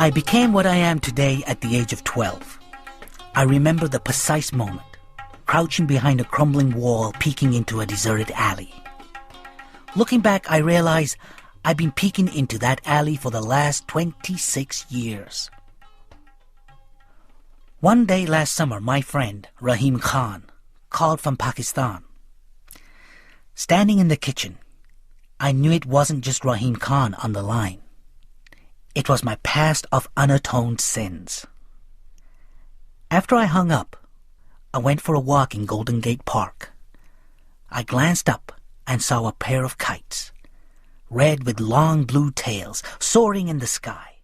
I became what I am today at the age of 12. I remember the precise moment, crouching behind a crumbling wall, peeking into a deserted alley. Looking back, I realize I've been peeking into that alley for the last 26 years. One day last summer, my friend, Rahim Khan, called from Pakistan. Standing in the kitchen, I knew it wasn't just Rahim Khan on the line. It was my past of unatoned sins. After I hung up, I went for a walk in Golden Gate Park. I glanced up and saw a pair of kites, red with long blue tails, soaring in the sky.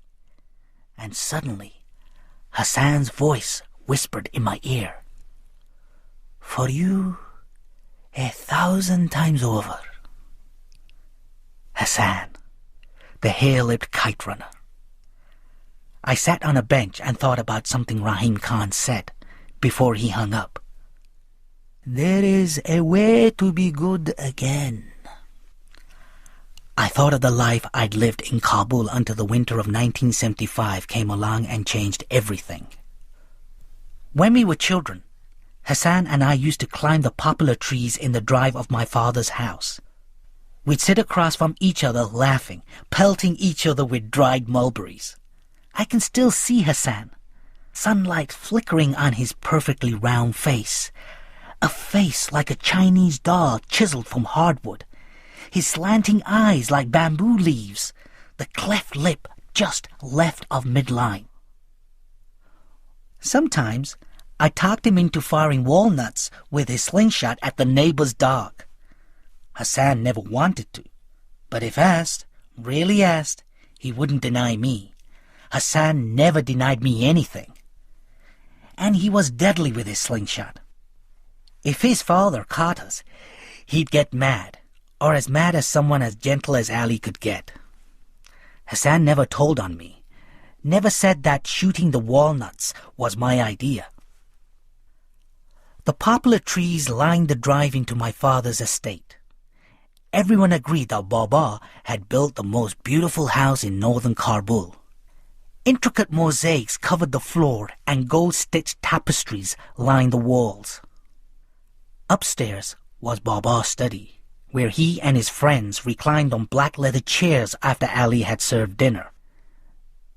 And suddenly, Hassan's voice whispered in my ear, "For you, 1,000 times over." Hassan, the hare-lipped kite runner. I sat on a bench and thought about something Rahim Khan said before he hung up. "There is a way to be good again." I thought of the life I'd lived in Kabul until the winter of 1975 came along and changed everything. When we were children, Hassan and I used to climb the poplar trees in the drive of my father's house. We'd sit across from each other laughing, pelting each other with dried mulberries. I can still see Hassan, sunlight flickering on his perfectly round face, a face like a Chinese doll chiseled from hardwood, his slanting eyes like bamboo leaves, the cleft lip just left of midline. Sometimes I talked him into firing walnuts with his slingshot at the neighbor's dog. Hassan never wanted to, but if asked, really asked, he wouldn't deny me. Hassan never denied me anything. And he was deadly with his slingshot. If his father caught us, he'd get mad, or as mad as someone as gentle as Ali could get. Hassan never told on me, never said that shooting the walnuts was my idea. The poplar trees lined the drive into my father's estate. Everyone agreed that Baba had built the most beautiful house in northern Kabul. Intricate mosaics covered the floor and gold-stitched tapestries lined the walls. Upstairs was Baba's study, where he and his friends reclined on black leather chairs after Ali had served dinner.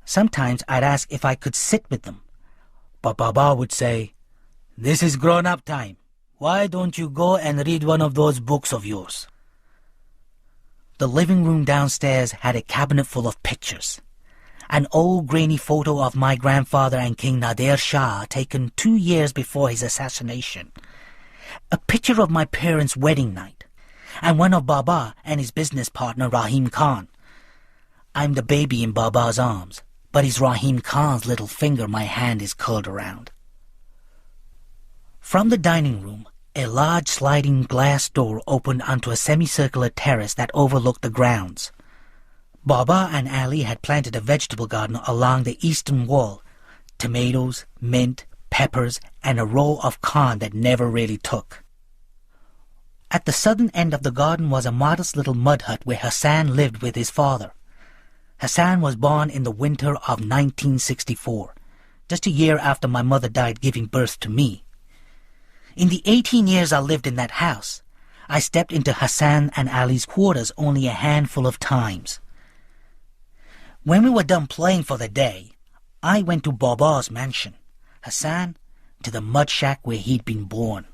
Sometimes I'd ask if I could sit with them, but Baba would say, "This is grown-up time. Why don't you go and read one of those books of yours?" The living room downstairs had a cabinet full of pictures. An old grainy photo of my grandfather and King Nader Shah taken 2 years before his assassination. A picture of my parents' wedding night, and one of Baba and his business partner Rahim Khan. I'm the baby in Baba's arms, but it's Rahim Khan's little finger my hand is curled around. From the dining room, a large sliding glass door opened onto a semicircular terrace that overlooked the grounds. Baba and Ali had planted a vegetable garden along the eastern wall, tomatoes, mint, peppers, and a row of corn that never really took. At the southern end of the garden was a modest little mud hut where Hassan lived with his father. Hassan was born in the winter of 1964, just a year after my mother died giving birth to me. In the 18 years I lived in that house, I stepped into Hassan and Ali's quarters only a handful of times. When we were done playing for the day, I went to Baba's mansion, Hassan to the mud shack where he'd been born.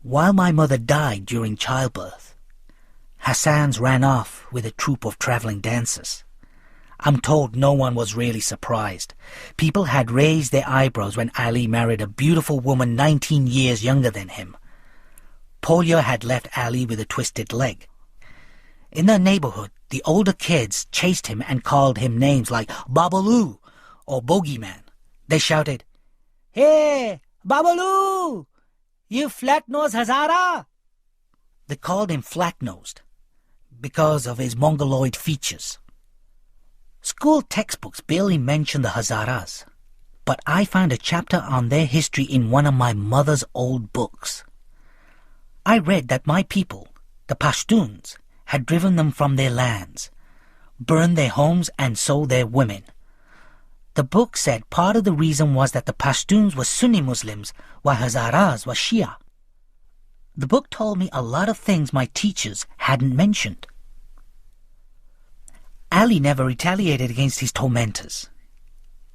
While my mother died during childbirth, Hassan's ran off with a troupe of traveling dancers. I'm told no one was really surprised. People had raised their eyebrows when Ali married a beautiful woman 19 years younger than him. Polio had left Ali with a twisted leg. In the neighborhood, the older kids chased him and called him names like Babalu or Bogeyman. They shouted, "Hey, Babalu! You flat-nosed Hazara!" They called him flat-nosed because of his mongoloid features. School textbooks barely mention the Hazaras, but I found a chapter on their history in one of my mother's old books. I read that my people, the Pashtuns, had driven them from their lands, burned their homes and sold their women, The book said part of the reason was that the Pashtuns were Sunni Muslims while Hazaras were Shia. The book told me a lot of things my teachers hadn't mentioned. Ali never retaliated against his tormentors.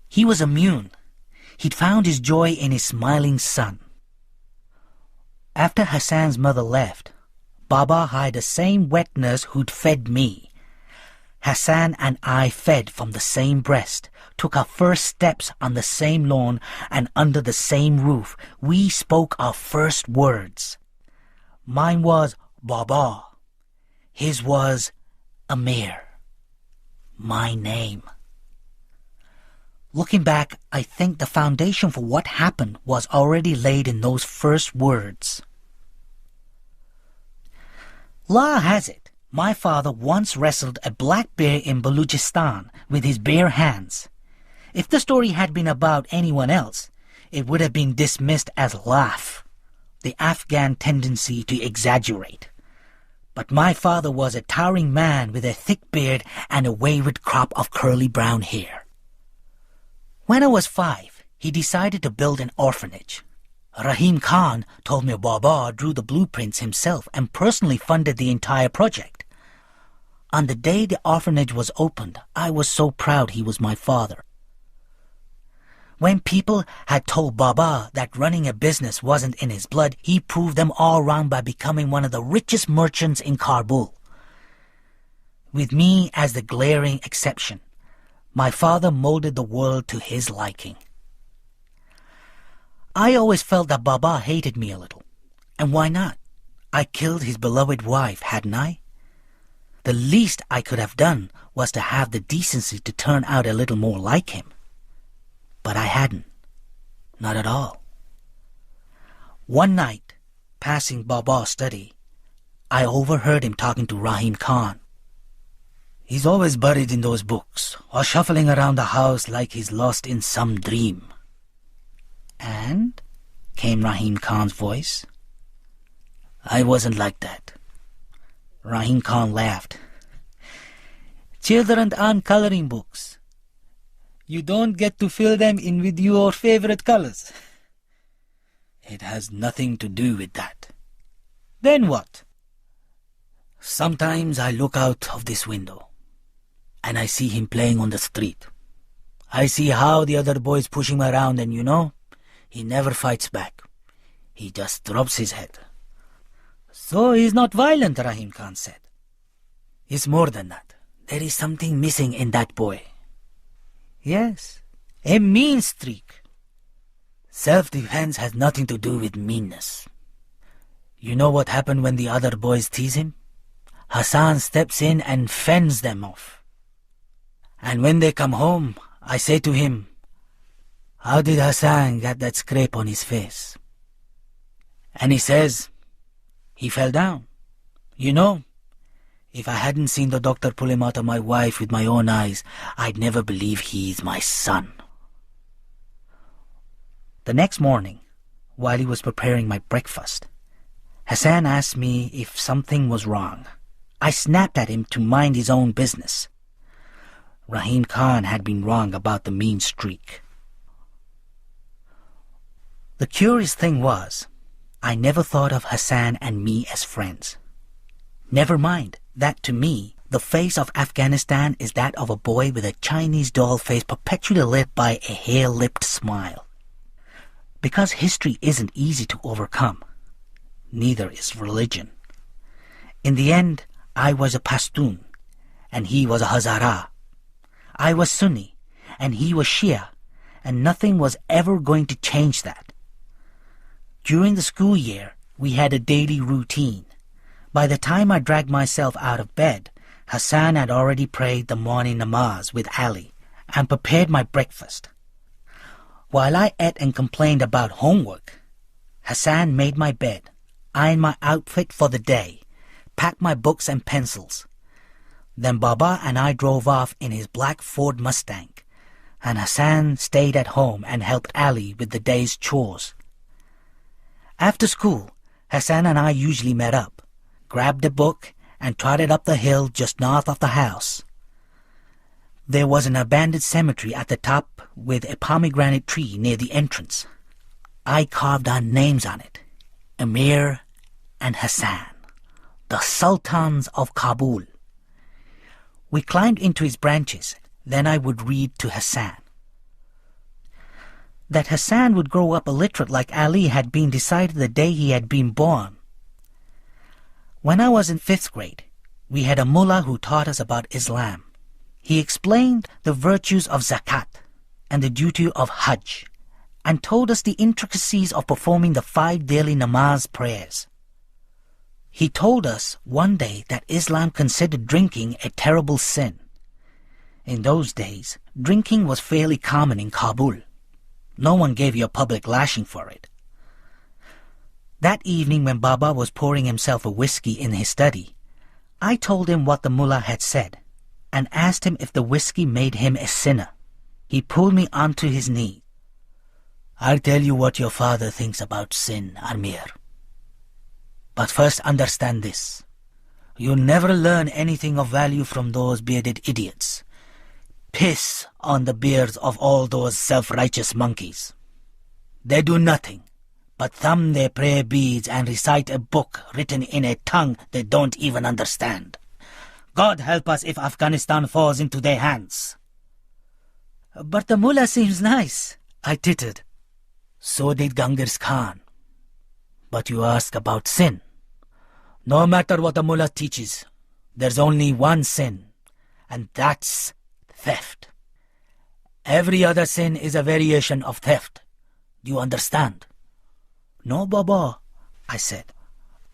He was immune. He'd found his joy in his smiling son. After Hassan's mother left, Baba hired the same wet nurse who'd fed me. Hassan and I fed from the same breast, took our first steps on the same lawn, and under the same roof, we spoke our first words. Mine was Baba. His was Amir. My name. Looking back, I think the foundation for what happened was already laid in those first words. Law has it, my father once wrestled a black bear in Balochistan with his bare hands. If the story had been about anyone else, it would have been dismissed as laugh, the Afghan tendency to exaggerate. But my father was a towering man with a thick beard and a wayward crop of curly brown hair. When I was 5, he decided to build an orphanage. Rahim Khan told me Baba drew the blueprints himself and personally funded the entire project. On the day the orphanage was opened, I was so proud he was my father. When people had told Baba that running a business wasn't in his blood, he proved them all wrong by becoming one of the richest merchants in Kabul. With me as the glaring exception, my father molded the world to his liking. I always felt that Baba hated me a little. And why not? I killed his beloved wife, hadn't I? The least I could have done was to have the decency to turn out a little more like him. But I hadn't. Not at all. One night, passing Baba's study, I overheard him talking to Rahim Khan. He's always buried in those books, or shuffling around the house like he's lost in some dream. And? Came Rahim Khan's voice. I wasn't like that. Rahim Khan laughed. Children aren't coloring books. You don't get to fill them in with your favorite colors. It has nothing to do with that. Then what? Sometimes I look out of this window, and I see him playing on the street. I see how the other boys push him around, and he never fights back. He just drops his head. So he's not violent, Rahim Khan said. It's more than that. There is something missing in that boy. Yes, a mean streak. Self-defense has nothing to do with meanness. You know what happened when the other boys tease him? Hassan steps in and fends them off. And when they come home, I say to him, "How did Hassan get that scrape on his face?" And he says, "He fell down. If I hadn't seen the doctor pull him out of my wife with my own eyes, I'd never believe he's my son." The next morning, while he was preparing my breakfast, Hassan asked me if something was wrong. I snapped at him to mind his own business. Rahim Khan had been wrong about the mean streak. The curious thing was, I never thought of Hassan and me as friends. Never mind that to me, the face of Afghanistan is that of a boy with a Chinese doll face perpetually lit by a hair-lipped smile. Because history isn't easy to overcome, neither is religion. In the end, I was a Pashtun, and he was a Hazara. I was Sunni, and he was Shia, and nothing was ever going to change that. During the school year, we had a daily routine. By the time I dragged myself out of bed, Hassan had already prayed the morning namaz with Ali and prepared my breakfast. While I ate and complained about homework, Hassan made my bed, ironed my outfit for the day, packed my books and pencils. Then Baba and I drove off in his black Ford Mustang, and Hassan stayed at home and helped Ali with the day's chores. After school, Hassan and I usually met up, grabbed a book, and trotted up the hill just north of the house. There was an abandoned cemetery at the top with a pomegranate tree near the entrance. I carved our names on it, Amir and Hassan, the Sultans of Kabul. We climbed into his branches, then I would read to Hassan. That Hassan would grow up illiterate like Ali had been decided the day he had been born. When I was in 5th grade, we had a mullah who taught us about Islam. He explained the virtues of zakat and the duty of hajj, and told us the intricacies of performing the 5 daily namaz prayers. He told us one day that Islam considered drinking a terrible sin. In those days, drinking was fairly common in Kabul. No one gave you a public lashing for it. That evening when Baba was pouring himself a whiskey in his study, I told him what the mullah had said and asked him if the whiskey made him a sinner. He pulled me onto his knee. "I'll tell you what your father thinks about sin, Amir. But first understand this. You'll never learn anything of value from those bearded idiots. Piss on the beards of all those self-righteous monkeys. They do nothing but thumb their prayer beads and recite a book written in a tongue they don't even understand. God help us if Afghanistan falls into their hands." "But the mullah seems nice," I tittered. "So did Genghis Khan. But you ask about sin. No matter what the mullah teaches, there's only one sin, and that's theft. Every other sin is a variation of theft. Do you understand?" "No, Baba," I said,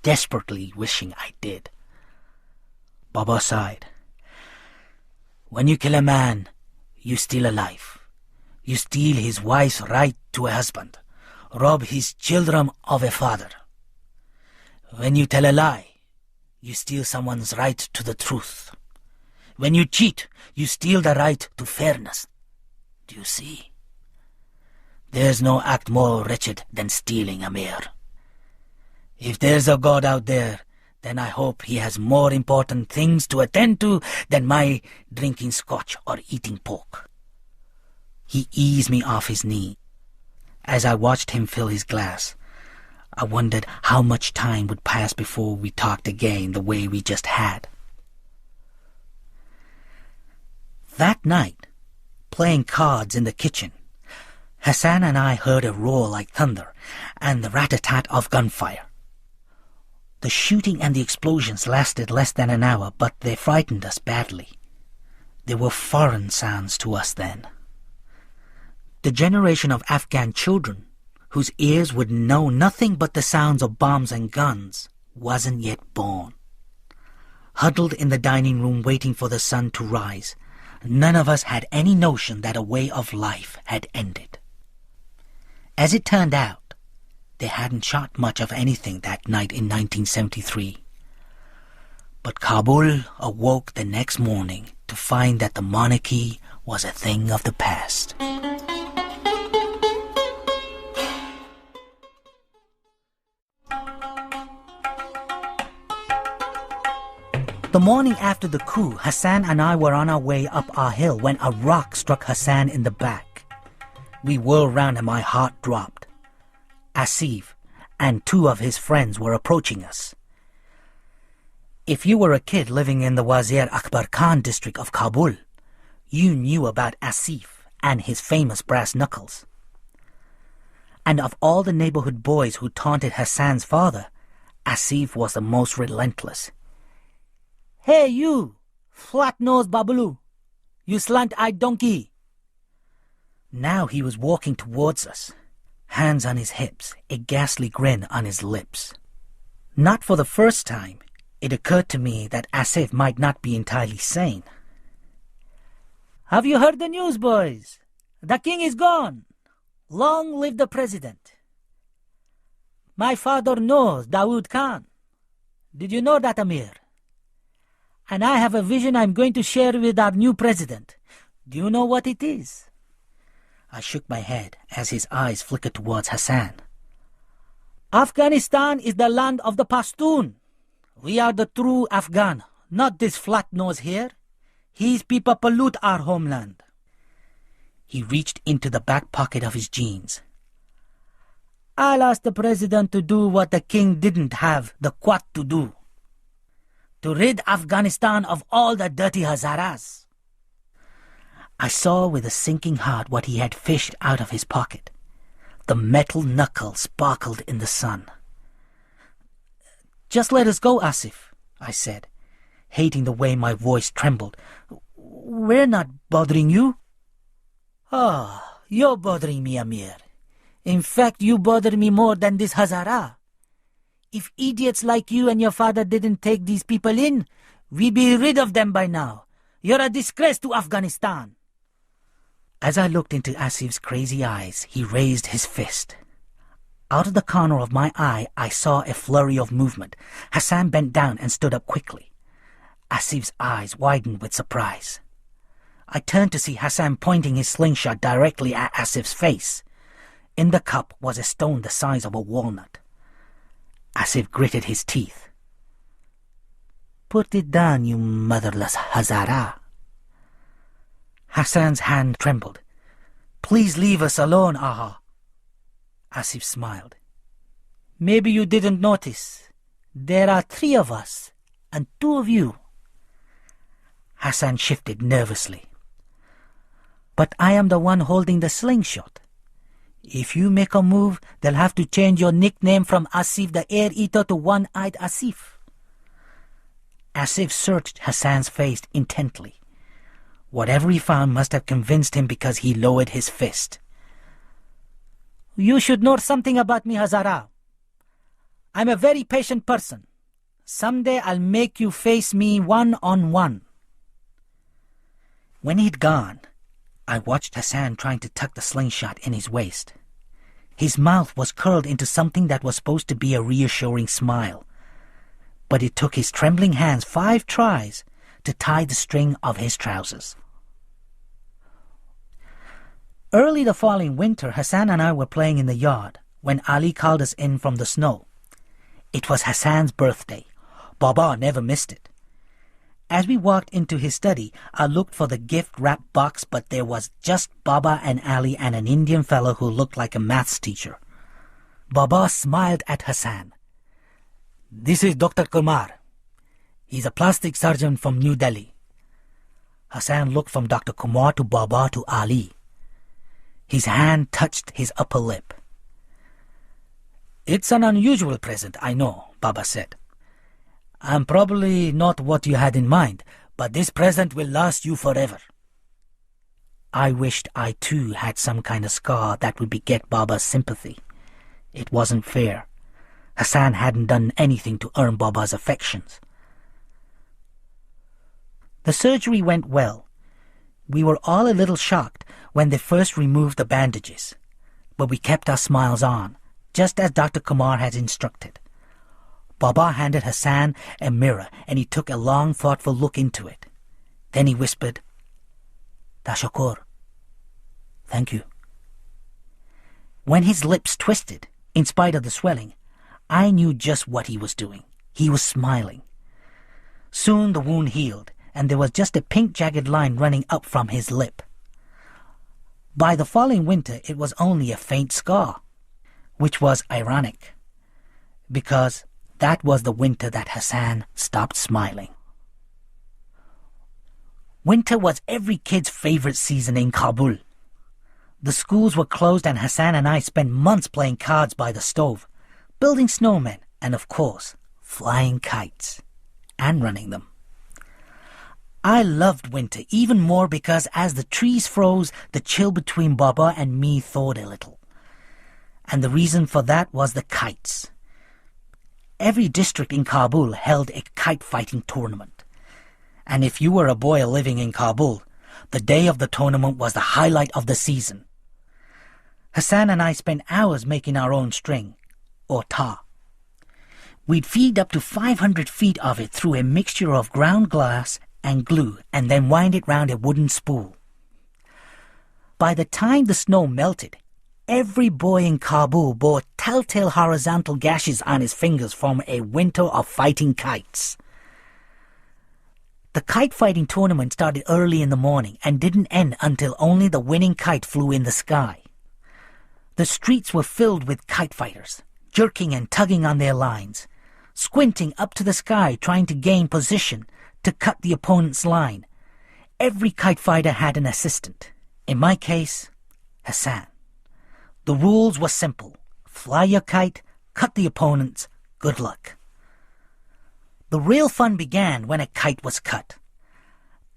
desperately wishing I did. Baba sighed. "When you kill a man, you steal a life. You steal his wife's right to a husband, rob his children of a father. When you tell a lie, you steal someone's right to the truth. When you cheat, you steal the right to fairness. Do you see? There's no act more wretched than stealing, Amir. If there's a God out there, then I hope he has more important things to attend to than my drinking scotch or eating pork." He eased me off his knee. As I watched him fill his glass, I wondered how much time would pass before we talked again the way we just had. That night, playing cards in the kitchen, Hassan and I heard a roar like thunder and the rat-a-tat of gunfire. The shooting and the explosions lasted less than an hour, but they frightened us badly. They were foreign sounds to us then. The generation of Afghan children, whose ears would know nothing but the sounds of bombs and guns, wasn't yet born. Huddled in the dining room waiting for the sun to rise, none of us had any notion that a way of life had ended. As it turned out, they hadn't shot much of anything that night in 1973. But Kabul awoke the next morning to find that the monarchy was a thing of the past. The morning after the coup, Hassan and I were on our way up our hill when a rock struck Hassan in the back. We whirled round and my heart dropped. Asif and 2 of his friends were approaching us. If you were a kid living in the Wazir Akbar Khan district of Kabul, you knew about Asif and his famous brass knuckles. And of all the neighborhood boys who taunted Hassan's father, Asif was the most relentless. "Hey you, flat-nosed babaloo, you slant-eyed donkey." Now he was walking towards us, hands on his hips, a ghastly grin on his lips. Not for the first time, it occurred to me that Asif might not be entirely sane. "Have you heard the news, boys? The king is gone. Long live the president. My father knows Dawood Khan. Did you know that, Amir? And I have a vision I'm going to share with our new president. Do you know what it is?" I shook my head as his eyes flickered towards Hassan. "Afghanistan is the land of the Pashtun. We are the true Afghan, not this flat nose here. His people pollute our homeland. He reached into the back pocket of his jeans. I'll ask the president to do what the king didn't have the Quat to do. To rid Afghanistan of all the dirty Hazaras. I saw with a sinking heart what he had fished out of his pocket. The metal knuckle sparkled in the sun. Just let us go, Asif, I said, hating the way my voice trembled. We're not bothering you. Ah, you're bothering me, Amir. In fact, you bother me more than this Hazara. If idiots like you and your father didn't take these people in, we'd be rid of them by now. You're a disgrace to Afghanistan. As I looked into Asif's crazy eyes, he raised his fist. Out of the corner of my eye, I saw a flurry of movement. Hassan bent down and stood up quickly. Asif's eyes widened with surprise. I turned to see Hassan pointing his slingshot directly at Asif's face. In the cup was a stone the size of a walnut. Asif gritted his teeth. Put it down, you motherless Hazara. Hassan's hand trembled. Please leave us alone, Aha. Asif smiled. Maybe you didn't notice. There are 3 of us, and 2 of you. Hassan shifted nervously. But I am the one holding the slingshot. If you make a move, they'll have to change your nickname from Asif the Air Eater to One-Eyed Asif. Asif searched Hassan's face intently. Whatever he found must have convinced him because he lowered his fist. You should know something about me, Hazara. I'm a very patient person. Someday I'll make you face me one-on-one. When he'd gone, I watched Hassan trying to tuck the slingshot in his waist. His mouth was curled into something that was supposed to be a reassuring smile. But it took his trembling hands 5 tries to tie the string of his trousers. Early the following winter, Hassan and I were playing in the yard when Ali called us in from the snow. It was Hassan's birthday. Baba never missed it. As we walked into his study, I looked for the gift-wrapped box, but there was just Baba and Ali and an Indian fellow who looked like a maths teacher. Baba smiled at Hassan. This is Dr. Kumar. He's a plastic surgeon from New Delhi. Hassan looked from Dr. Kumar to Baba to Ali. His hand touched his upper lip. It's an unusual present, I know, Baba said. I'm probably not what you had in mind, but this present will last you forever. I wished I too had some kind of scar that would beget Baba's sympathy. It wasn't fair. Hassan hadn't done anything to earn Baba's affections. The surgery went well. We were all a little shocked when they first removed the bandages, but we kept our smiles on, just as Dr. Kumar had instructed. Baba handed Hassan a mirror, and he took a long, thoughtful look into it. Then he whispered, Tashakur. Thank you. When his lips twisted, in spite of the swelling, I knew just what he was doing. He was smiling. Soon the wound healed, and there was just a pink jagged line running up from his lip. By the following winter, it was only a faint scar, which was ironic, because that was the winter that Hassan stopped smiling. Winter was every kid's favorite season in Kabul. The schools were closed and Hassan and I spent months playing cards by the stove, building snowmen, and of course, flying kites and running them. I loved winter even more because as the trees froze, the chill between Baba and me thawed a little. And the reason for that was the kites. Every district in Kabul held a kite-fighting tournament. And if you were a boy living in Kabul, the day of the tournament was the highlight of the season. Hassan and I spent hours making our own string, or ta. We'd feed up to 500 feet of it through a mixture of ground glass and glue, and then wind it round a wooden spool. By the time the snow melted, every boy in Kabul bore telltale horizontal gashes on his fingers from a winter of fighting kites. The kite fighting tournament started early in the morning and didn't end until only the winning kite flew in the sky. The streets were filled with kite fighters, jerking and tugging on their lines, squinting up to the sky trying to gain position to cut the opponent's line. Every kite fighter had an assistant. In my case, Hassan. The rules were simple. Fly your kite, cut the opponent's, good luck. The real fun began when a kite was cut.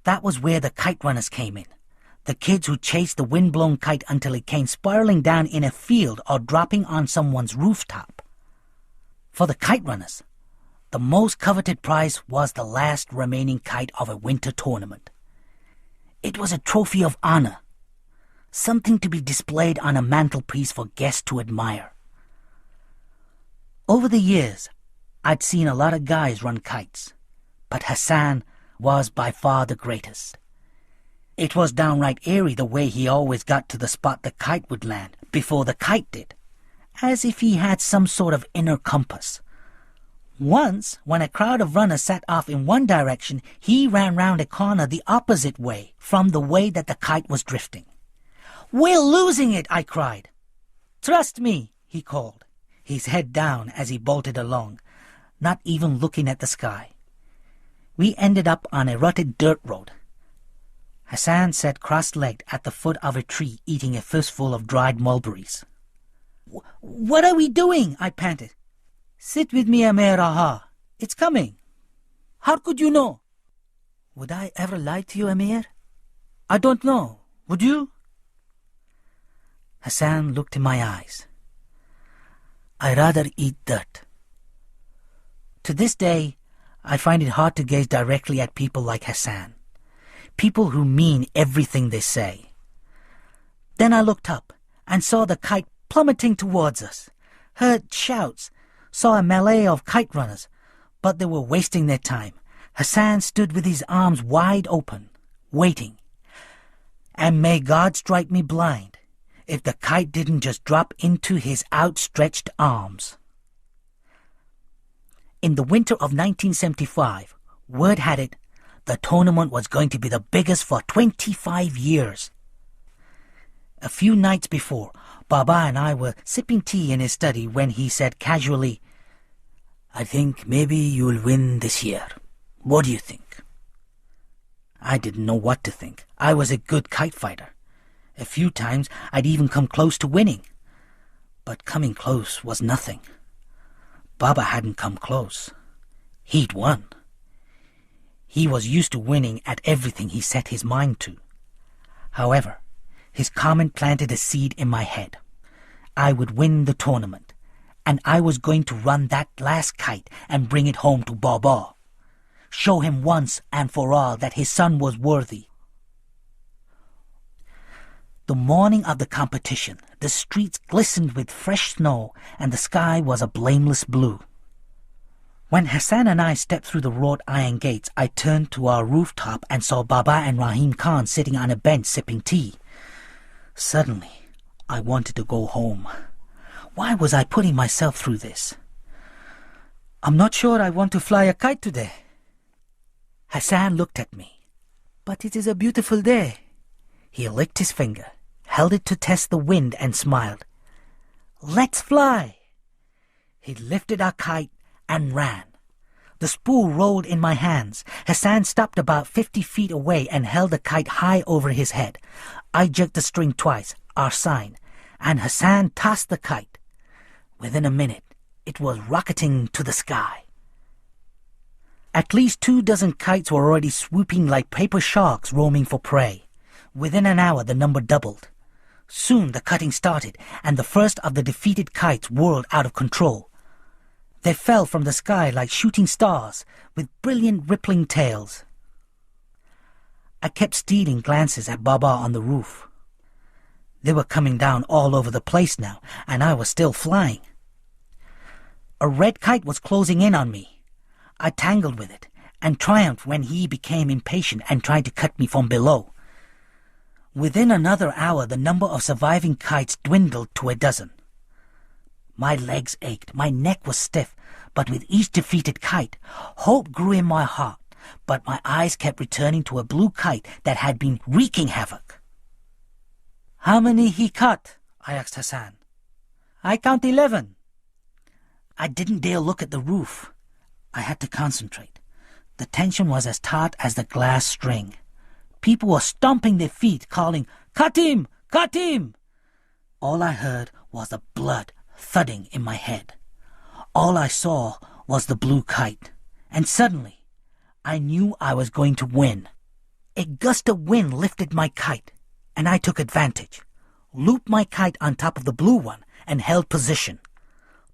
That was where the kite runners came in. The kids who chased the wind-blown kite until it came spiraling down in a field or dropping on someone's rooftop. For the kite runners, the most coveted prize was the last remaining kite of a winter tournament. It was a trophy of honor, something to be displayed on a mantelpiece for guests to admire. Over the years, I'd seen a lot of guys run kites, but Hassan was by far the greatest. It was downright eerie the way he always got to the spot the kite would land before the kite did, as if he had some sort of inner compass. Once, when a crowd of runners set off in one direction, he ran round a corner the opposite way from the way that the kite was drifting. "We're losing it!" I cried. "Trust me," he called, his head down as he bolted along, not even looking at the sky. We ended up on a rutted dirt road. Hassan sat cross-legged at the foot of a tree eating a fistful of dried mulberries. "What are we doing?" I panted. "Sit with me, Amir Aha. It's coming." "How could you know?" "Would I ever lie to you, Amir?" "I don't know. Would you?" Hassan looked in my eyes. "I rather eat dirt." To this day, I find it hard to gaze directly at people like Hassan, people who mean everything they say. Then I looked up and saw the kite plummeting towards us, heard shouts, saw a melee of kite runners, but they were wasting their time. Hassan stood with his arms wide open, waiting. And may God strike me blind if the kite didn't just drop into his outstretched arms. In the winter of 1975, word had it the tournament was going to be the biggest for 25 years. A few nights before, Baba and I were sipping tea in his study when he said casually, "I think maybe you'll win this year. What do you think?" I didn't know what to think. I was a good kite fighter. A few times I'd even come close to winning. But coming close was nothing. Baba hadn't come close. He'd won. He was used to winning at everything he set his mind to. However, his comment planted a seed in my head. I would win the tournament, and I was going to run that last kite and bring it home to Baba. Show him once and for all that his son was worthy. The morning of the competition, the streets glistened with fresh snow and the sky was a blameless blue. When Hassan and I stepped through the wrought iron gates, I turned to our rooftop and saw Baba and Rahim Khan sitting on a bench sipping tea. Suddenly, I wanted to go home. Why was I putting myself through this? "I'm not sure I want to fly a kite today." Hassan looked at me. "But it is a beautiful day." He licked his finger, held it to test the wind and smiled. "Let's fly." He lifted our kite and ran. The spool rolled in my hands. Hassan stopped about 50 feet away and held the kite high over his head. I jerked the string twice, our sign, and Hassan tossed the kite. Within a minute, it was rocketing to the sky. At least 24 kites were already swooping like paper sharks roaming for prey. Within an hour, the number doubled. Soon the cutting started, and the first of the defeated kites whirled out of control. They fell from the sky like shooting stars, with brilliant rippling tails. I kept stealing glances at Baba on the roof. They were coming down all over the place now, and I was still flying. A red kite was closing in on me. I tangled with it, and triumphed when he became impatient and tried to cut me from below. Within another hour, the number of surviving kites dwindled to 12. My legs ached, my neck was stiff, but with each defeated kite, hope grew in my heart. but my eyes kept returning to a blue kite that had been wreaking havoc. "How many he cut?" I asked Hassan. "I count 11. I didn't dare look at the roof. I had to concentrate. The tension was as taut as the glass string. People were stomping their feet, calling, "Cut him! Cut him!" All I heard was the blood thudding in my head. All I saw was the blue kite, and suddenly I knew I was going to win. A gust of wind lifted my kite, and I took advantage, looped my kite on top of the blue one, and held position.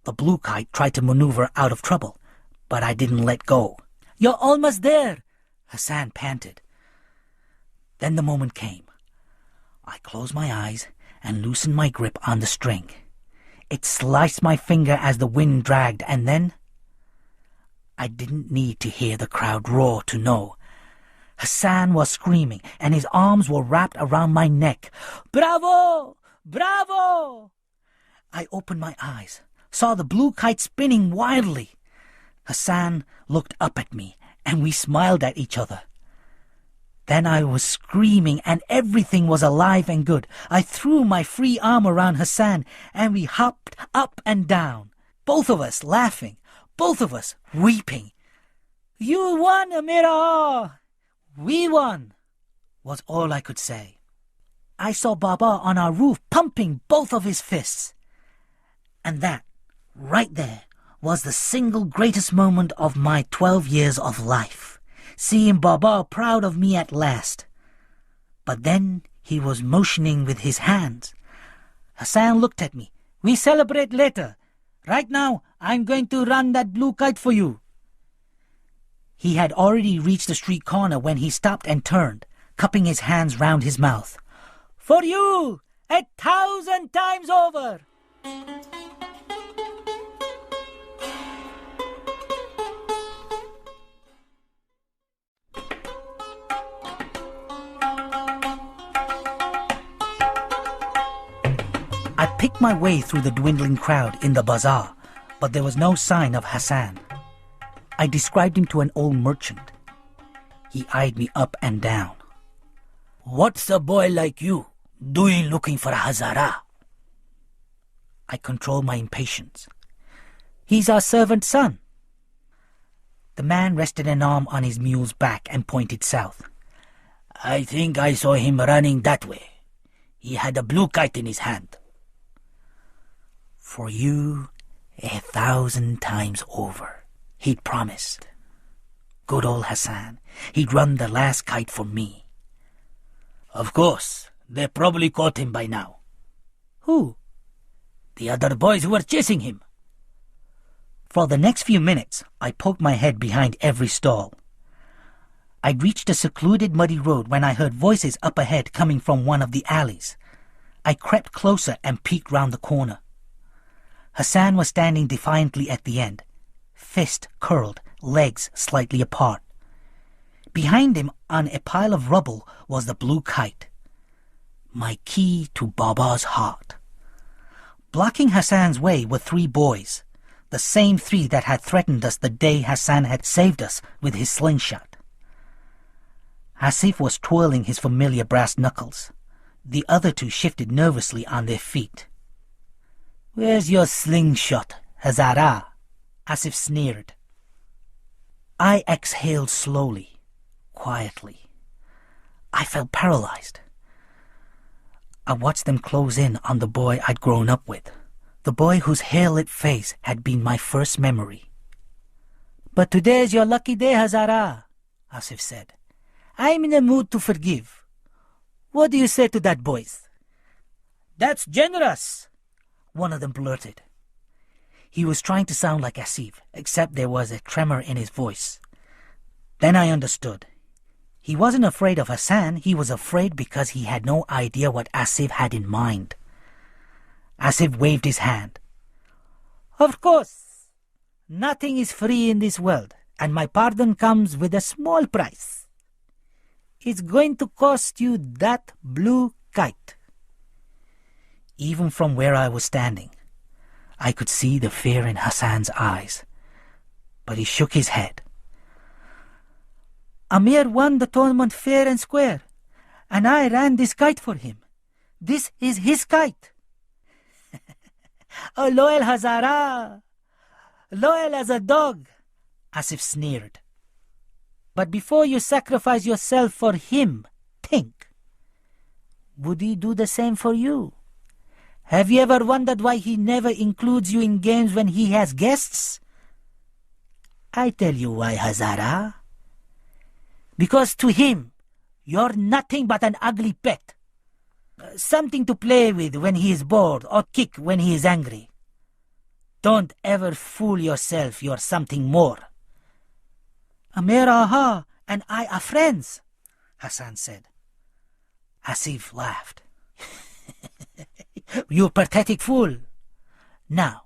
The blue kite tried to maneuver out of trouble, but I didn't let go. "You're almost there," Hassan panted. Then the moment came. I closed my eyes and loosened my grip on the string. It sliced my finger as the wind dragged, and then I didn't need to hear the crowd roar to know. Hassan was screaming, and his arms were wrapped around my neck. "Bravo! Bravo!" I opened my eyes, saw the blue kite spinning wildly. Hassan looked up at me, and we smiled at each other. Then I was screaming, and everything was alive and good. I threw my free arm around Hassan, and we hopped up and down, both of us laughing, both of us weeping. "You won, Amira! We won!" was all I could say. I saw Baba on our roof pumping both of his fists. And that, right there, was the single greatest moment of my 12 years of life. Seeing Baba proud of me at last. But then he was motioning with his hands. Hassan looked at me. "We celebrate later. Right now, I'm going to run that blue kite for you." He had already reached the street corner when he stopped and turned, cupping his hands round his mouth. "For you, 1,000 times over!" I picked my way through the dwindling crowd in the bazaar, but there was no sign of Hassan. I described him to an old merchant. He eyed me up and down. "What's a boy like you doing looking for Hazara?" I controlled my impatience. "He's our servant son." The man rested an arm on his mule's back and pointed south. "I think I saw him running that way. He had a blue kite in his hand." "For you, 1,000 times over," he'd promised. Good old Hassan. He'd run the last kite for me. "Of course, they probably caught him by now." "Who?" "The other boys who were chasing him." For the next few minutes, I poked my head behind every stall. I'd reached a secluded muddy road when I heard voices up ahead coming from one of the alleys. I crept closer and peeked round the corner. Hassan was standing defiantly at the end, fist curled, legs slightly apart. Behind him, on a pile of rubble, was the blue kite. My key to Baba's heart. Blocking Hassan's way were 3 boys, the same 3 that had threatened us the day Hassan had saved us with his slingshot. Asif was twirling his familiar brass knuckles. The other 2 shifted nervously on their feet. "Where's your slingshot, Hazara?" Asif sneered. I exhaled slowly, quietly. I felt paralyzed. I watched them close in on the boy I'd grown up with, the boy whose hair-lit face had been my first memory. "But today's your lucky day, Hazara," Asif said. "I'm in a mood to forgive. What do you say to that, boys?" "That's generous," one of them blurted. He was trying to sound like Asif, except there was a tremor in his voice. Then I understood. He wasn't afraid of Hassan, he was afraid because he had no idea what Asif had in mind. Asif waved his hand. "Of course, nothing is free in this world, and my pardon comes with a small price. It's going to cost you that blue kite." Even from where I was standing, I could see the fear in Hassan's eyes, but he shook his head. Amir won the tournament fair and square, and I ran this kite for him. This is his kite. Oh, loyal Hazara! Loyal as a dog, Asif sneered. But before you sacrifice yourself for him, think. Would he do the same for you? Have you ever wondered why he never includes you in games when he has guests? I tell you why, Hazara. Because to him, you're nothing but an ugly pet. Something to play with when he is bored or kick when he is angry. Don't ever fool yourself you're something more. Amir Aha and I are friends, Hassan said. Asif laughed. You pathetic fool. Now,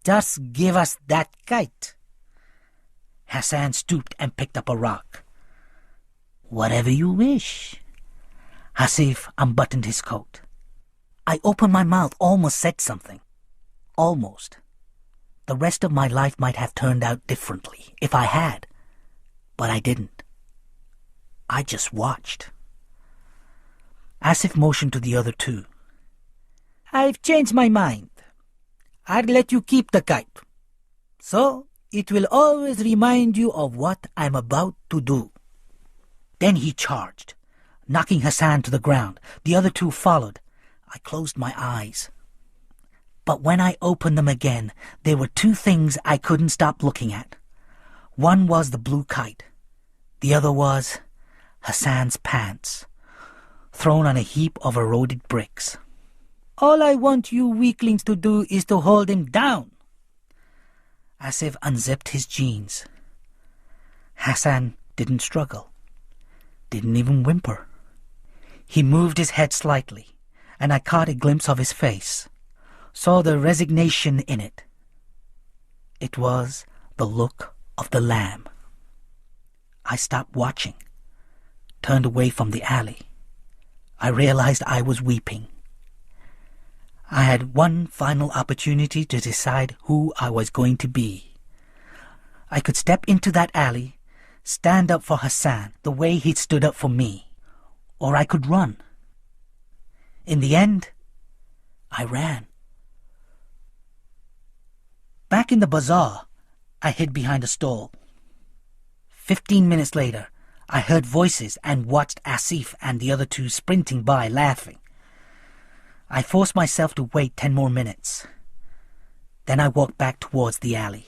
just give us that kite. Hassan stooped and picked up a rock. Whatever you wish. Asif unbuttoned his coat. I opened my mouth, almost said something. Almost. The rest of my life might have turned out differently if I had. But I didn't. I just watched. Asif motioned to the other two. I've changed my mind. I'd let you keep the kite. So, it will always remind you of what I'm about to do. Then he charged, knocking Hassan to the ground. The other two followed. I closed my eyes. But when I opened them again, there were two things I couldn't stop looking at. One was the blue kite. The other was Hassan's pants, thrown on a heap of eroded bricks. All I want you weaklings to do is to hold him down. Asif unzipped his jeans. Hassan didn't struggle, didn't even whimper. He moved his head slightly, and I caught a glimpse of his face, saw the resignation in it. It was the look of the lamb. I stopped watching, turned away from the alley. I realized I was weeping. I had one final opportunity to decide who I was going to be. I could step into that alley, stand up for Hassan the way he'd stood up for me, or I could run. In the end, I ran. Back in the bazaar, I hid behind a stall. 15 minutes later, I heard voices and watched Asif and the other two sprinting by, laughing. I forced myself to wait 10 more minutes. Then I walked back towards the alley.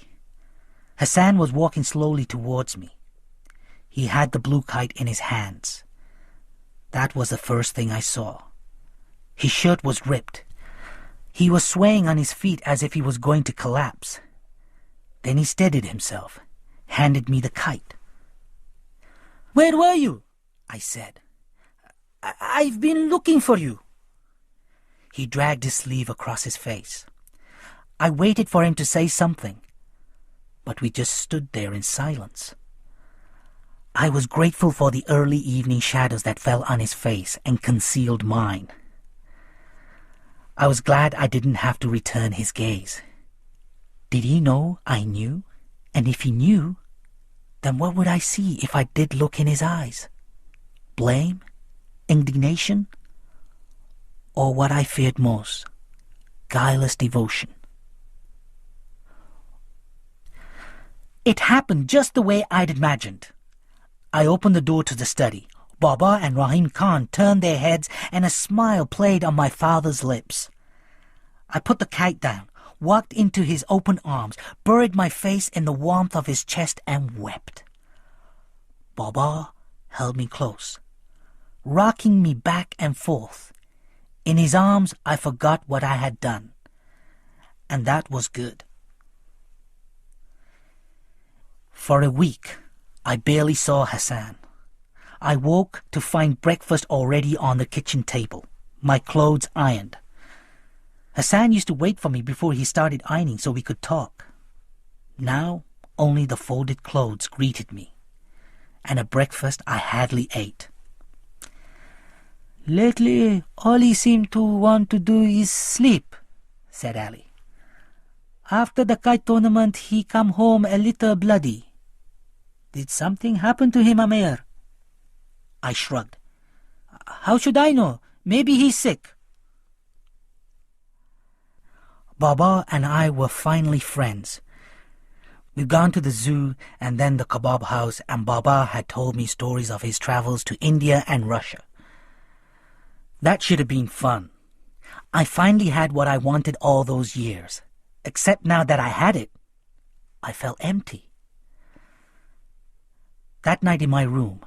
Hassan was walking slowly towards me. He had the blue kite in his hands. That was the first thing I saw. His shirt was ripped. He was swaying on his feet as if he was going to collapse. Then he steadied himself, handed me the kite. "Where were you?" I said. I've been looking for you." He dragged his sleeve across his face. I waited for him to say something, but we just stood there in silence. I was grateful for the early evening shadows that fell on his face and concealed mine. I was glad I didn't have to return his gaze. Did he know I knew? And if he knew, then what would I see if I did look in his eyes? Blame? Indignation? Or what I feared most, guileless devotion? It happened just the way I'd imagined. I opened the door to the study. Baba and Rahim Khan turned their heads and a smile played on my father's lips. I put the kite down, walked into his open arms, buried my face in the warmth of his chest and wept. Baba held me close, rocking me back and forth. In his arms, I forgot what I had done, and that was good. For a week, I barely saw Hassan. I woke to find breakfast already on the kitchen table, my clothes ironed. Hassan used to wait for me before he started ironing so we could talk. Now, only the folded clothes greeted me, and a breakfast I hardly ate. "Lately, all he seemed to want to do is sleep," said Ali. "After the kite tournament, he come home a little bloody." Did something happen to him, Amer? I shrugged. How should I know? Maybe he's sick. Baba and I were finally friends. We'd gone to the zoo and then the kebab house, and Baba had told me stories of his travels to India and Russia. That should have been fun. I finally had what I wanted all those years. Except now that I had it, I felt empty. That night in my room,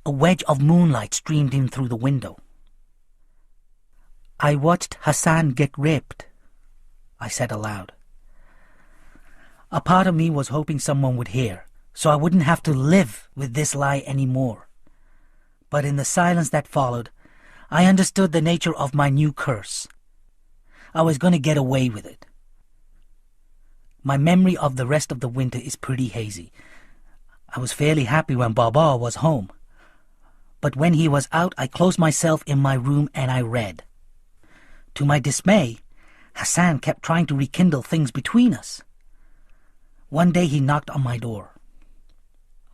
a wedge of moonlight streamed in through the window. I watched Hassan get raped, I said aloud. A part of me was hoping someone would hear, so I wouldn't have to live with this lie anymore. But in the silence that followed, I understood the nature of my new curse. I was going to get away with it. My memory of the rest of the winter is pretty hazy. I was fairly happy when Baba was home. But when he was out, I closed myself in my room and I read. To my dismay, Hassan kept trying to rekindle things between us. One day he knocked on my door.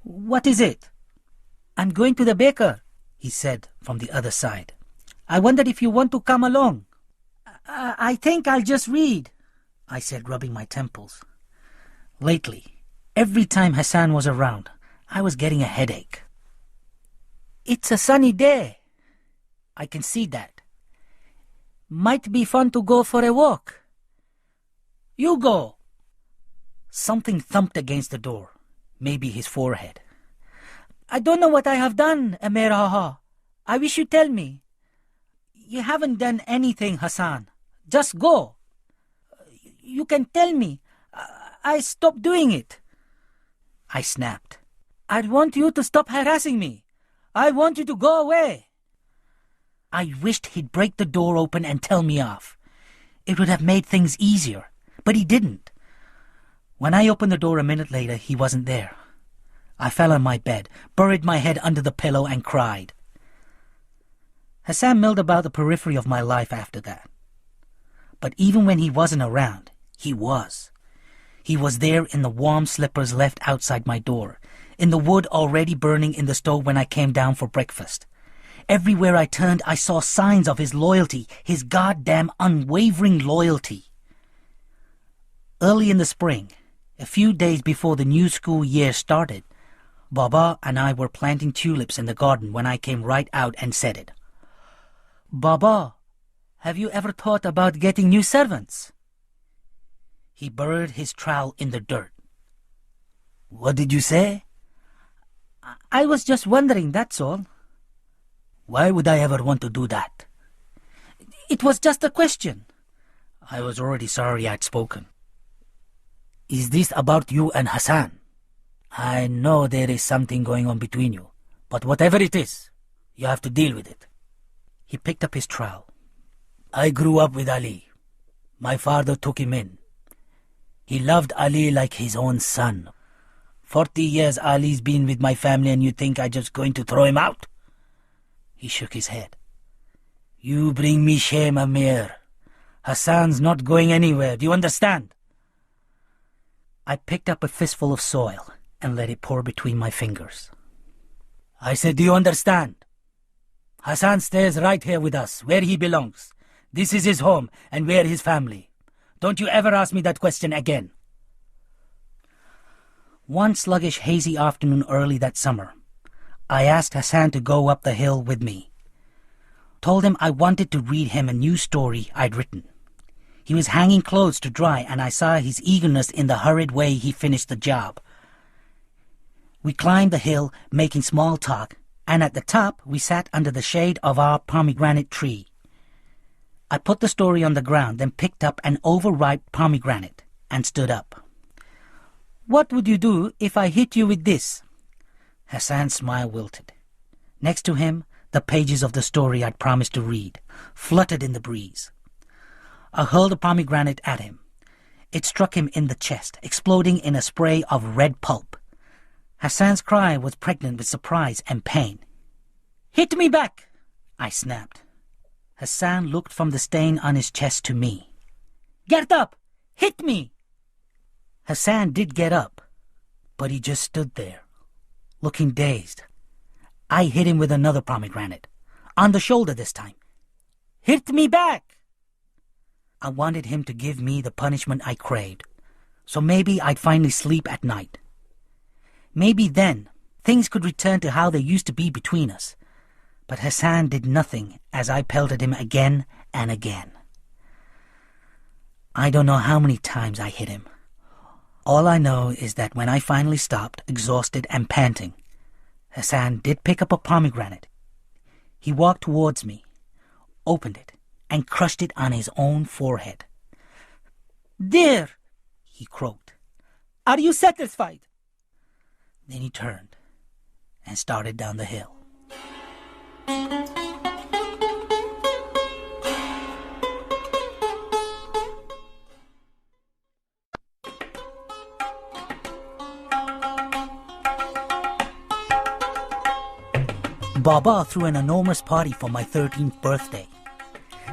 "What is it?" "I'm going to the baker," he said from the other side. "I wondered if you want to come along." I think I'll just read," I said, rubbing my temples. Lately, every time Hassan was around, I was getting a headache. "It's a sunny day." "I can see that." "Might be fun to go for a walk." "You go." Something thumped against the door, maybe his forehead. "I don't know what I have done, Amer Haha. I wish you'd tell me." "You haven't done anything, Hassan. Just go." "You can tell me. I stopped doing it." I snapped. "I want you to stop harassing me. I want you to go away." I wished he'd break the door open and tell me off. It would have made things easier, but he didn't. When I opened the door a minute later, he wasn't there. I fell on my bed, buried my head under the pillow, and cried. Hassan milled about the periphery of my life after that. But even when he wasn't around, he was. He was there in the warm slippers left outside my door, in the wood already burning in the stove when I came down for breakfast. Everywhere I turned, I saw signs of his loyalty, his goddamn unwavering loyalty. Early in the spring, a few days before the new school year started, Baba and I were planting tulips in the garden when I came right out and said it. "Baba, have you ever thought about getting new servants?" He buried his trowel in the dirt. "What did you say?" I was just wondering, that's all." "Why would I ever want to do that?" "It was just a question." I was already sorry I'd spoken. "Is this about you and Hassan? I know there is something going on between you, but whatever it is, you have to deal with it." He picked up his trowel. "I grew up with Ali. My father took him in. He loved Ali like his own son. 40 years Ali's been with my family, and you think I'm just going to throw him out?" He shook his head. "You bring me shame, Amir. Hassan's not going anywhere. Do you understand?" I picked up a fistful of soil and let it pour between my fingers. I said, "Do you understand? Hassan stays right here with us, where he belongs. This is his home, and we're his family. Don't you ever ask me that question again." One sluggish, hazy afternoon early that summer, I asked Hassan to go up the hill with me. Told him I wanted to read him a new story I'd written. He was hanging clothes to dry, and I saw his eagerness in the hurried way he finished the job. We climbed the hill, making small talk, and at the top we sat under the shade of our pomegranate tree. I put the story on the ground, then picked up an overripe pomegranate and stood up. "What would you do if I hit you with this?" Hassan's smile wilted. Next to him, the pages of the story I'd promised to read fluttered in the breeze. I hurled a pomegranate at him. It struck him in the chest, exploding in a spray of red pulp. Hassan's cry was pregnant with surprise and pain. "Hit me back!" I snapped. Hassan looked from the stain on his chest to me. "Get up! Hit me!" Hassan did get up, but he just stood there, looking dazed. I hit him with another pomegranate, on the shoulder this time. "Hit me back!" I wanted him to give me the punishment I craved, so maybe I'd finally sleep at night. Maybe then things could return to how they used to be between us. But Hassan did nothing as I pelted him again and again. I don't know how many times I hit him. All I know is that when I finally stopped, exhausted and panting, Hassan did pick up a pomegranate. He walked towards me, opened it, and crushed it on his own forehead. "There," he croaked. "Are you satisfied?" Then he turned and started down the hill. Baba threw an enormous party for my 13th birthday.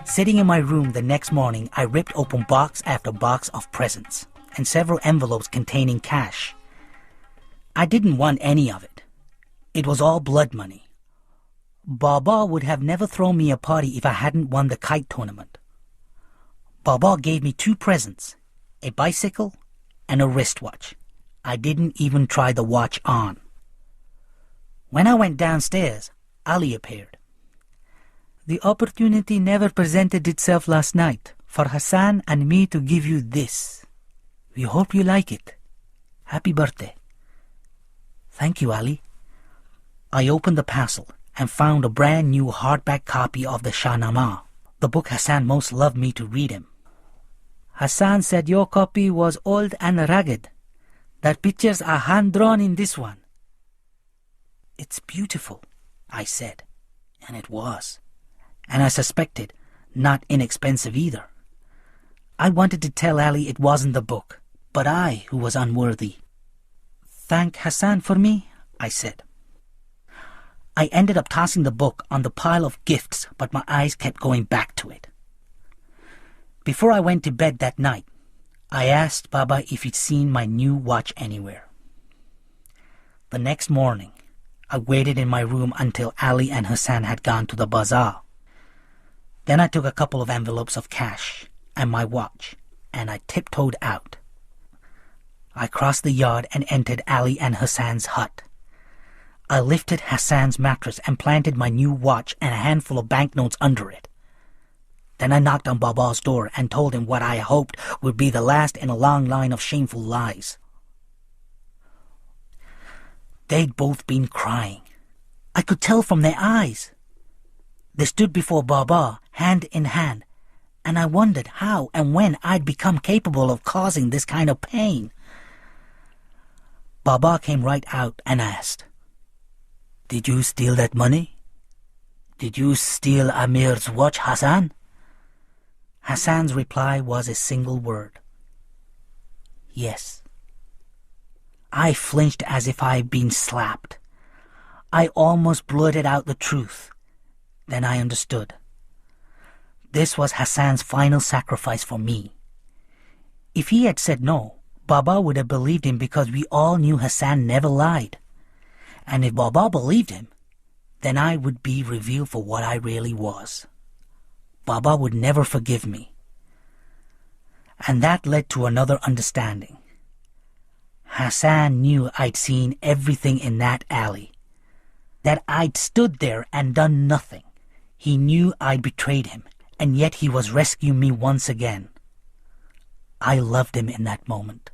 Sitting in my room the next morning, I ripped open box after box of presents and several envelopes containing cash. I didn't want any of it. It was all blood money. Baba would have never thrown me a party if I hadn't won the kite tournament. Baba gave me 2 presents, a bicycle and a wristwatch. I didn't even try the watch on. When I went downstairs, Ali appeared. "The opportunity never presented itself last night for Hassan and me to give you this. We hope you like it. Happy birthday." "Thank you, Ali." I opened the parcel and found a brand new hardback copy of the Shahnama, the book Hassan most loved me to read him. "Hassan said your copy was old and ragged, that pictures are hand-drawn in this one." "It's beautiful," I said, and it was. And I suspected not inexpensive either. I wanted to tell Ali it wasn't the book, but I who was unworthy. "Thank Hassan for me," I said. I ended up tossing the book on the pile of gifts, but my eyes kept going back to it. Before I went to bed that night, I asked Baba if he'd seen my new watch anywhere. The next morning, I waited in my room until Ali and Hassan had gone to the bazaar. Then I took a couple of envelopes of cash and my watch, and I tiptoed out. I crossed the yard and entered Ali and Hassan's hut. I lifted Hassan's mattress and planted my new watch and a handful of banknotes under it. Then I knocked on Baba's door and told him what I hoped would be the last in a long line of shameful lies. They'd both been crying. I could tell from their eyes. They stood before Baba, hand in hand, and I wondered how and when I'd become capable of causing this kind of pain. Baba came right out and asked, "Did you steal that money? Did you steal Amir's watch, Hassan?" Hassan's reply was a single word. "Yes." I flinched as if I'd been slapped. I almost blurted out the truth. Then I understood. This was Hassan's final sacrifice for me. If he had said no, Baba would have believed him because we all knew Hassan never lied. And if Baba believed him, then I would be revealed for what I really was. Baba would never forgive me. And that led to another understanding. Hassan knew I'd seen everything in that alley, that I'd stood there and done nothing. He knew I'd betrayed him, and yet he was rescuing me once again. I loved him in that moment,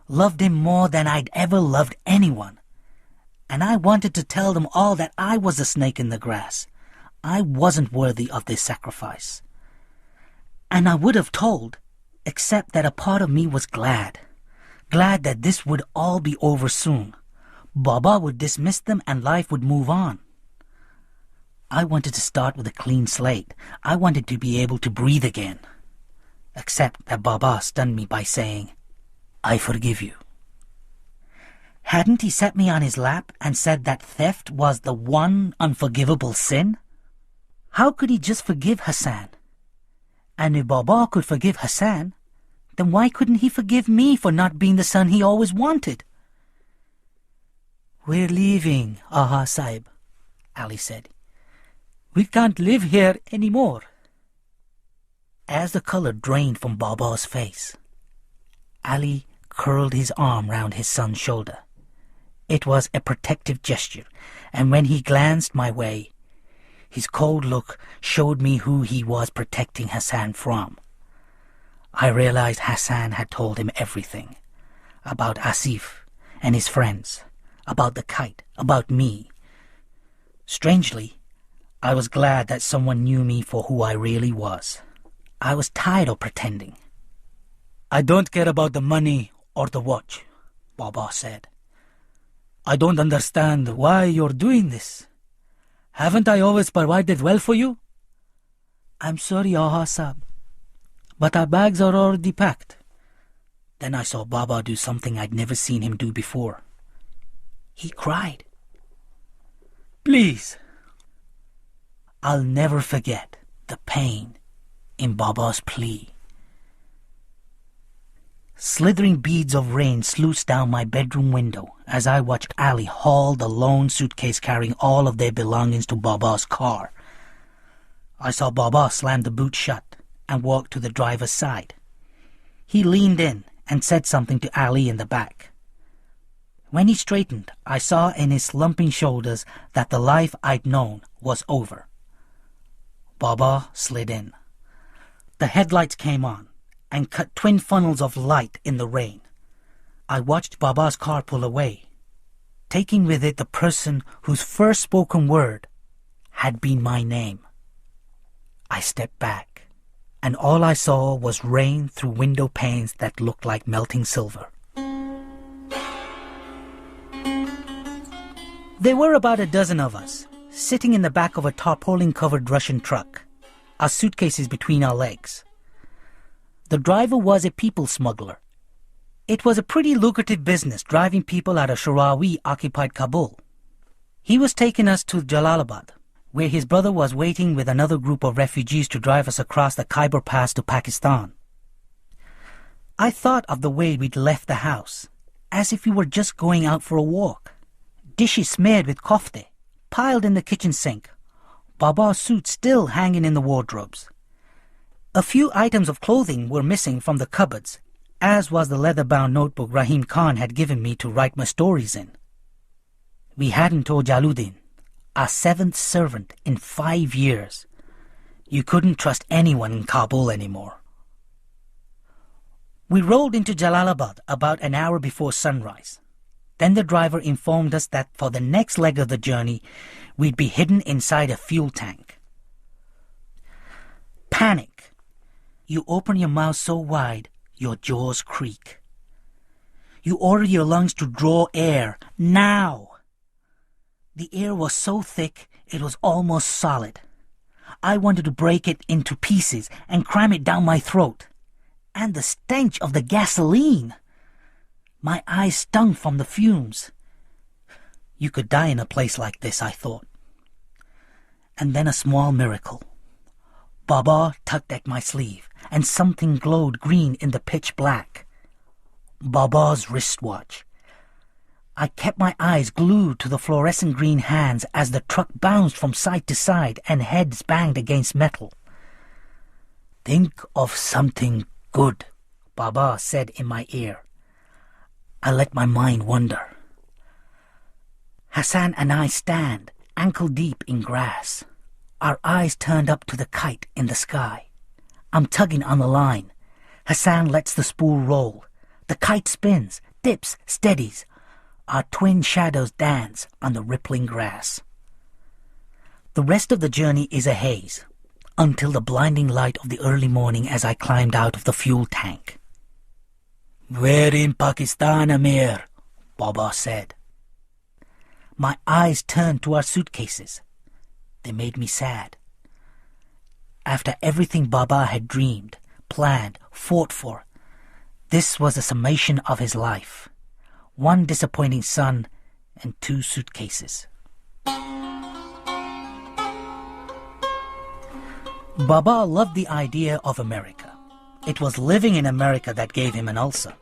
loved him more than I'd ever loved anyone. And I wanted to tell them all that I was a snake in the grass. I wasn't worthy of this sacrifice. And I would have told, except that a part of me was glad that this would all be over soon. Baba would dismiss them and life would move on. I wanted to start with a clean slate. I wanted to be able to breathe again. Except that Baba stunned me by saying, "I forgive you." Hadn't he set me on his lap and said that theft was the one unforgivable sin? How could he just forgive Hassan? And if Baba could forgive Hassan, then why couldn't he forgive me for not being the son he always wanted? "We're leaving, Aha Sahib," Ali said. "We can't live here anymore." As the color drained from Baba's face, Ali curled his arm round his son's shoulder. It was a protective gesture, and when he glanced my way, his cold look showed me who he was protecting Hassan from. I realized Hassan had told him everything. About Asif and his friends, about the kite, about me. Strangely, I was glad that someone knew me for who I really was. I was tired of pretending. "I don't care about the money or the watch," Baba said. "I don't understand why you're doing this. Haven't I always provided well for you?" "I'm sorry, Aha Sahib, but our bags are already packed." Then I saw Baba do something I'd never seen him do before. He cried. "Please." I'll never forget the pain in Baba's plea. Slithering beads of rain sluiced down my bedroom window as I watched Ali haul the lone suitcase carrying all of their belongings to Baba's car. I saw Baba slam the boot shut and walk to the driver's side. He leaned in and said something to Ali in the back. When he straightened, I saw in his slumping shoulders that the life I'd known was over. Baba slid in. The headlights came on and cut twin funnels of light in the rain. I watched Baba's car pull away, taking with it the person whose first spoken word had been my name. I stepped back, and all I saw was rain through window panes that looked like melting silver. There were about a dozen of us, sitting in the back of a tarpaulin-covered Russian truck, our suitcases between our legs. The driver was a people smuggler. It was a pretty lucrative business driving people out of Shirawi-occupied Kabul. He was taking us to Jalalabad, where his brother was waiting with another group of refugees to drive us across the Khyber Pass to Pakistan. I thought of the way we'd left the house, as if we were just going out for a walk. Dishes smeared with kofte, piled in the kitchen sink, Baba's suit still hanging in the wardrobes. A few items of clothing were missing from the cupboards, as was the leather-bound notebook Rahim Khan had given me to write my stories in. We hadn't told Jaluddin, our 7th servant in 5 years. You couldn't trust anyone in Kabul anymore. We rolled into Jalalabad about an hour before sunrise. Then the driver informed us that for the next leg of the journey, we'd be hidden inside a fuel tank. Panic. You open your mouth so wide, your jaws creak. You order your lungs to draw air, now! The air was so thick, it was almost solid. I wanted to break it into pieces and cram it down my throat. And the stench of the gasoline! My eyes stung from the fumes. You could die in a place like this, I thought. And then a small miracle. Baba tugged at my sleeve, and something glowed green in the pitch black. Baba's wristwatch. I kept my eyes glued to the fluorescent green hands as the truck bounced from side to side and heads banged against metal. "Think of something good," Baba said in my ear. I let my mind wander. Hassan and I stand, ankle deep in grass, our eyes turned up to the kite in the sky. I'm tugging on the line. Hassan lets the spool roll. The kite spins, dips, steadies. Our twin shadows dance on the rippling grass. The rest of the journey is a haze, until the blinding light of the early morning as I climbed out of the fuel tank. "We're in Pakistan, Amir," Baba said. My eyes turned to our suitcases. They made me sad. After everything Baba had dreamed, planned, fought for, this was a summation of his life. 1 disappointing son and 2 suitcases. Baba loved the idea of America. It was living in America that gave him an ulcer.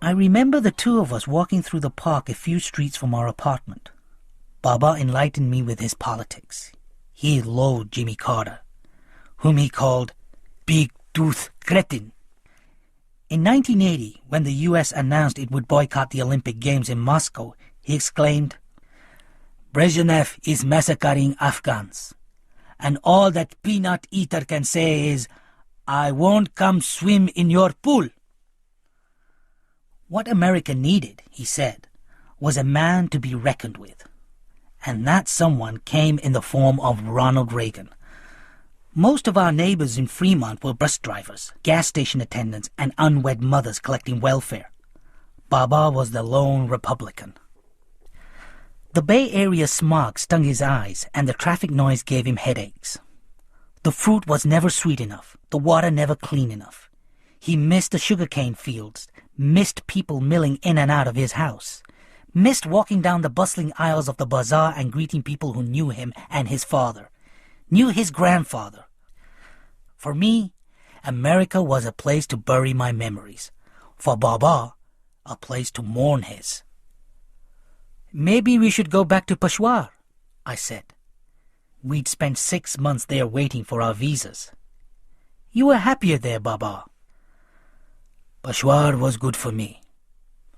I remember the two of us walking through the park a few streets from our apartment. Baba enlightened me with his politics. He loathed Jimmy Carter, whom he called Big Tooth Cretin. In 1980, when the U.S. announced it would boycott the Olympic Games in Moscow, he exclaimed, "Brezhnev is massacring Afghans, and all that peanut eater can say is, 'I won't come swim in your pool.'" What America needed, he said, was a man to be reckoned with. And that someone came in the form of Ronald Reagan. Most of our neighbors in Fremont were bus drivers, gas station attendants, and unwed mothers collecting welfare. Baba was the lone Republican. The Bay Area smog stung his eyes, and the traffic noise gave him headaches. The fruit was never sweet enough, the water never clean enough. He missed the sugarcane fields, missed people milling in and out of his house, missed walking down the bustling aisles of the bazaar and greeting people who knew him and his father, knew his grandfather. For me, America was a place to bury my memories. For Baba, a place to mourn his. "Maybe we should go back to Peshawar," I said. We'd spent 6 months there waiting for our visas. "You were happier there, Baba." "Peshawar was good for me.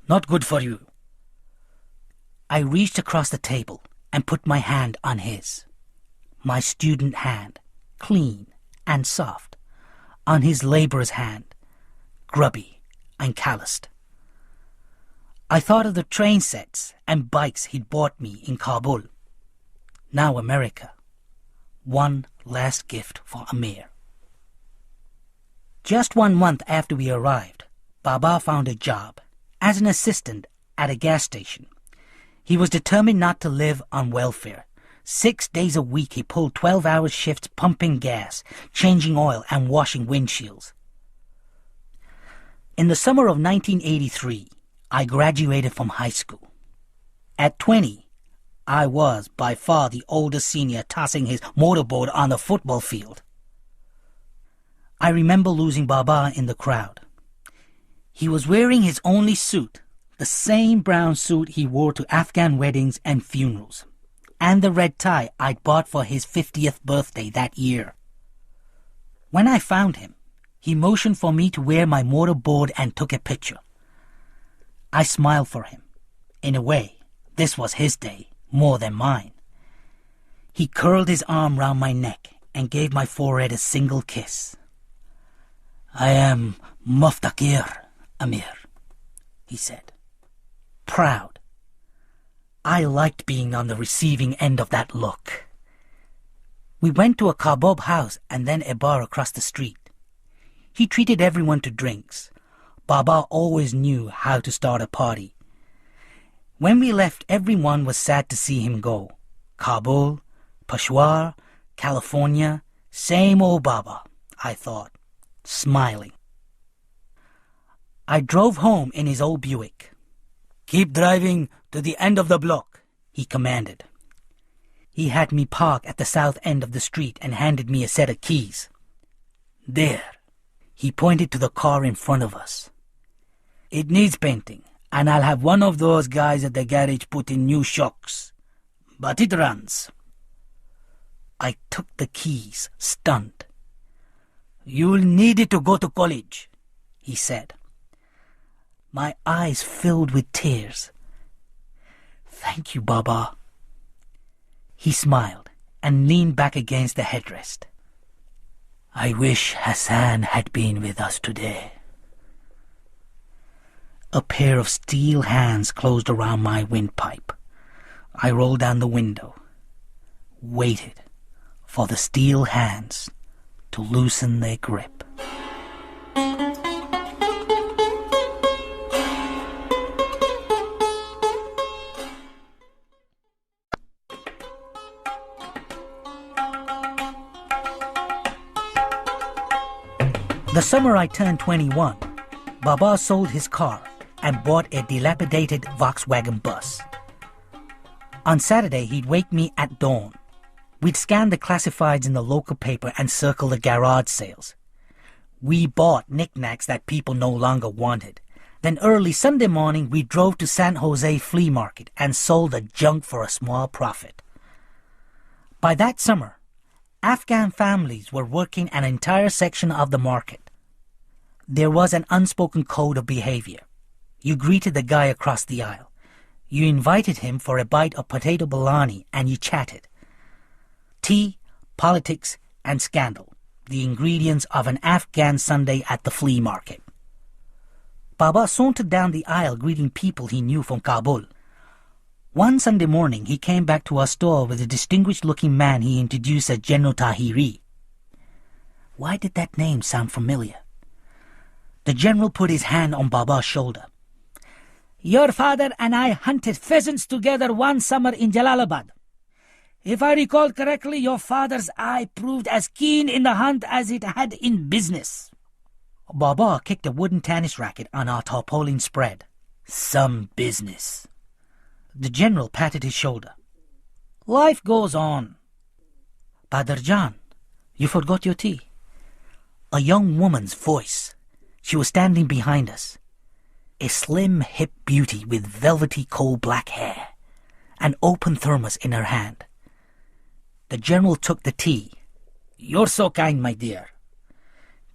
Not good for you." I reached across the table and put my hand on his. My student hand, clean and soft, on his laborer's hand, grubby and calloused. I thought of the train sets and bikes he'd bought me in Kabul. Now America. One last gift for Amir. Just 1 month after we arrived, Baba found a job as an assistant at a gas station. He was determined not to live on welfare. 6 days a week he pulled 12-hour shifts pumping gas, changing oil, and washing windshields. In the summer of 1983, I graduated from high school. At 20, I was by far the oldest senior tossing his motorboard on the football field. I remember losing Baba in the crowd. He was wearing his only suit, the same brown suit he wore to Afghan weddings and funerals, and the red tie I'd bought for his 50th birthday that year. When I found him, he motioned for me to wear my motorboard and took a picture. I smiled for him. In a way, this was his day, more than mine. He curled his arm round my neck and gave my forehead a single kiss. "I am Muftakir, Amir," he said. Proud. I liked being on the receiving end of that look. We went to a kabob house and then a bar across the street. He treated everyone to drinks. Baba always knew how to start a party. When we left, everyone was sad to see him go. Kabul, Peshawar, California, same old Baba, I thought, smiling. I drove home in his old Buick. "Keep driving to the end of the block," he commanded. He had me park at the south end of the street and handed me a set of keys. "There," he pointed to the car in front of us. "It needs painting, and I'll have one of those guys at the garage put in new shocks. But it runs." I took the keys, stunned. "You'll need it to go to college," he said. My eyes filled with tears. "Thank you, Baba." He smiled and leaned back against the headrest. "I wish Hassan had been with us today." A pair of steel hands closed around my windpipe. I rolled down the window, waited for the steel hands to loosen their grip. The summer I turned 21, Baba sold his car and bought a dilapidated Volkswagen bus. On Saturday, he'd wake me at dawn. We'd scan the classifieds in the local paper and circle the garage sales. We bought knickknacks that people no longer wanted, Then early Sunday morning, we drove to San Jose flea market and sold the junk for a small profit. By that summer, Afghan families were working an entire section of the market. There was an unspoken code of behavior. You greeted the guy across the aisle. You invited him for a bite of potato bologna and you chatted. Tea, politics, and scandal, the ingredients of an Afghan Sunday at the flea market. Baba sauntered down the aisle greeting people he knew from Kabul. One Sunday morning, he came back to our store with a distinguished-looking man he introduced as General Tahiri. Why did that name sound familiar? The general put his hand on Baba's shoulder. Your father and I hunted pheasants together one summer in Jalalabad. If I recall correctly, your father's eye proved as keen in the hunt as it had in business. Baba kicked a wooden tennis racket on our tarpaulin spread. Some business. The general patted his shoulder. Life goes on. Badarjan, you forgot your tea. A young woman's voice. She was standing behind us. A slim, hip beauty with velvety coal-black hair. An open thermos in her hand. The general took the tea. You're so kind, my dear.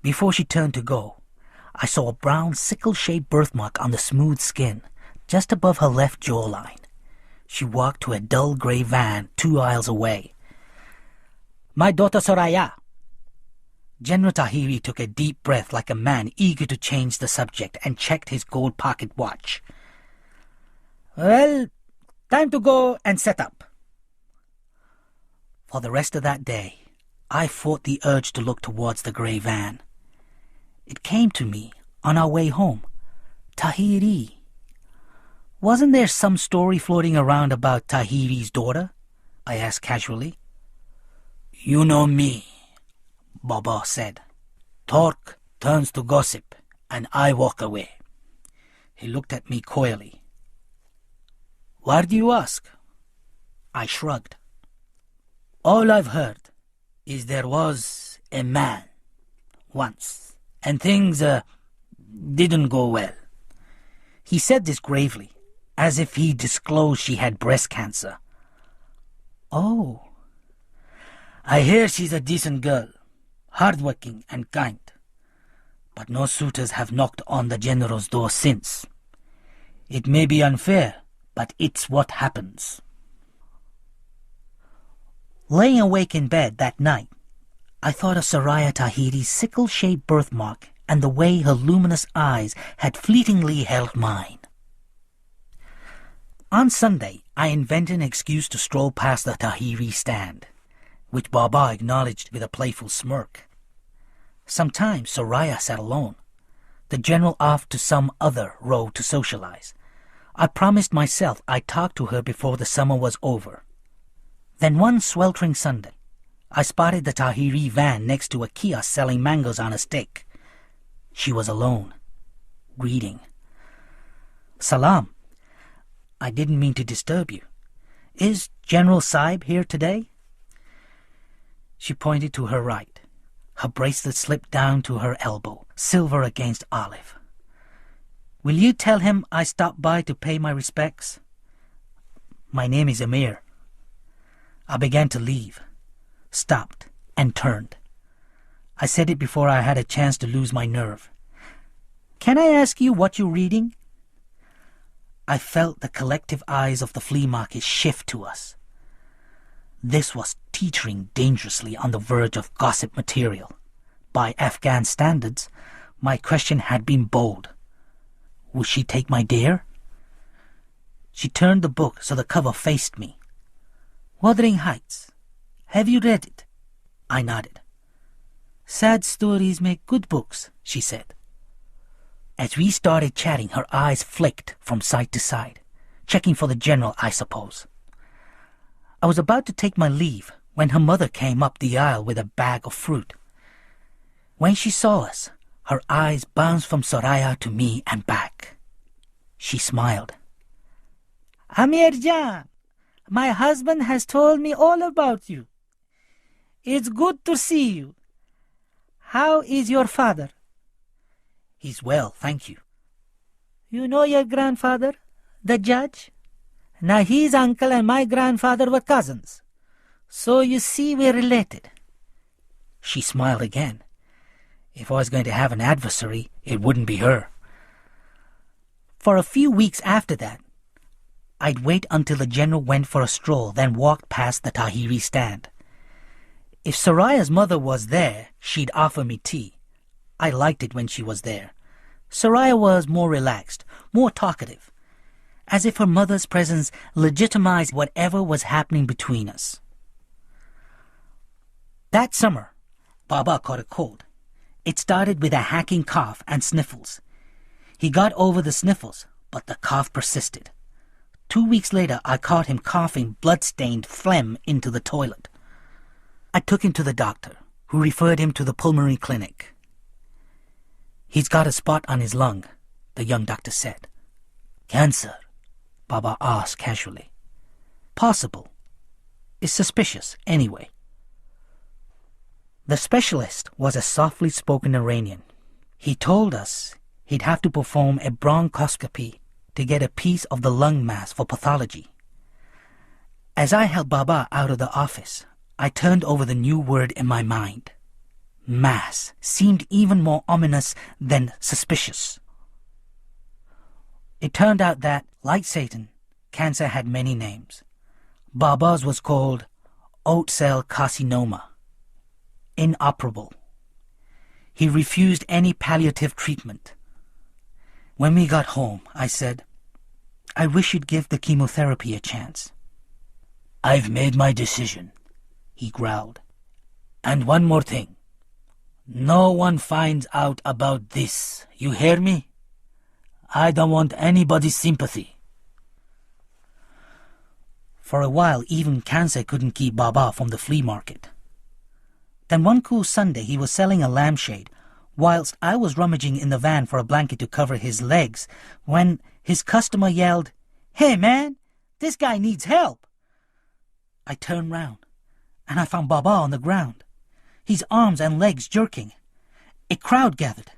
Before she turned to go, I saw a brown sickle-shaped birthmark on the smooth skin, just above her left jawline. She walked to a dull grey van 2 aisles away. My daughter Soraya. General Tahiri took a deep breath like a man eager to change the subject and checked his gold pocket watch. Well, time to go and set up. For the rest of that day, I fought the urge to look towards the grey van. It came to me on our way home. Tahiri. Wasn't there some story floating around about Tahiri's daughter? I asked casually. You know me, Baba said. Talk turns to gossip, and I walk away. He looked at me coyly. Why do you ask? I shrugged. All I've heard is there was a man once, and things didn't go well. He said this gravely, as if he disclosed she had breast cancer. Oh. I hear she's a decent girl, hardworking and kind. But no suitors have knocked on the general's door since. It may be unfair, but it's what happens. Laying awake in bed that night, I thought of Soraya Tahiri's sickle-shaped birthmark and the way her luminous eyes had fleetingly held mine. On Sunday, I invented an excuse to stroll past the Tahiri stand, which Baba acknowledged with a playful smirk. Sometimes Soraya sat alone, the general off to some other road to socialize. I promised myself I'd talk to her before the summer was over. Then one sweltering Sunday, I spotted the Tahiri van next to a kiosk selling mangoes on a stick. She was alone, reading. Salam. I didn't mean to disturb you. Is General Saib here today? She pointed to her right. Her bracelet slipped down to her elbow, silver against olive. Will you tell him I stopped by to pay my respects? My name is Amir. I began to leave, stopped, and turned. I said it before I had a chance to lose my nerve. Can I ask you what you're reading? I felt the collective eyes of the flea market shift to us. This was teetering dangerously on the verge of gossip material. By Afghan standards, my question had been bold. Would she take my dare? She turned the book so the cover faced me. Wuthering Heights. Have you read it? I nodded. Sad stories make good books, she said. As we started chatting, her eyes flicked from side to side, checking for the general, I suppose. I was about to take my leave when her mother came up the aisle with a bag of fruit. When she saw us, her eyes bounced from Soraya to me and back. She smiled. Amirjan, my husband has told me all about you. It's good to see you. How is your father? He's well, thank you. You know your grandfather, the judge? Now his uncle and my grandfather were cousins. So you see we're related. She smiled again. If I was going to have an adversary, it wouldn't be her. For a few weeks after that, I'd wait until the general went for a stroll, then walked past the Tahiri stand. If Soraya's mother was there, she'd offer me tea. I liked it when she was there. Soraya was more relaxed, more talkative, as if her mother's presence legitimized whatever was happening between us. That summer, Baba caught a cold. It started with a hacking cough and sniffles. He got over the sniffles, but the cough persisted. 2 weeks later, I caught him coughing blood-stained phlegm into the toilet. I took him to the doctor, who referred him to the pulmonary clinic. He's got a spot on his lung, the young doctor said. Cancer? Baba asked casually. Possible. It's suspicious, anyway. The specialist was a softly spoken Iranian. He told us he'd have to perform a bronchoscopy to get a piece of the lung mass for pathology. As I helped Baba out of the office, I turned over the new word in my mind. Mass seemed even more ominous than suspicious. It turned out that, like Satan, cancer had many names. Baba's was called oat cell carcinoma. Inoperable. He refused any palliative treatment. When we got home, I said, I wish you'd give the chemotherapy a chance. I've made my decision, he growled. And one more thing. No one finds out about this. You hear me? I don't want anybody's sympathy. For a while, even cancer couldn't keep Baba from the flea market. Then one cool Sunday, he was selling a lampshade, whilst I was rummaging in the van for a blanket to cover his legs, when his customer yelled, Hey man, this guy needs help. I turned round, and I found Baba on the ground, his arms and legs jerking. A crowd gathered.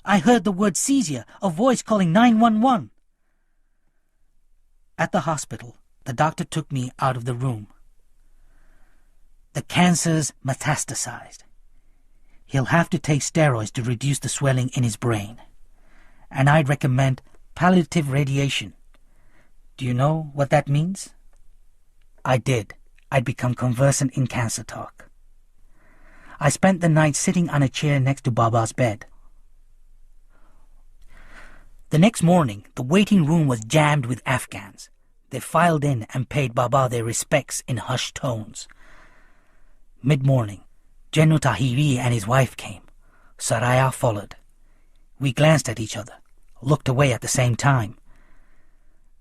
I heard the word seizure, a voice calling 911. At the hospital, the doctor took me out of the room. The cancer's metastasized. He'll have to take steroids to reduce the swelling in his brain. And I'd recommend palliative radiation. Do you know what that means? I did. I'd become conversant in cancer talk. I spent the night sitting on a chair next to Baba's bed. The next morning, the waiting room was jammed with Afghans. They filed in and paid Baba their respects in hushed tones. Mid-morning, General Tahiri and his wife came. Soraya followed. We glanced at each other, looked away at the same time.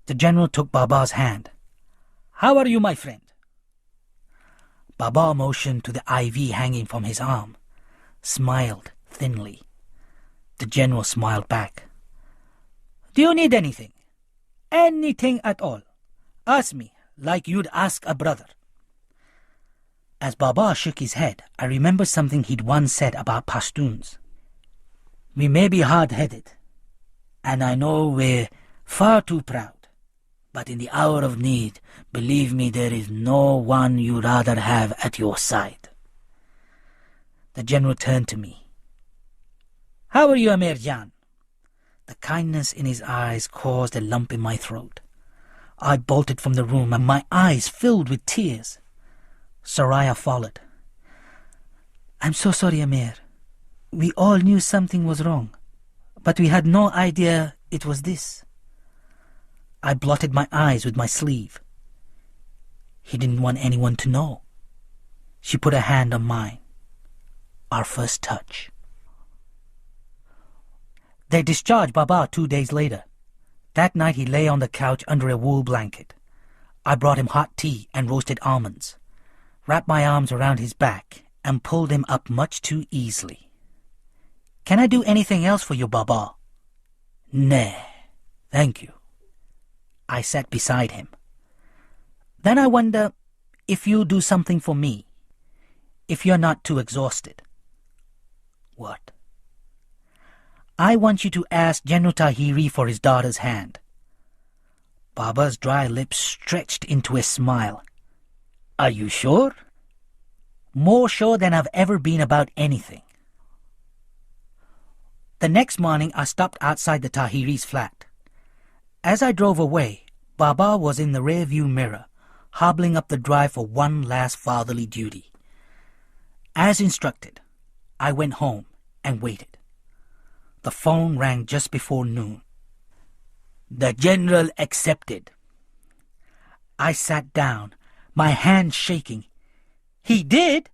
The general took Baba's hand. How are you, my friend? Baba motioned to the IV hanging from his arm, smiled thinly. The general smiled back. Do you need anything? Anything at all? Ask me, like you'd ask a brother. As Baba shook his head, I remembered something he'd once said about Pashtuns. We may be hard-headed, and I know we're far too proud, but in the hour of need, believe me, there is no one you'd rather have at your side. The general turned to me. How are you, Amir Jan? The kindness in his eyes caused a lump in my throat. I bolted from the room, and my eyes filled with tears. Soraya followed. I'm so sorry, Amir. We all knew something was wrong, but we had no idea it was this. I blotted my eyes with my sleeve. He didn't want anyone to know. She put a hand on mine. Our first touch. They discharged Baba 2 days later. That night he lay on the couch under a wool blanket. I brought him hot tea and roasted almonds, wrapped my arms around his back, and pulled him up much too easily. Can I do anything else for you, Baba? Nah, thank you. I sat beside him. Then I wonder if you'll do something for me, if you're not too exhausted. What? I want you to ask General Tahiri for his daughter's hand. Baba's dry lips stretched into a smile. Are you sure? More sure than I've ever been about anything. The next morning I stopped outside the Tahiri's flat. As I drove away, Baba was in the rear-view mirror, hobbling up the drive for one last fatherly duty. As instructed, I went home and waited. The phone rang just before noon. The general accepted. I sat down, my hand shaking. He did?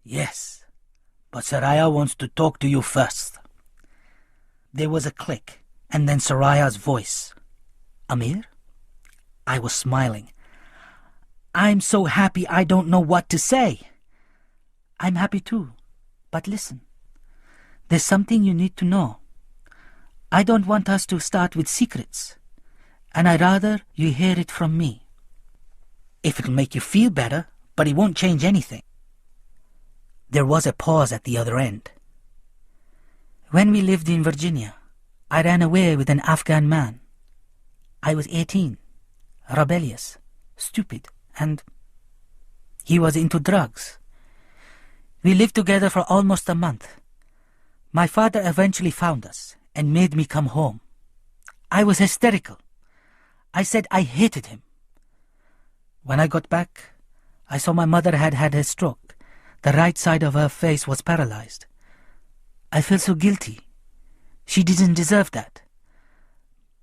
Yes, but Saraya wants to talk to you first. There was a click, and then Saraya's voice. Amir? I was smiling. I'm so happy I don't know what to say. I'm happy too, but listen. There's something you need to know. I don't want us to start with secrets, and I'd rather you hear it from me. If it'll make you feel better, but it won't change anything. There was a pause at the other end. When we lived in Virginia, I ran away with an Afghan man. I was 18, rebellious, stupid, and he was into drugs. We lived together for almost a month. My father eventually found us and made me come home. I was hysterical. I said I hated him. When I got back, I saw my mother had had a stroke. The right side of her face was paralyzed. I felt so guilty. She didn't deserve that.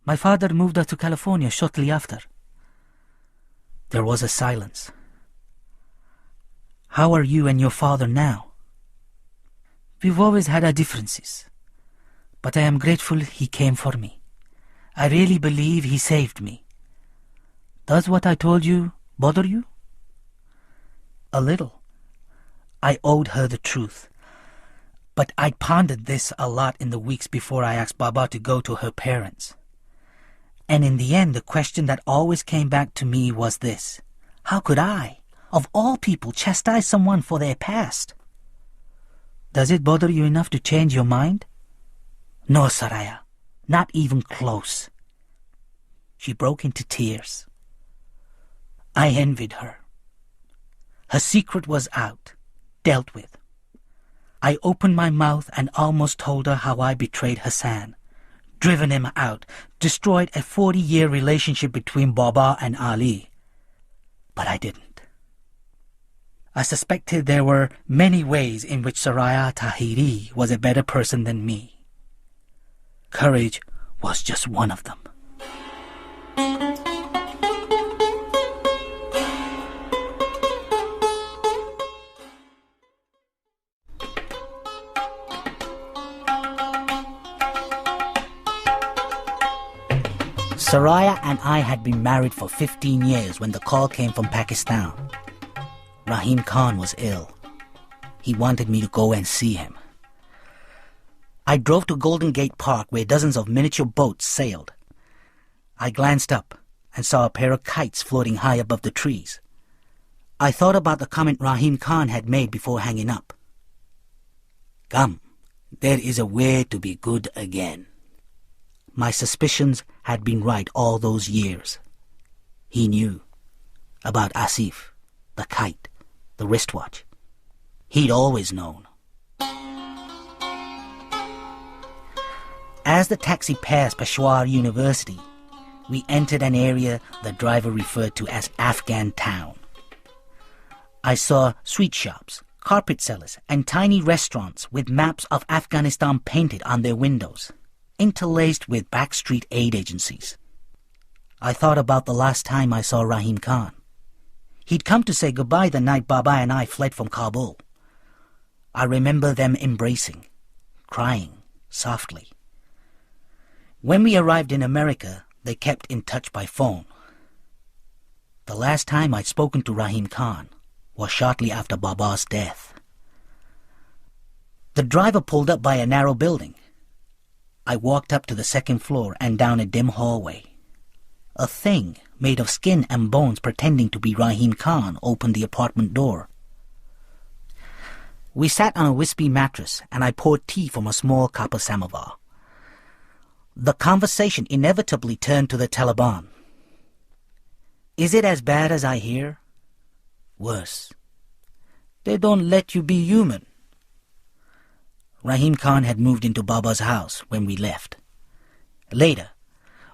My father moved her to California shortly after. There was a silence. How are you and your father now? We've always had our differences, but I am grateful he came for me. I really believe he saved me. Does what I told you bother you? A little. I owed her the truth. But I'd pondered this a lot in the weeks before I asked Baba to go to her parents. And in the end, the question that always came back to me was this. How could I, of all people, chastise someone for their past? Does it bother you enough to change your mind? No, Saraya, not even close. She broke into tears. I envied her. Her secret was out, dealt with. I opened my mouth and almost told her how I betrayed Hassan, driven him out, destroyed a 40-year relationship between Baba and Ali. But I didn't. I suspected there were many ways in which Saraya Tahiri was a better person than me. Courage was just one of them. Saraya and I had been married for 15 years when the call came from Pakistan. Rahim Khan was ill. He wanted me to go and see him. I drove to Golden Gate Park where dozens of miniature boats sailed. I glanced up and saw a pair of kites floating high above the trees. I thought about the comment Rahim Khan had made before hanging up. Come, there is a way to be good again. My suspicions had been right all those years. He knew about Asif, the kite, the wristwatch. He'd always known. As the taxi passed Peshawar University, we entered an area the driver referred to as Afghan Town. I saw sweet shops, carpet sellers, and tiny restaurants with maps of Afghanistan painted on their windows, interlaced with backstreet aid agencies. I thought about the last time I saw Rahim Khan. He'd come to say goodbye the night Baba and I fled from Kabul. I remember them embracing, crying softly. When we arrived in America, they kept in touch by phone. The last time I'd spoken to Rahim Khan was shortly after Baba's death. The driver pulled up by a narrow building. I walked up to the second floor and down a dim hallway. A thing made of skin and bones pretending to be Rahim Khan opened the apartment door. We sat on a wispy mattress and I poured tea from a small copper samovar. The conversation inevitably turned to the Taliban. Is it as bad as I hear? Worse. They don't let you be human. Rahim Khan had moved into Baba's house when we left. Later,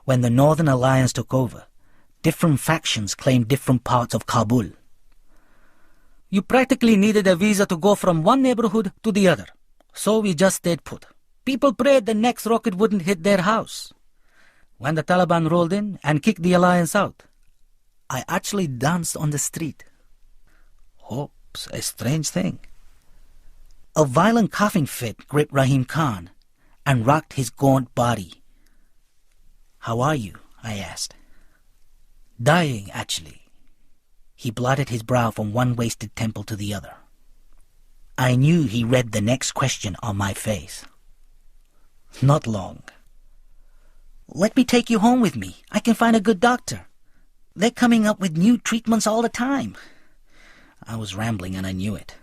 when the Northern Alliance took over, different factions claimed different parts of Kabul. You practically needed a visa to go from one neighborhood to the other, so we just stayed put. People prayed the next rocket wouldn't hit their house. When the Taliban rolled in and kicked the alliance out, I actually danced on the street. Hope's a strange thing. A violent coughing fit gripped Rahim Khan and rocked his gaunt body. How are you? I asked. Dying, actually. He blotted his brow from one wasted temple to the other. I knew he read the next question on my face. Not long. Let me take you home with me. I can find a good doctor. They're coming up with new treatments all the time. I was rambling and I knew it.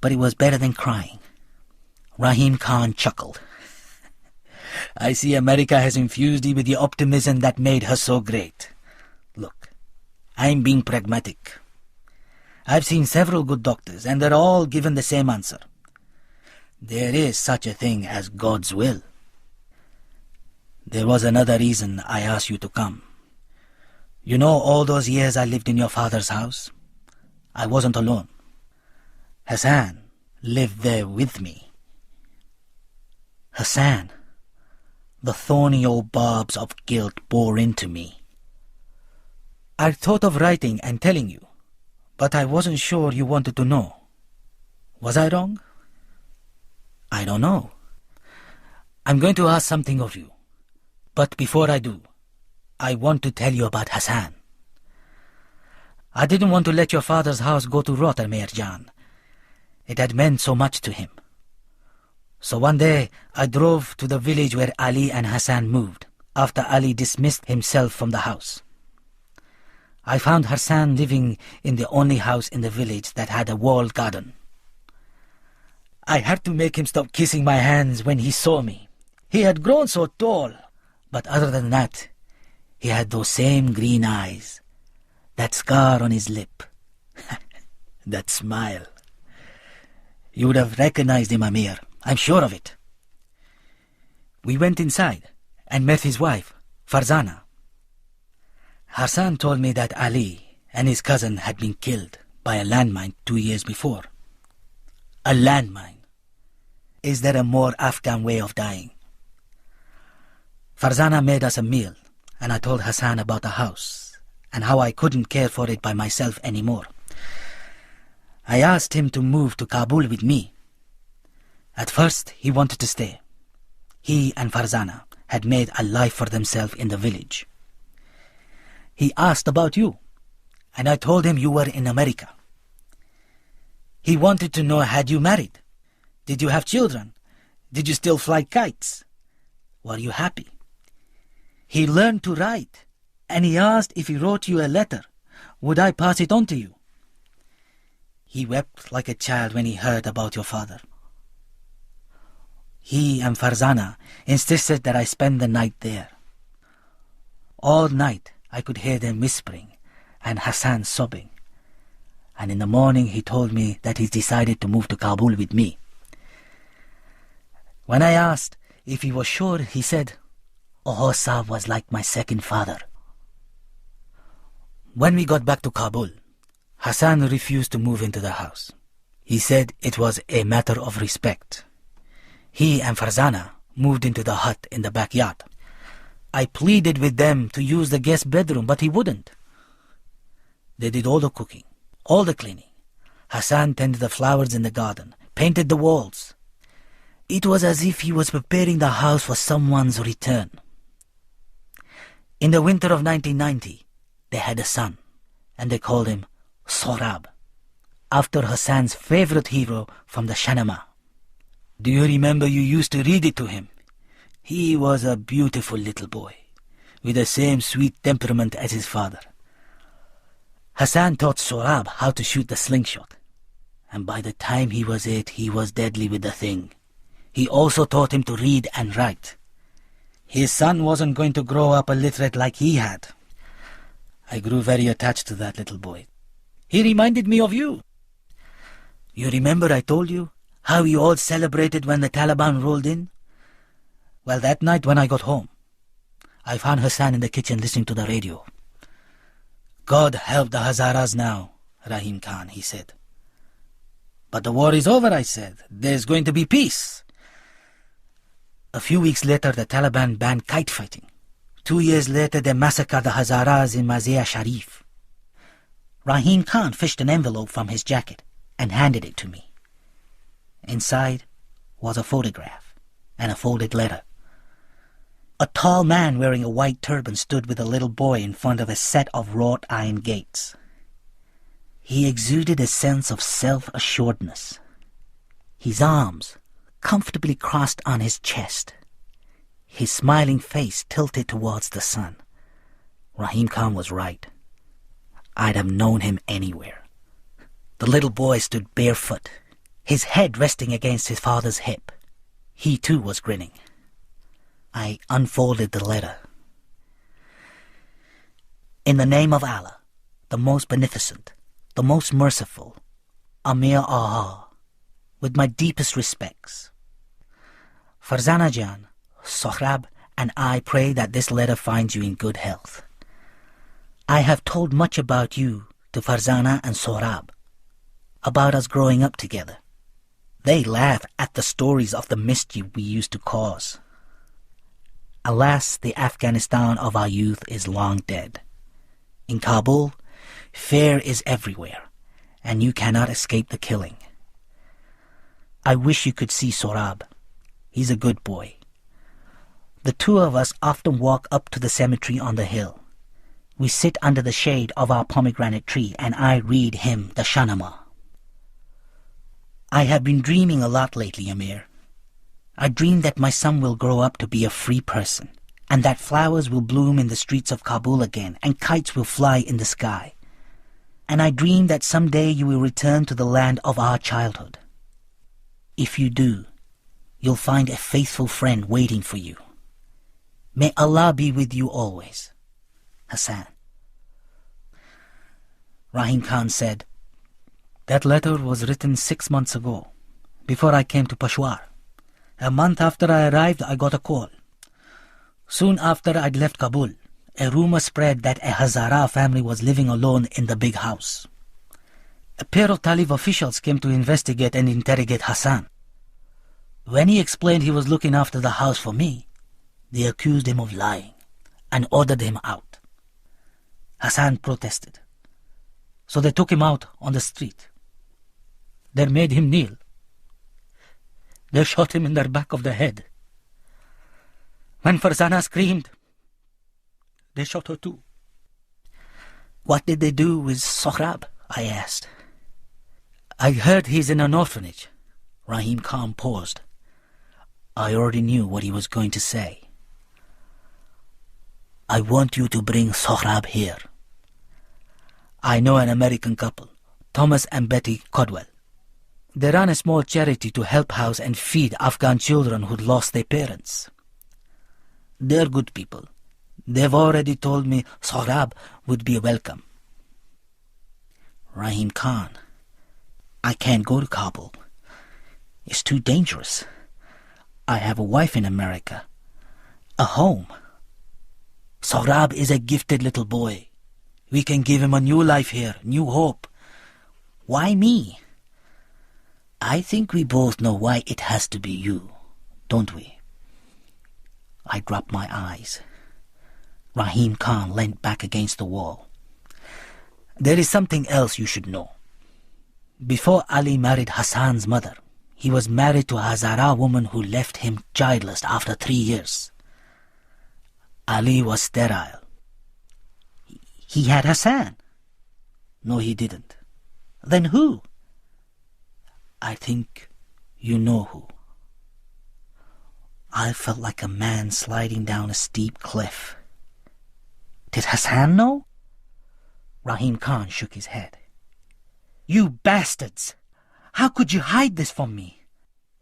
But it was better than crying. Rahim Khan chuckled. I see America has infused you with the optimism that made her so great. Look, I'm being pragmatic. I've seen several good doctors, and they're all given the same answer. There is such a thing as God's will. There was another reason I asked you to come. You know all those years I lived in your father's house? I wasn't alone. Hassan lived there with me. Hassan, the thorny old barbs of guilt bore into me. I thought of writing and telling you, but I wasn't sure you wanted to know. Was I wrong? I don't know. I'm going to ask something of you. But before I do, I want to tell you about Hassan. I didn't want to let your father's house go to rot, Amir Jan. It had meant so much to him. So one day, I drove to the village where Ali and Hassan moved, after Ali dismissed himself from the house. I found Hassan living in the only house in the village that had a walled garden. I had to make him stop kissing my hands when he saw me. He had grown so tall, but other than that, he had those same green eyes, that scar on his lip, that smile. You would have recognized him, Amir. I'm sure of it. We went inside and met his wife, Farzana. Hassan told me that Ali and his cousin had been killed by a landmine 2 years before. A landmine. Is there a more Afghan way of dying? Farzana made us a meal, and I told Hassan about the house and how I couldn't care for it by myself anymore. I asked him to move to Kabul with me. At first, he wanted to stay. He and Farzana had made a life for themselves in the village. He asked about you, and I told him you were in America. He wanted to know, had you married? Did you have children? Did you still fly kites? Were you happy? He learned to write, and he asked if he wrote you a letter, would I pass it on to you? He wept like a child when he heard about your father. He and Farzana insisted that I spend the night there. All night I could hear them whispering and Hassan sobbing. And in the morning he told me that he's decided to move to Kabul with me. When I asked if he was sure, he said, Ohosab was like my second father. When we got back to Kabul, Hassan refused to move into the house. He said it was a matter of respect. He and Farzana moved into the hut in the backyard. I pleaded with them to use the guest bedroom, but he wouldn't. They did all the cooking, all the cleaning. Hassan tended the flowers in the garden, painted the walls. It was as if he was preparing the house for someone's return. In the winter of 1990, they had a son, and they called him Sorab, after Hassan's favorite hero from the Shahnameh. Do you remember you used to read it to him? He was a beautiful little boy, with the same sweet temperament as his father. Hassan taught Sorab how to shoot the slingshot, and by the time he was 8, he was deadly with the thing. He also taught him to read and write. His son wasn't going to grow up illiterate like he had. I grew very attached to that little boy. He reminded me of you. You remember I told you how you all celebrated when the Taliban rolled in? Well, that night when I got home, I found Hassan in the kitchen listening to the radio. God help the Hazaras now, Rahim Khan, he said. But the war is over, I said. There's going to be peace. A few weeks later, the Taliban banned kite fighting. 2 years later, they massacred the Hazaras in Mazar Sharif. Rahim Khan fished an envelope from his jacket and handed it to me. Inside was a photograph and a folded letter. A tall man wearing a white turban stood with a little boy in front of a set of wrought iron gates. He exuded a sense of self-assuredness. His arms comfortably crossed on his chest. His smiling face tilted towards the sun. Rahim Khan was right. I'd have known him anywhere. The little boy stood barefoot, his head resting against his father's hip. He too was grinning. I unfolded the letter. In the name of Allah, the most beneficent, the most merciful, Amir Aha, with my deepest respects. Farzana Jan, Sohrab, and I pray that this letter finds you in good health. I have told much about you to Farzana and Sohrab, about us growing up together. They laugh at the stories of the mischief we used to cause. Alas, the Afghanistan of our youth is long dead. In Kabul, fear is everywhere, and you cannot escape the killing. I wish you could see Sohrab. He's a good boy. The two of us often walk up to the cemetery on the hill. We sit under the shade of our pomegranate tree, and I read him the Shahnameh. I have been dreaming a lot lately, Amir. I dream that my son will grow up to be a free person, and that flowers will bloom in the streets of Kabul again, and kites will fly in the sky. And I dream that someday you will return to the land of our childhood. If you do, you'll find a faithful friend waiting for you. May Allah be with you always. Hassan. Rahim Khan said, that letter was written 6 months ago, before I came to Peshawar. A month after I arrived, I got a call. Soon after I'd left Kabul, a rumor spread that a Hazara family was living alone in the big house. A pair of Talib officials came to investigate and interrogate Hassan. When he explained he was looking after the house for me, they accused him of lying and ordered him out. Hassan protested. So they took him out on the street. They made him kneel. They shot him in the back of the head. When Farzana screamed, they shot her too. What did they do with Sohrab? I asked. I heard he's in an orphanage. Rahim Khan paused. I already knew what he was going to say. I want you to bring Sohrab here. I know an American couple, Thomas and Betty Codwell. They run a small charity to help house and feed Afghan children who'd lost their parents. They're good people. They've already told me Sohrab would be welcome. Rahim Khan, I can't go to Kabul. It's too dangerous. I have a wife in America, a home. Sohrab is a gifted little boy. We can give him a new life here, new hope. Why me? I think we both know why it has to be you, don't we? I dropped my eyes. Rahim Khan leant back against the wall. There is something else you should know. Before Ali married Hassan's mother, he was married to a Hazara woman who left him childless after 3 years. Ali was sterile. He had Hassan. No, he didn't. Then who? I think you know who. I felt like a man sliding down a steep cliff. Did Hassan know? Rahim Khan shook his head. You bastards! How could you hide this from me?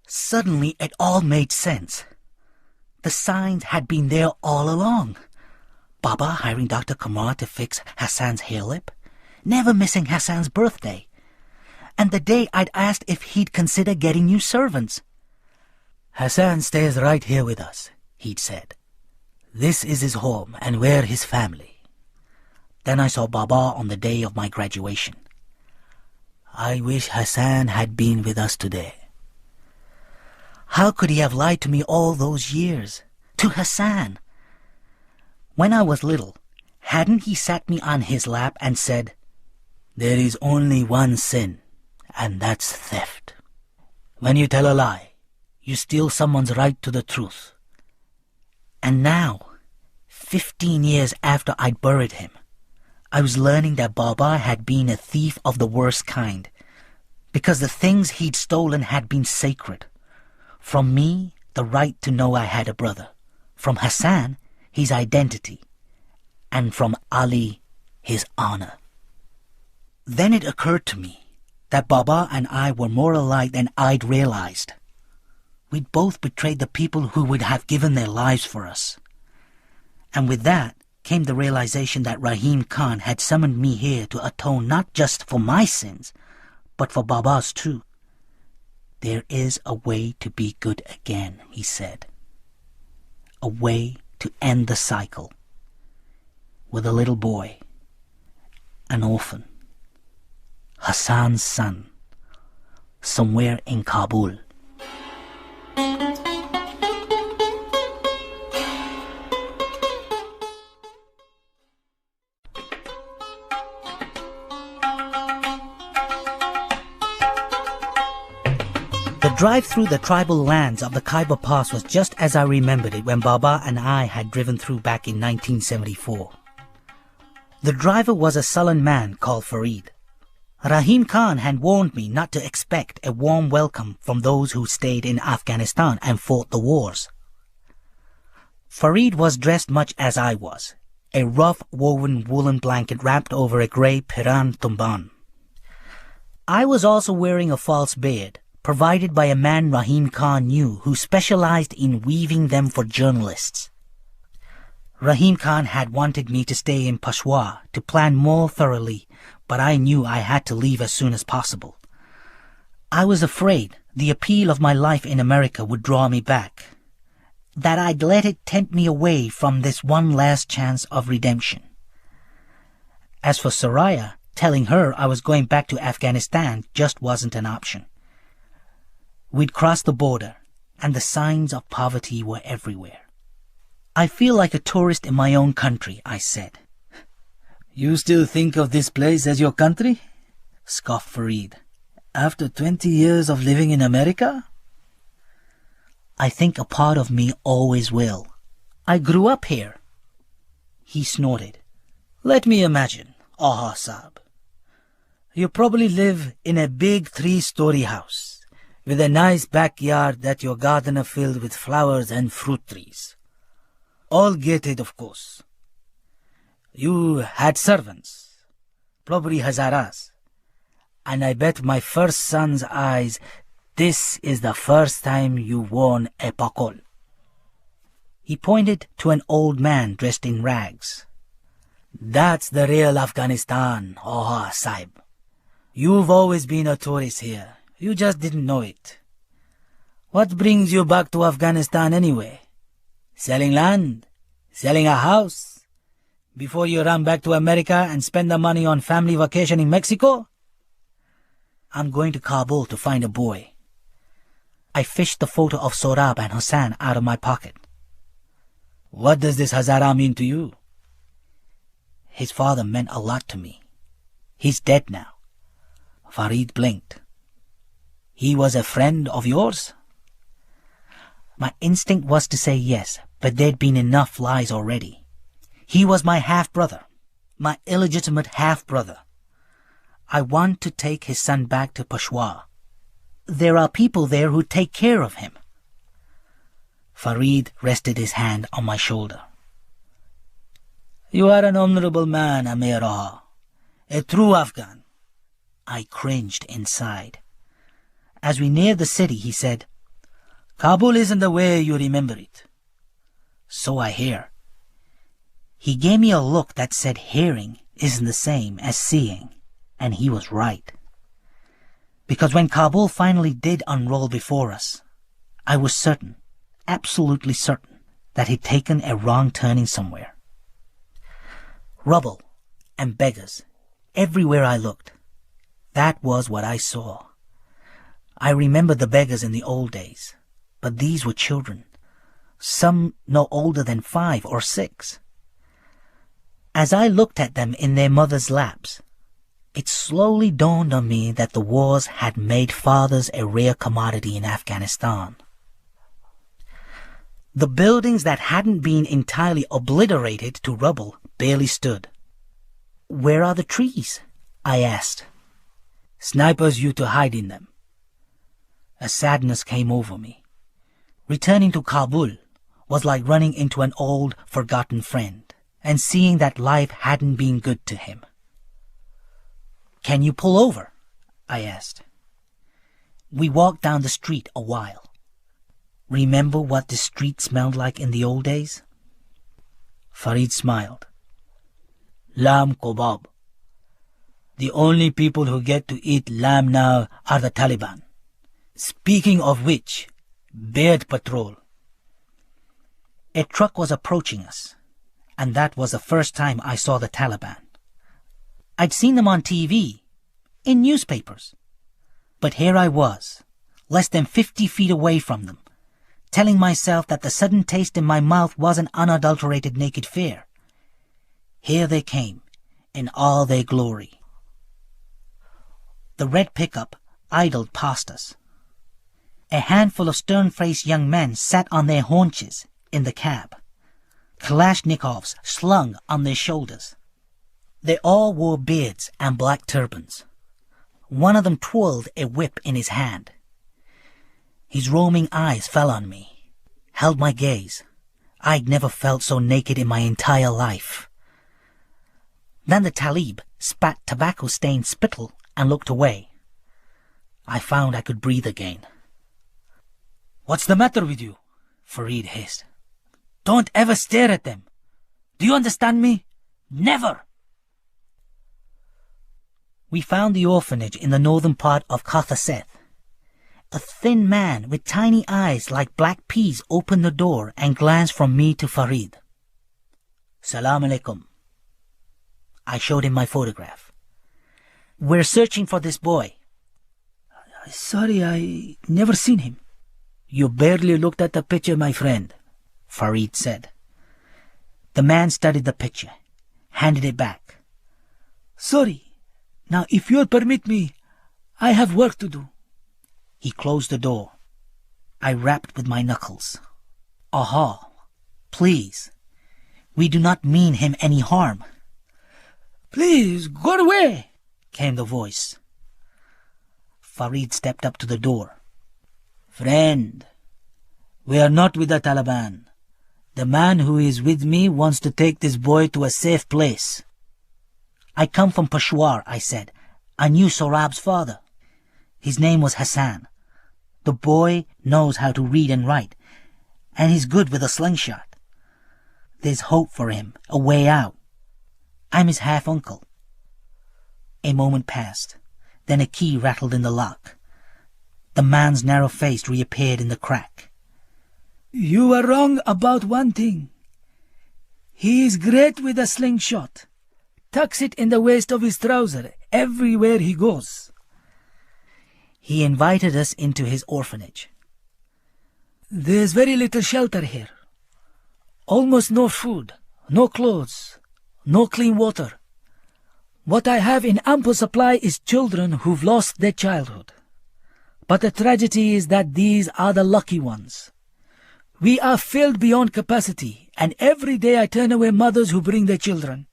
Suddenly it all made sense. The signs had been there all along. Baba hiring Dr. Kamar to fix Hassan's hair lip, never missing Hassan's birthday, and the day I'd asked if he'd consider getting new servants. "Hassan stays right here with us," he'd said. "This is his home, and we're his family." Then I saw Baba on the day of my graduation. I wish Hassan had been with us today. How could he have lied to me all those years? To Hassan? When I was little, hadn't he sat me on his lap and said, "There is only one sin, and that's theft. When you tell a lie, you steal someone's right to the truth." And now, 15 years after I'd buried him, I was learning that Baba had been a thief of the worst kind, because the things he'd stolen had been sacred. From me, the right to know I had a brother. From Hassan, his identity. And from Ali, his honor. Then it occurred to me that Baba and I were more alike than I'd realized. We'd both betrayed the people who would have given their lives for us. And with that came the realization that Rahim Khan had summoned me here to atone not just for my sins, but for Baba's too. "There is a way to be good again," he said. "A way to end the cycle." With a little boy, an orphan, Hassan's son, somewhere in Kabul. The drive through the tribal lands of the Khyber Pass was just as I remembered it when Baba and I had driven through back in 1974. The driver was a sullen man called Farid. Rahim Khan had warned me not to expect a warm welcome from those who stayed in Afghanistan and fought the wars. Farid was dressed much as I was, a rough woven woolen blanket wrapped over a grey Piran tumban. I was also wearing a false beard, provided by a man Rahim Khan knew who specialized in weaving them for journalists. Rahim Khan had wanted me to stay in Peshawar to plan more thoroughly, but I knew I had to leave as soon as possible. I was afraid the appeal of my life in America would draw me back, that I'd let it tempt me away from this one last chance of redemption. As for Soraya, telling her I was going back to Afghanistan just wasn't an option. We'd crossed the border, and the signs of poverty were everywhere. "I feel like a tourist in my own country," I said. "You still think of this place as your country?" scoffed Farid. "After 20 years of living in America?" "I think a part of me always will. I grew up here." He snorted. "Let me imagine, Aha Saab. You probably live in a big 3-story house, with a nice backyard that your gardener filled with flowers and fruit trees. All gated, of course. You had servants, probably Hazaras, and I bet my first son's eyes this is the first time you worn a pakol." He pointed to an old man dressed in rags. "That's the real Afghanistan, Aha Saib. You've always been a tourist here. You just didn't know it. What brings you back to Afghanistan anyway? Selling land? Selling a house? Before you run back to America and spend the money on family vacation in Mexico?" "I'm going to Kabul to find a boy." I fished the photo of Sorab and Hassan out of my pocket. "What does this Hazara mean to you?" "His father meant a lot to me. He's dead now." Farid blinked. "He was a friend of yours?" My instinct was to say yes, but there'd been enough lies already. He was my half-brother, my illegitimate half-brother. I want to take his son back to Peshawar. There are people there who take care of him. Farid rested his hand on my shoulder. "You are an honorable man, Amir Aha, a true Afghan." I cringed inside. As we neared the city, he said, "Kabul isn't the way you remember it. So I hear. He gave me a look that said hearing isn't the same as seeing, and he was right. Because when Kabul finally did unroll before us, I was certain, absolutely certain, that he'd taken a wrong turning somewhere. Rubble and beggars, everywhere I looked. That was what I saw. I remembered the beggars in the old days, but these were children, some no older than 5 or 6. As I looked at them in their mothers' laps, it slowly dawned on me that the wars had made fathers a rare commodity in Afghanistan. The buildings that hadn't been entirely obliterated to rubble barely stood. "Where are the trees?" I asked. "Snipers used to hide in them." A sadness came over me. Returning to Kabul was like running into an old, forgotten friend and seeing that life hadn't been good to him. "Can you pull over?" I asked. We walked down the street a while. "Remember what the street smelled like in the old days?" Farid smiled. "Lamb kebab. The only people who get to eat lamb now are the Taliban. Speaking of which, Beard Patrol." A truck was approaching us, and that was the first time I saw the Taliban. I'd seen them on TV, in newspapers. But here I was, less than 50 feet away from them, telling myself that the sudden taste in my mouth wasn't unadulterated naked fear. Here they came, in all their glory. The red pickup idled past us. A handful of stern-faced young men sat on their haunches in the cab, Kalashnikovs slung on their shoulders. They all wore beards and black turbans. One of them twirled a whip in his hand. His roaming eyes fell on me, held my gaze. I'd never felt so naked in my entire life. Then the Talib spat tobacco-stained spittle and looked away. I found I could breathe again. "What's the matter with you?" Farid hissed. "Don't ever stare at them. Do you understand me? Never!" We found the orphanage in the northern part of Khathaseth. A thin man with tiny eyes like black peas opened the door and glanced from me to Farid. "Salam alaikum." I showed him my photograph. "We're searching for this boy." "Sorry, I never seen him." "You barely looked at the picture, my friend," Farid said. The man studied the picture, handed it back. "Sorry. Now, if you'll permit me, I have work to do." He closed the door. I rapped with my knuckles. "Aha, please. We do not mean him any harm." "Please, go away," came the voice. Farid stepped up to the door. "Friend, we are not with the Taliban. The man who is with me wants to take this boy to a safe place." "I come from Peshawar," I said. "I knew Sorab's father. His name was Hassan. The boy knows how to read and write, and he's good with a slingshot. There's hope for him, a way out. I'm his half-uncle." A moment passed. Then a key rattled in the lock. The man's narrow face reappeared in the crack. "You are wrong about one thing. He is great with a slingshot. Tucks it in the waist of his trouser everywhere he goes." He invited us into his orphanage. "There's very little shelter here. Almost no food, no clothes, no clean water. What I have in ample supply is children who've lost their childhood. But the tragedy is that these are the lucky ones. We are filled beyond capacity, and every day I turn away mothers who bring their children.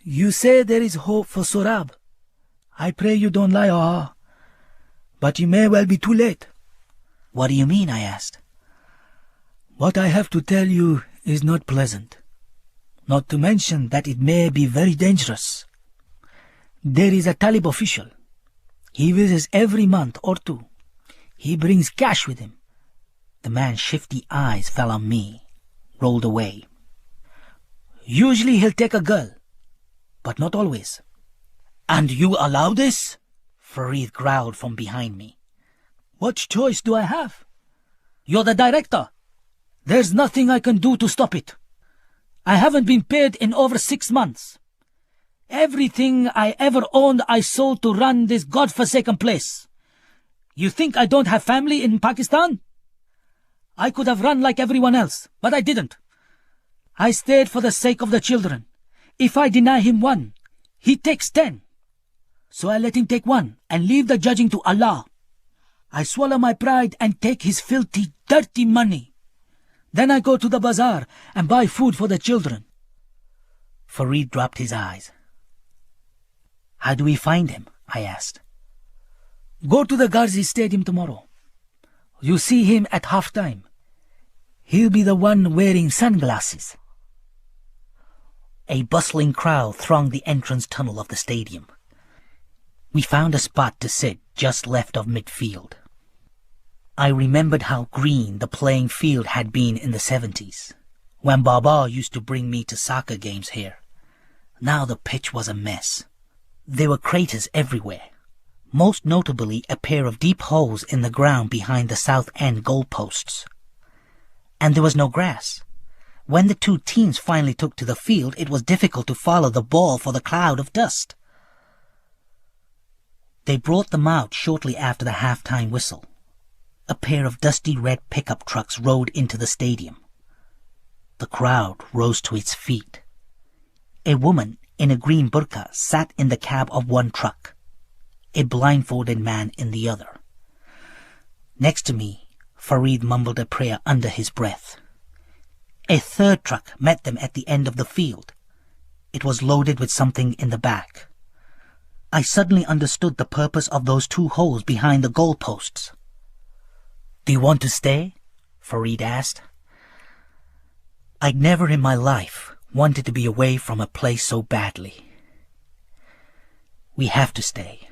You say there is hope for Sorab. I pray you don't lie, but you may well be too late." "What do you mean?" I asked. "What I have to tell you is not pleasant, not to mention that it may be very dangerous. There is a Talib official. He visits every month or two. He brings cash with him." The man's shifty eyes fell on me. rolled away. Usually he'll take a girl, but not always. And you allow this? Farid growled from behind me. What choice do I have? You're the director. There's nothing I can do to stop it. I haven't been paid in over 6 months. Everything I ever owned I sold to run this godforsaken place. You think I don't have family in Pakistan? I could have run like everyone else, but I didn't. I stayed for the sake of the children. If I deny him 1, he takes 10. So I let him take 1 and leave the judging to Allah. I swallow my pride and take his filthy, dirty money. Then I go to the bazaar and buy food for the children. Farid dropped his eyes. How do we find him? I asked. Go to the Ghazi Stadium tomorrow. You see him at half-time. He'll be the one wearing sunglasses. A bustling crowd thronged the entrance tunnel of the stadium. We found a spot to sit just left of midfield. I remembered how green the playing field had been in the 70s, when Baba used to bring me to soccer games here. Now the pitch was a mess. There were craters everywhere, most notably a pair of deep holes in the ground behind the south end goalposts. And there was no grass. When the 2 teams finally took to the field, it was difficult to follow the ball for the cloud of dust. They brought them out shortly after the half-time whistle. A pair of dusty red pickup trucks rode into the stadium. The crowd rose to its feet. A woman in a green burqa sat in the cab of one truck, a blindfolded man in the other. Next to me, Farid mumbled a prayer under his breath. A third truck met them at the end of the field. It was loaded with something in the back. I suddenly understood the purpose of those 2 holes behind the goalposts. Do you want to stay? Farid asked. I'd never in my life wanted to be away from a place so badly. We have to stay.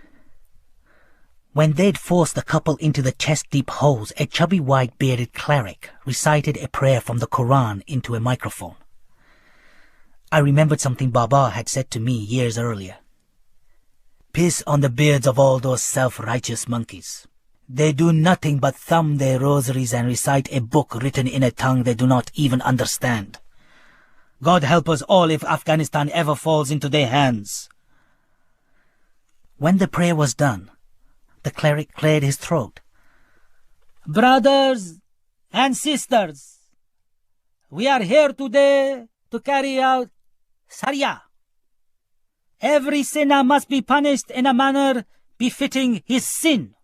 When they'd forced the couple into the chest-deep holes, a chubby white-bearded cleric recited a prayer from the Quran into a microphone. I remembered something Baba had said to me years earlier. Piss on the beards of all those self-righteous monkeys. They do nothing but thumb their rosaries and recite a book written in a tongue they do not even understand. God help us all if Afghanistan ever falls into their hands. When the prayer was done, the cleric cleared his throat. Brothers and sisters, we are here today to carry out Sharia. Every sinner must be punished in a manner befitting his sin.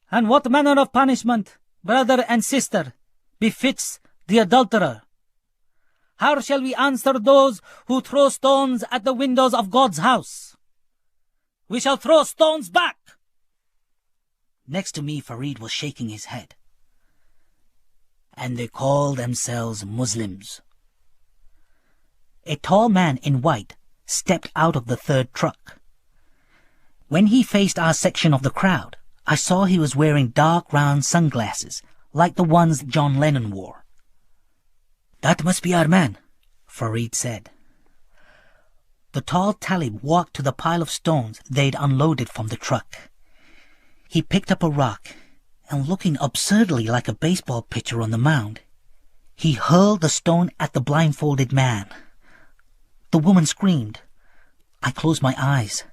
And what manner of punishment, brother and sister, befits the adulterer? How shall we answer those who throw stones at the windows of God's house? We shall throw stones back. Next to me, Farid was shaking his head. And they call themselves Muslims. A tall man in white stepped out of the third truck. When he faced our section of the crowd, I saw he was wearing dark round sunglasses, like the ones John Lennon wore. That must be our man, Farid said. The tall talib walked to the pile of stones they'd unloaded from the truck. He picked up a rock, and looking absurdly like a baseball pitcher on the mound, he hurled the stone at the blindfolded man. The woman screamed. I closed my eyes.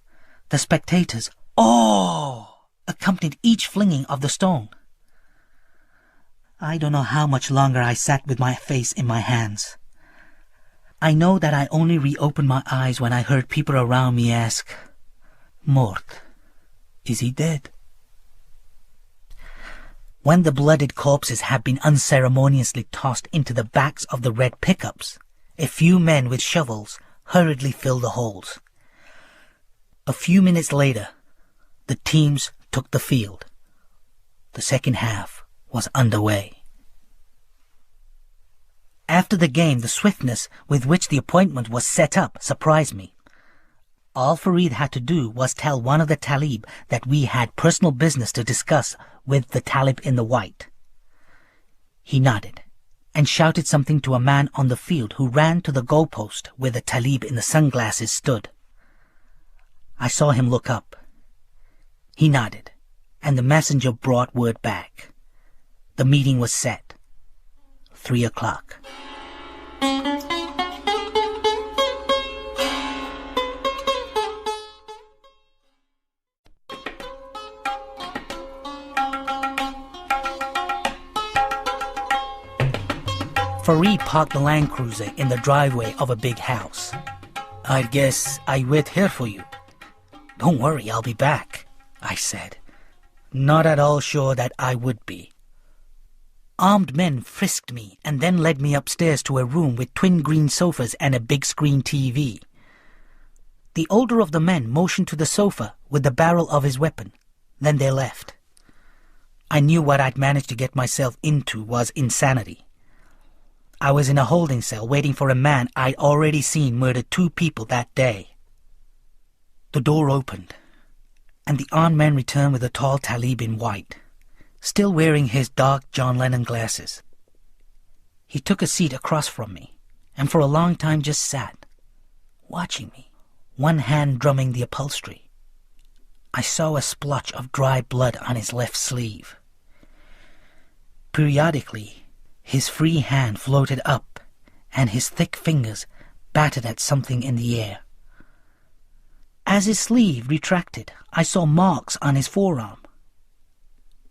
The spectators, "Oh!" accompanied each flinging of the stone. I don't know how much longer I sat with my face in my hands. I know that I only reopened my eyes when I heard people around me ask, "Mort, is he dead?" When the blooded corpses had been unceremoniously tossed into the backs of the red pickups, a few men with shovels hurriedly filled the holes. A few minutes later, the teams took the field. The second half was underway. After the game, the swiftness with which the appointment was set up surprised me. All Farid had to do was tell one of the talib that we had personal business to discuss with the talib in the white. He nodded, and shouted something to a man on the field who ran to the goalpost where the talib in the sunglasses stood. I saw him look up. He nodded, and the messenger brought word back. The meeting was set. 3 o'clock. Fareed parked the Land Cruiser in the driveway of a big house. "I guess I wait here for you." "Don't worry, I'll be back," I said, not at all sure that I would be. Armed men frisked me and then led me upstairs to a room with twin green sofas and a big screen TV. The older of the men motioned to the sofa with the barrel of his weapon. Then they left. I knew what I'd managed to get myself into was insanity. I was in a holding cell waiting for a man I'd already seen murder 2 people that day. The door opened, and the armed man returned with a tall talib in white, still wearing his dark John Lennon glasses. He took a seat across from me, and for a long time just sat, watching me, one hand drumming the upholstery. I saw a splotch of dry blood on his left sleeve. Periodically, his free hand floated up, and his thick fingers battered at something in the air. As his sleeve retracted, I saw marks on his forearm.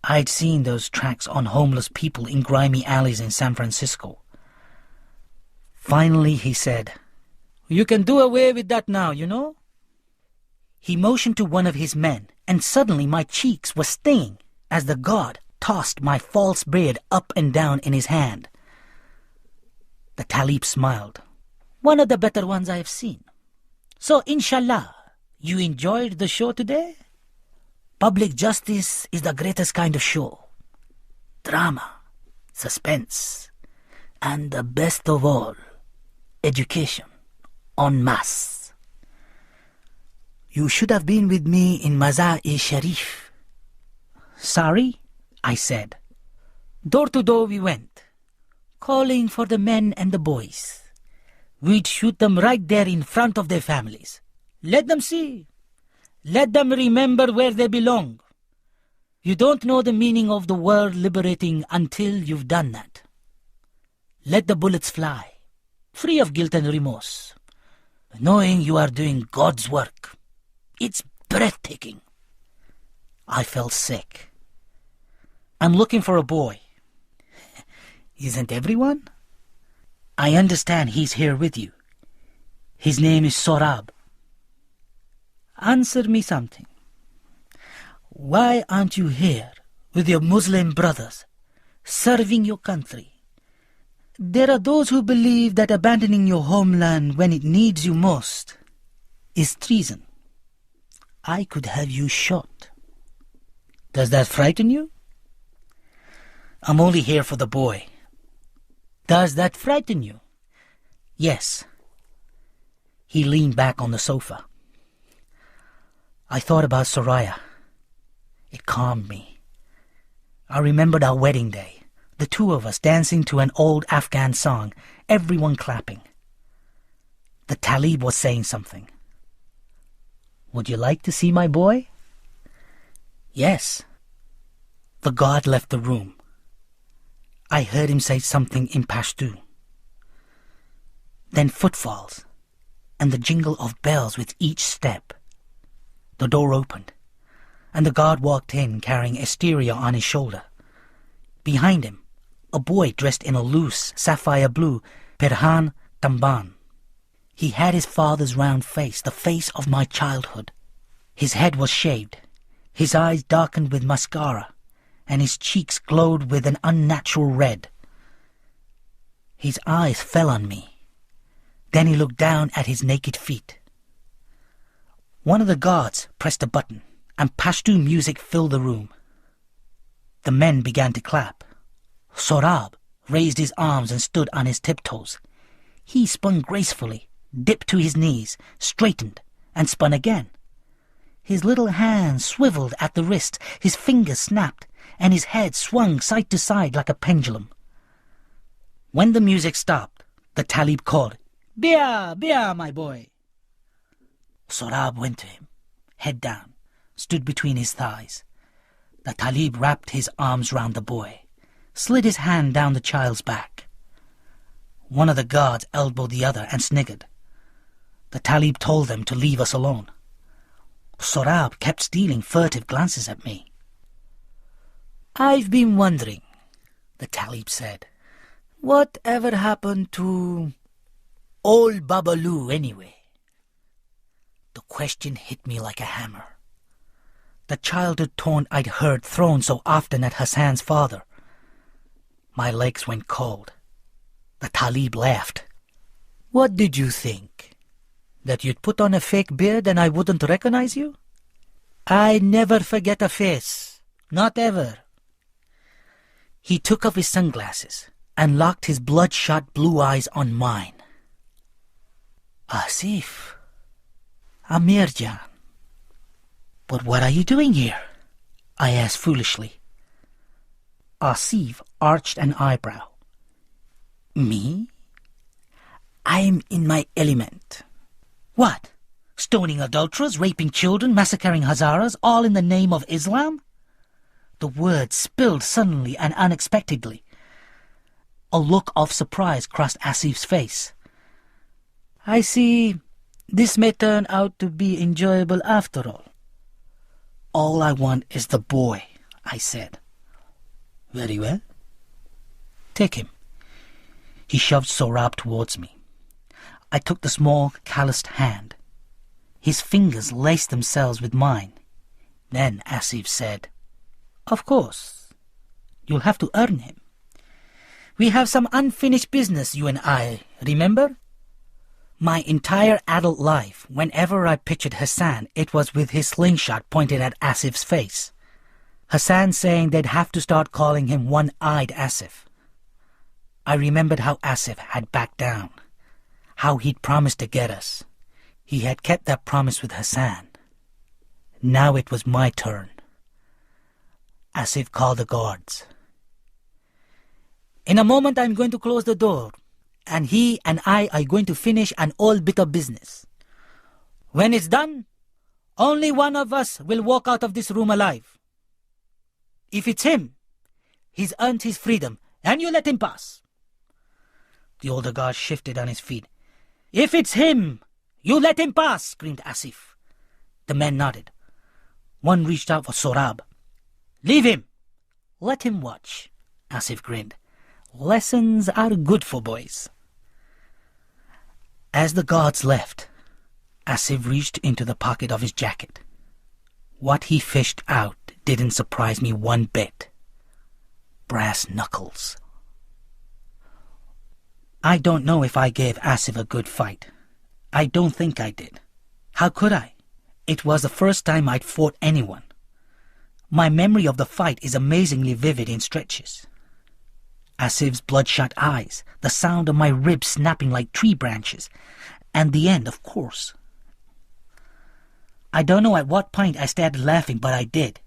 I'd seen those tracks on homeless people in grimy alleys in San Francisco. Finally, he said, "You can do away with that now, you know." He motioned to one of his men, and suddenly my cheeks were stinging as the guard tossed my false beard up and down in his hand. The talib smiled. "One of the better ones I have seen. So, inshallah, you enjoyed the show today? Public justice is the greatest kind of show. Drama, suspense, and the best of all, education, en masse. You should have been with me in Mazar-e-Sharif." "Sorry?" I said. Door to door we went, calling for the men and the boys. We'd shoot them right there in front of their families. Let them see. Let them remember where they belong. You don't know the meaning of the word liberating until you've done that. Let the bullets fly, free of guilt and remorse, knowing you are doing God's work. It's breathtaking. I felt sick. "I'm looking for a boy." "Isn't everyone?" "I understand he's here with you. His name is Sorab." "Answer me something. Why aren't you here with your Muslim brothers, serving your country? There are those who believe that abandoning your homeland when it needs you most is treason. I could have you shot. Does that frighten you?" "I'm only here for the boy." "Does that frighten you?" "Yes." He leaned back on the sofa. I thought about Soraya. It calmed me. I remembered our wedding day, the 2 of us dancing to an old Afghan song, everyone clapping. The talib was saying something. "Would you like to see my boy?" "Yes." The guard left the room. I heard him say something in Pashto. Then footfalls, and the jingle of bells with each step. The door opened, and the guard walked in carrying Asteria on his shoulder. Behind him, a boy dressed in a loose, sapphire blue Pirhan Tamban. He had his father's round face, the face of my childhood. His head was shaved, his eyes darkened with mascara, and his cheeks glowed with an unnatural red. His eyes fell on me. Then he looked down at his naked feet. One of the guards pressed a button, and Pashto music filled the room. The men began to clap. Sorab raised his arms and stood on his tiptoes. He spun gracefully, dipped to his knees, straightened, and spun again. His little hands swiveled at the wrist, his fingers snapped, and his head swung side to side like a pendulum. When the music stopped, the Talib called, "Bia, Bia, my boy." Sorab went to him, head down, stood between his thighs. The Talib wrapped his arms round the boy, slid his hand down the child's back. One of the guards elbowed the other and sniggered. The Talib told them to leave us alone. Sorab kept stealing furtive glances at me. "I've been wondering," the Talib said, "whatever happened to old Babalu anyway?" The question hit me like a hammer. The childhood taunt I'd heard thrown so often at Hassan's father. My legs went cold. The Talib laughed. "What did you think? That you'd put on a fake beard and I wouldn't recognize you? I never forget a face. Not ever." He took off his sunglasses and locked his bloodshot blue eyes on mine. "Asif, Amirjan, but what are you doing here?" I asked foolishly. Asif arched an eyebrow. "Me? I'm in my element." "What? Stoning adulterers, raping children, massacring Hazaras, all in the name of Islam?" The words spilled suddenly and unexpectedly. A look of surprise crossed Asif's face. "I see this may turn out to be enjoyable after all." "All I want is the boy," I said. "Very well. Take him." He shoved Sorab towards me. I took the small, calloused hand. His fingers laced themselves with mine. Then Asif said, "Of course, you'll have to earn him. We have some unfinished business, you and I, remember?" My entire adult life, whenever I pictured Hassan, it was with his slingshot pointed at Asif's face. Hassan saying they'd have to start calling him One-Eyed Asif. I remembered how Asif had backed down, how he'd promised to get us. He had kept that promise with Hassan. Now it was my turn. Asif called the guards. "In a moment I'm going to close the door, and he and I are going to finish an old bit of business. When it's done, only one of us will walk out of this room alive. If it's him, he's earned his freedom, and you let him pass." The older guard shifted on his feet. "If it's him, you let him pass," screamed Asif. The men nodded. One reached out for Sorab. "Leave him. Let him watch." Asif grinned. "Lessons are good for boys." As the guards left, Asif reached into the pocket of his jacket. What he fished out didn't surprise me one bit. Brass knuckles. I don't know if I gave Asif a good fight. I don't think I did. How could I? It was the first time I'd fought anyone. My memory of the fight is amazingly vivid in stretches. Asif's bloodshot eyes, the sound of my ribs snapping like tree branches, and the end, of course. I don't know at what point I started laughing, but I did.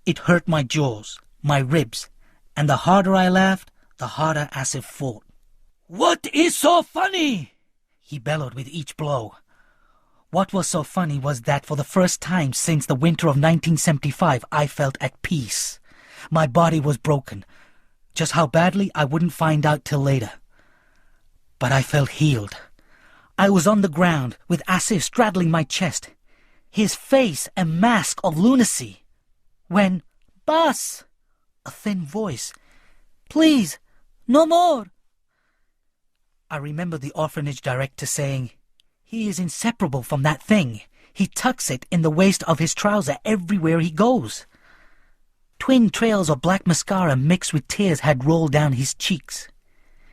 It hurt my jaws, my ribs, and the harder I laughed, the harder Asif fought. "What is so funny?" he bellowed with each blow. What was so funny was that for the first time since the winter of 1975, I felt at peace. My body was broken. Just how badly, I wouldn't find out till later. But I felt healed. I was on the ground, with Asif straddling my chest, his face a mask of lunacy. When, "Boss!" a thin voice, "Please, no more!" I remember the orphanage director saying, "He is inseparable from that thing. He tucks it in the waist of his trouser everywhere he goes." Twin trails of black mascara mixed with tears had rolled down his cheeks.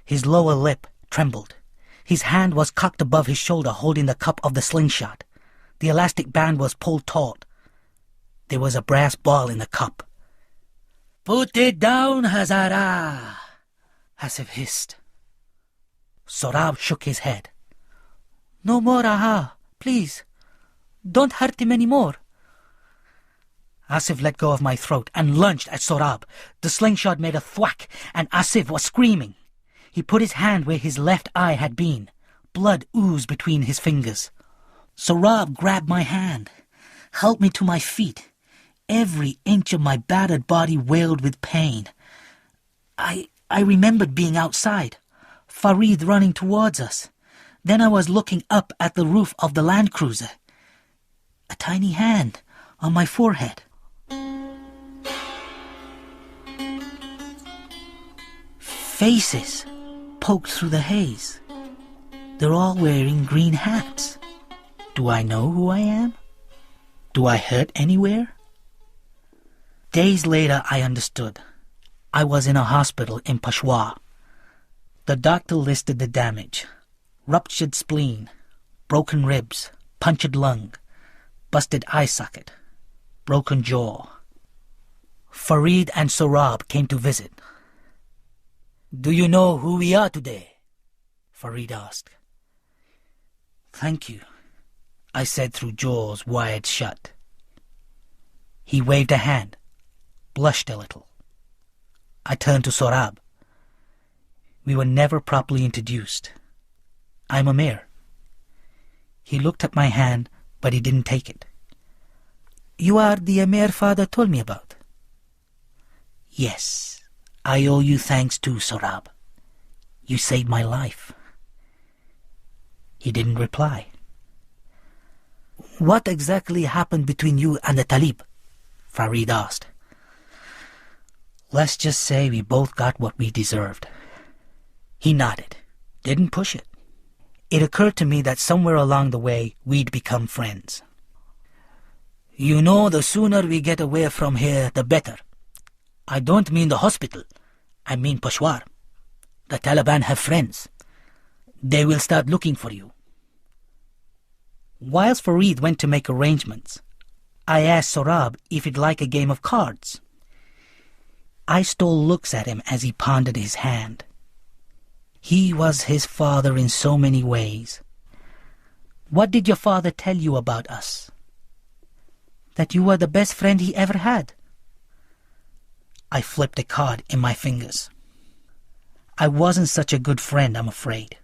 His lower lip trembled. His hand was cocked above his shoulder holding the cup of the slingshot. The elastic band was pulled taut. There was a brass ball in the cup. "Put it down, Hazara!" Asif hissed. Sorab shook his head. "No more, Aha, please. Don't hurt him any more." Asif let go of my throat and lunged at Sorab. The slingshot made a thwack, and Asif was screaming. He put his hand where his left eye had been. Blood oozed between his fingers. Sohrab grabbed my hand, helped me to my feet. Every inch of my battered body wailed with pain. I remembered being outside, Farid running towards us. Then I was looking up at the roof of the Land Cruiser. A tiny hand on my forehead. Faces poked through the haze. They're all wearing green hats. Do I know who I am? Do I hurt anywhere? Days later, I understood. I was in a hospital in Peshawar. The doctor listed the damage. Ruptured spleen, broken ribs, punctured lung, busted eye socket, broken jaw. Farid and Sohrab came to visit. "Do you know who we are today?" Farid asked. "Thank you," I said through jaws wired shut. He waved a hand, blushed a little. I turned to Sohrab. We were never properly introduced. "I'm Amir." He looked at my hand, but he didn't take it. "You are the Amir father told me about." "Yes, I owe you thanks too, Sohrab. You saved my life." He didn't reply. "What exactly happened between you and the Talib?" Farid asked. "Let's just say we both got what we deserved." He nodded, didn't push it. It occurred to me that somewhere along the way we'd become friends. "You know, the sooner we get away from here, the better. I don't mean the hospital. I mean Peshawar. The Taliban have friends. They will start looking for you." Whilst Farid went to make arrangements, I asked Sohrab if he'd like a game of cards. I stole looks at him as he pondered his hand. He was his father in so many ways. "What did your father tell you about us?" "That you were the best friend he ever had." I flipped a card in my fingers. "I wasn't such a good friend, I'm afraid.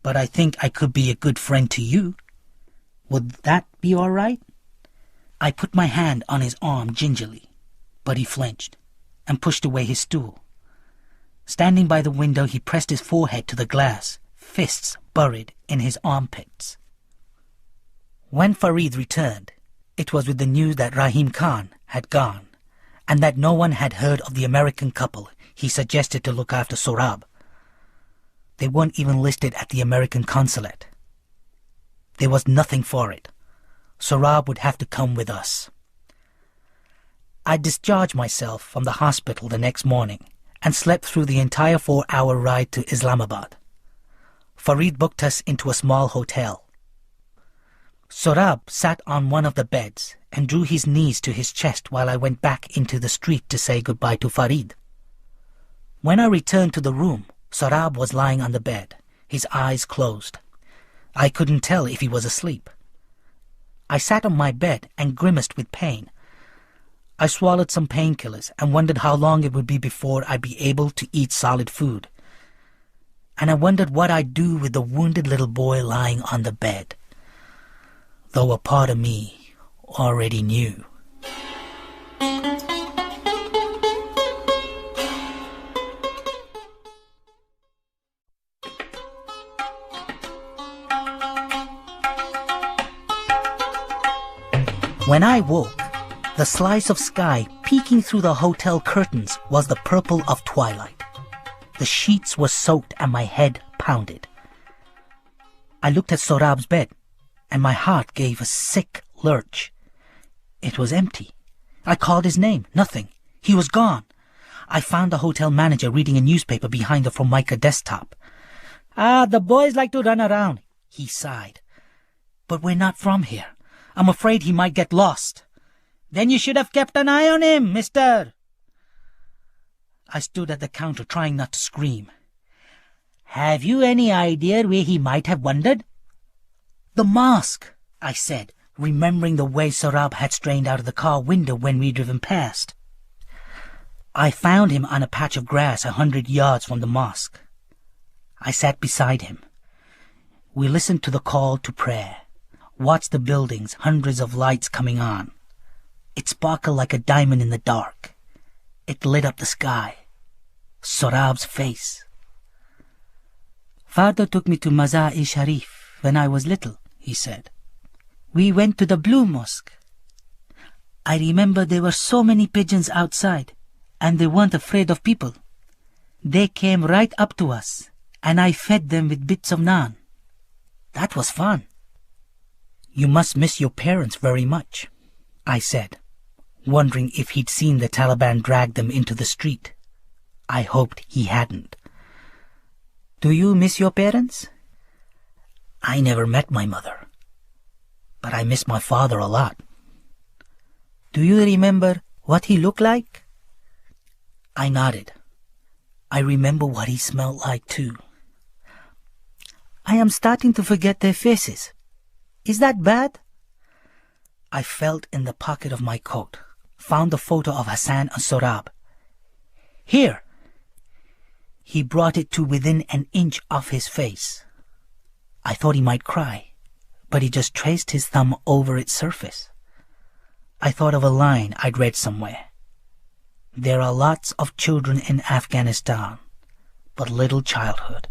But I think I could be a good friend to you. Would that be all right?" I put my hand on his arm gingerly, but he flinched and pushed away his stool. Standing by the window, he pressed his forehead to the glass, fists buried in his armpits. When Farid returned, it was with the news that Rahim Khan had gone, and that no one had heard of the American couple he suggested to look after Sohrab. They weren't even listed at the American consulate. There was nothing for it. Sohrab would have to come with us. I discharged myself from the hospital the next morning and slept through the entire 4-hour ride to Islamabad. Farid booked us into a small hotel. Sohrab sat on one of the beds and drew his knees to his chest while I went back into the street to say goodbye to Farid. When I returned to the room, Sohrab was lying on the bed, his eyes closed. I couldn't tell if he was asleep. I sat on my bed and grimaced with pain. I swallowed some painkillers and wondered how long it would be before I'd be able to eat solid food. And I wondered what I'd do with the wounded little boy lying on the bed, though a part of me already knew. When I woke, the slice of sky peeking through the hotel curtains was the purple of twilight. The sheets were soaked and my head pounded. I looked at Sohrab's bed, and my heart gave a sick lurch. It was empty. I called his name. Nothing. He was gone. I found the hotel manager reading a newspaper behind the Formica desktop. The boys like to run around," he sighed. "But we're not from here. I'm afraid he might get lost." "Then you should have kept an eye on him, mister." I stood at the counter trying not to scream. "Have you any idea where he might have wandered?" "The mosque," I said, remembering the way Sohrab had strained out of the car window when we'd driven past. "I found him on a patch of grass 100 yards from the mosque. I sat beside him. We listened to the call to prayer, watched the buildings, hundreds of lights coming on. It sparkled like a diamond in the dark. It lit up the sky. Sorab's face. "Father took me to Mazar-e-Sharif when I was little," he said. "We went to the Blue Mosque. I remember there were so many pigeons outside, and they weren't afraid of people. They came right up to us, and I fed them with bits of naan. That was fun." "You must miss your parents very much," I said, wondering if he'd seen the Taliban drag them into the street. I hoped he hadn't. "Do you miss your parents?" "I never met my mother, but I miss my father a lot." "Do you remember what he looked like?" I nodded. I remember what he smelled like, too. "I am starting to forget their faces. Is that bad?" I felt in the pocket of my coat, found the photo of Hassan and Sorab. "Here!" He brought it to within an inch of his face. I thought he might cry, but he just traced his thumb over its surface. I thought of a line I'd read somewhere. "There are lots of children in Afghanistan, but little childhood."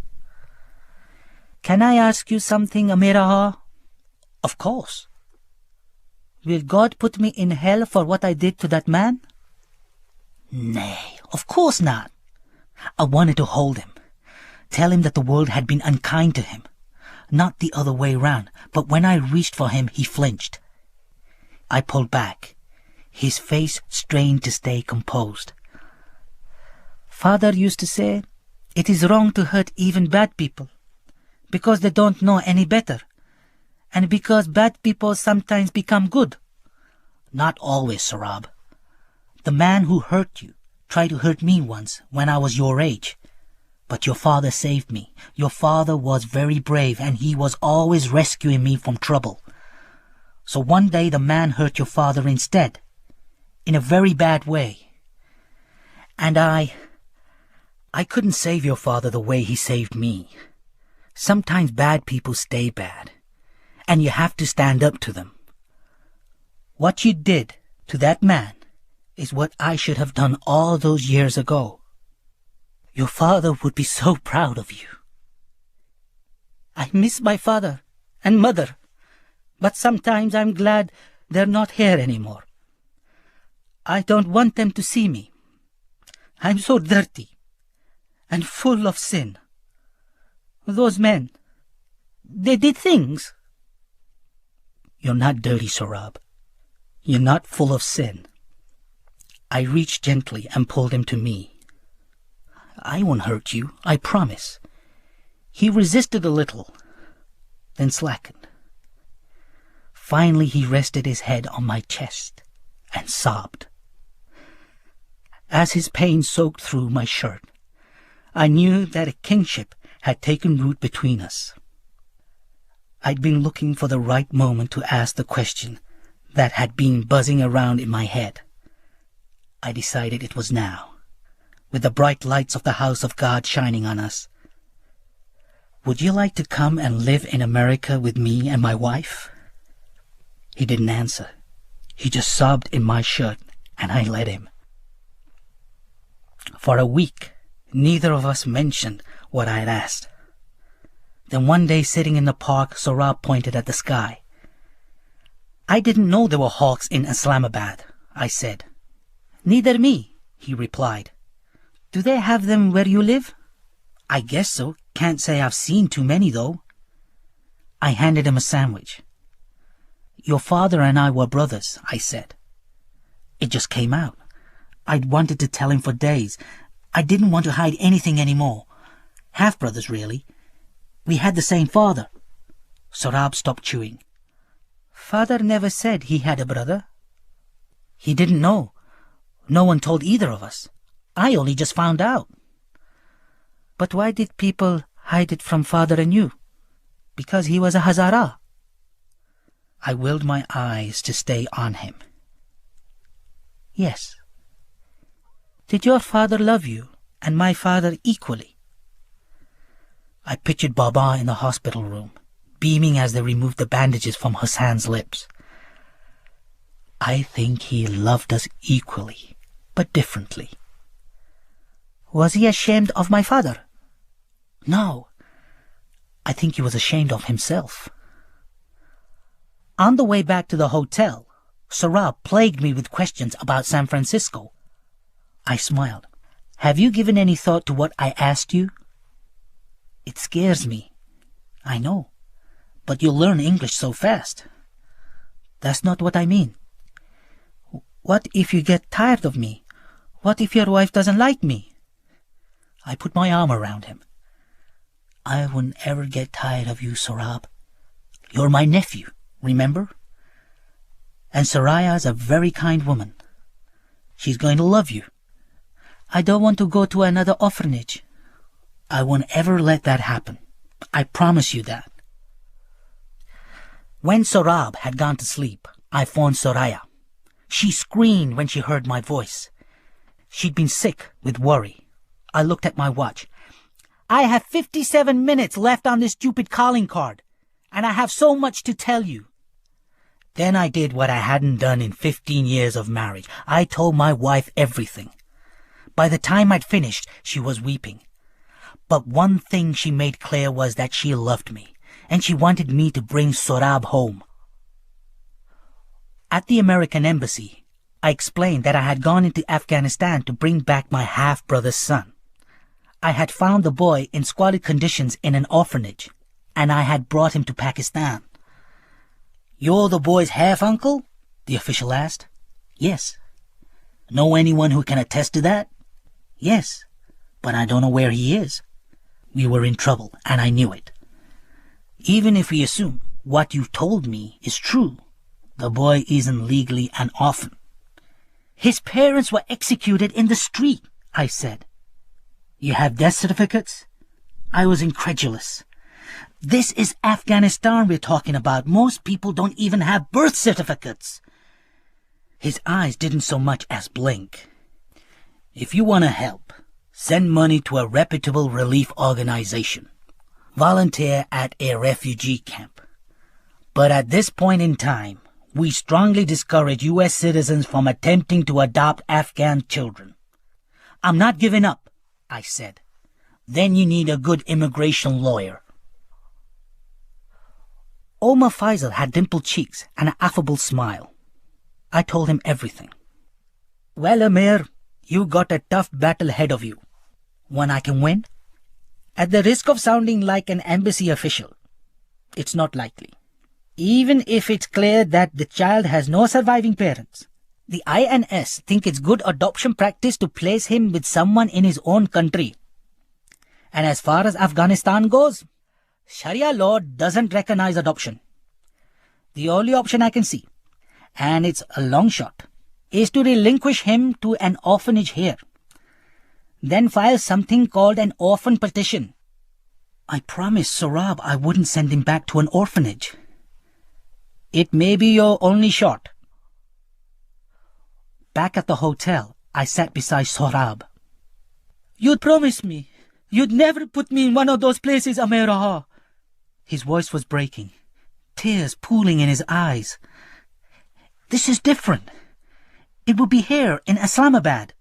"Can I ask you something, Amiraha?" "Of course." "Will God put me in hell for what I did to that man?" "Nay, of course not." I wanted to hold him, tell him that the world had been unkind to him, not the other way round, but when I reached for him, he flinched. I pulled back. His face strained to stay composed. "Father used to say, it is wrong to hurt even bad people, because they don't know any better, and because bad people sometimes become good." "Not always, Sorab. The man who hurt you tried to hurt me once when I was your age. But your father saved me. Your father was very brave, and he was always rescuing me from trouble. So one day the man hurt your father instead, in a very bad way. And I couldn't save your father the way he saved me. Sometimes bad people stay bad, and you have to stand up to them. What you did to that man is what I should have done all those years ago. Your father would be so proud of you." "I miss my father and mother, but sometimes I'm glad they're not here anymore. I don't want them to see me. I'm so dirty and full of sin. Those men, they did things." "You're not dirty, Sorab. You're not full of sin." I reached gently and pulled him to me. "I won't hurt you, I promise." He resisted a little, then slackened. Finally he rested his head on my chest and sobbed. As his pain soaked through my shirt, I knew that a kinship had taken root between us. I'd been looking for the right moment to ask the question that had been buzzing around in my head. I decided it was now, with the bright lights of the house of God shining on us. "Would you like to come and live in America with me and my wife?" He didn't answer. He just sobbed in my shirt, and I let him. For a week, neither of us mentioned what I had asked. Then one day, sitting in the park, Sorab pointed at the sky. "I didn't know there were hawks in Islamabad," I said. "Neither me," he replied. "Do they have them where you live?" "I guess so. Can't say I've seen too many, though." I handed him a sandwich. "Your father and I were brothers," I said. It just came out. I'd wanted to tell him for days. I didn't want to hide anything anymore. Half-brothers, really. We had the same father. Sorab stopped chewing. "Father never said he had a brother." "He didn't know. No one told either of us. I only just found out." "But why did people hide it from father and you? Because he was a Hazara?" I willed my eyes to stay on him. "Yes." "Did your father love you and my father equally?" I pictured Baba in the hospital room, beaming as they removed the bandages from Hassan's lips. I think he loved us equally, but differently. Was he ashamed of my father? No. I think he was ashamed of himself. On the way back to the hotel, Sarab plagued me with questions about San Francisco. I smiled. Have you given any thought to what I asked you? It scares me. I know. But you'll learn English so fast. That's not what I mean. What if you get tired of me? What if your wife doesn't like me? I put my arm around him. I wouldn't ever get tired of you, Sarab. You're my nephew, remember? And Soraya's a very kind woman. She's going to love you. I don't want to go to another orphanage. I won't ever let that happen. I promise you that. When Sarab had gone to sleep, I phoned Soraya. She screamed when she heard my voice. She'd been sick with worry. I looked at my watch. I have 57 minutes left on this stupid calling card, and I have so much to tell you. Then I did what I hadn't done in 15 years of marriage. I told my wife everything. By the time I'd finished, she was weeping. But one thing she made clear was that she loved me, and she wanted me to bring Sorab home. At the American embassy, I explained that I had gone into Afghanistan to bring back my half-brother's son. I had found the boy in squalid conditions in an orphanage, and I had brought him to Pakistan. You're the boy's half-uncle? The official asked. Yes. Know anyone who can attest to that? Yes, but I don't know where he is. We were in trouble, and I knew it. Even if we assume what you've told me is true, the boy isn't legally an orphan. His parents were executed in the street, I said. You have death certificates? I was incredulous. This is Afghanistan we're talking about. Most people don't even have birth certificates. His eyes didn't so much as blink. If you want to help, send money to a reputable relief organization. Volunteer at a refugee camp. But at this point in time, we strongly discourage U.S. citizens from attempting to adopt Afghan children. I'm not giving up, I said. Then you need a good immigration lawyer. Omar Faisal had dimpled cheeks and an affable smile. I told him everything. Well, Amir, you got a tough battle ahead of you. One I can win? At the risk of sounding like an embassy official, it's not likely. Even if it's clear that the child has no surviving parents, the INS think it's good adoption practice to place him with someone in his own country. And as far as Afghanistan goes, Sharia law doesn't recognize adoption. The only option I can see, and it's a long shot, is to relinquish him to an orphanage here. Then file something called an orphan petition. I promised Sorab I wouldn't send him back to an orphanage. It may be your only shot. Back at the hotel, I sat beside Sorab. You'd promised me. You'd never put me in one of those places, Amir. His voice was breaking, tears pooling in his eyes. This is different. It would be here in Islamabad.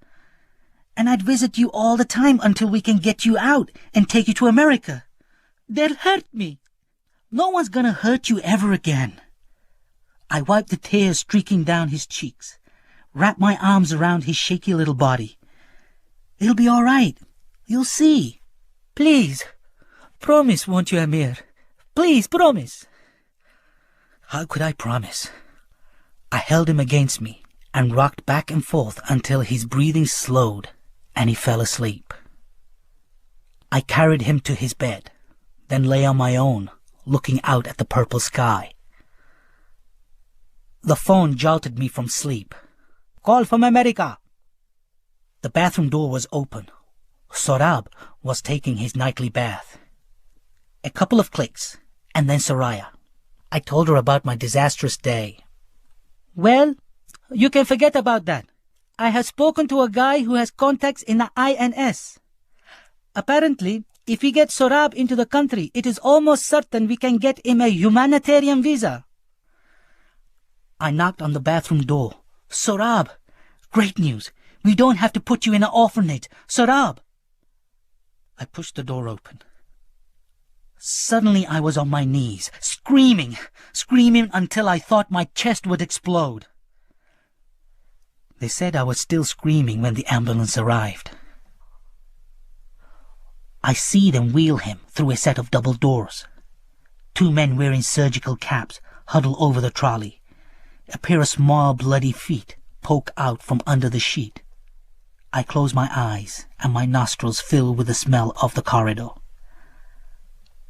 And I'd visit you all the time until we can get you out and take you to America. They'll hurt me. No one's gonna hurt you ever again. I wiped the tears streaking down his cheeks, wrapped my arms around his shaky little body. It'll be all right. You'll see. Please, promise, won't you, Amir? Please, promise. How could I promise? I held him against me and rocked back and forth until his breathing slowed and he fell asleep. I carried him to his bed, then lay on my own, looking out at the purple sky. The phone jolted me from sleep. Call from America. The bathroom door was open. Sorab was taking his nightly bath. A couple of clicks, and then Soraya. I told her about my disastrous day. Well, you can forget about that. I have spoken to a guy who has contacts in the INS. Apparently, If we get Sorab into the country, it is almost certain we can get him a humanitarian visa. I knocked on the bathroom door. Sorab! Great news! We don't have to put you in an orphanage. Sorab! I pushed the door open. Suddenly I was on my knees, screaming until I thought my chest would explode. They said I was still screaming when the ambulance arrived. I see them wheel him through a set of double doors. 2 men wearing surgical caps huddle over the trolley. A pair of small bloody feet poke out from under the sheet. I close my eyes and my nostrils fill with the smell of the corridor.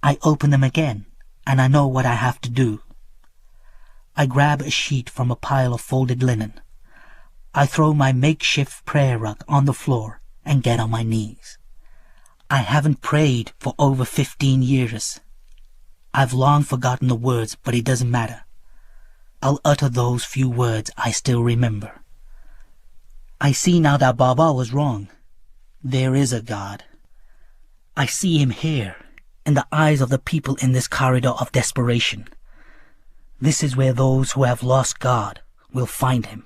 I open them again and I know what I have to do. I grab a sheet from a pile of folded linen. I throw my makeshift prayer rug on the floor and get on my knees. I haven't prayed for over 15 years. I've long forgotten the words, but it doesn't matter. I'll utter those few words I still remember. I see now that Baba was wrong. There is a God. I see him here, in the eyes of the people in this corridor of desperation. This is where those who have lost God will find him.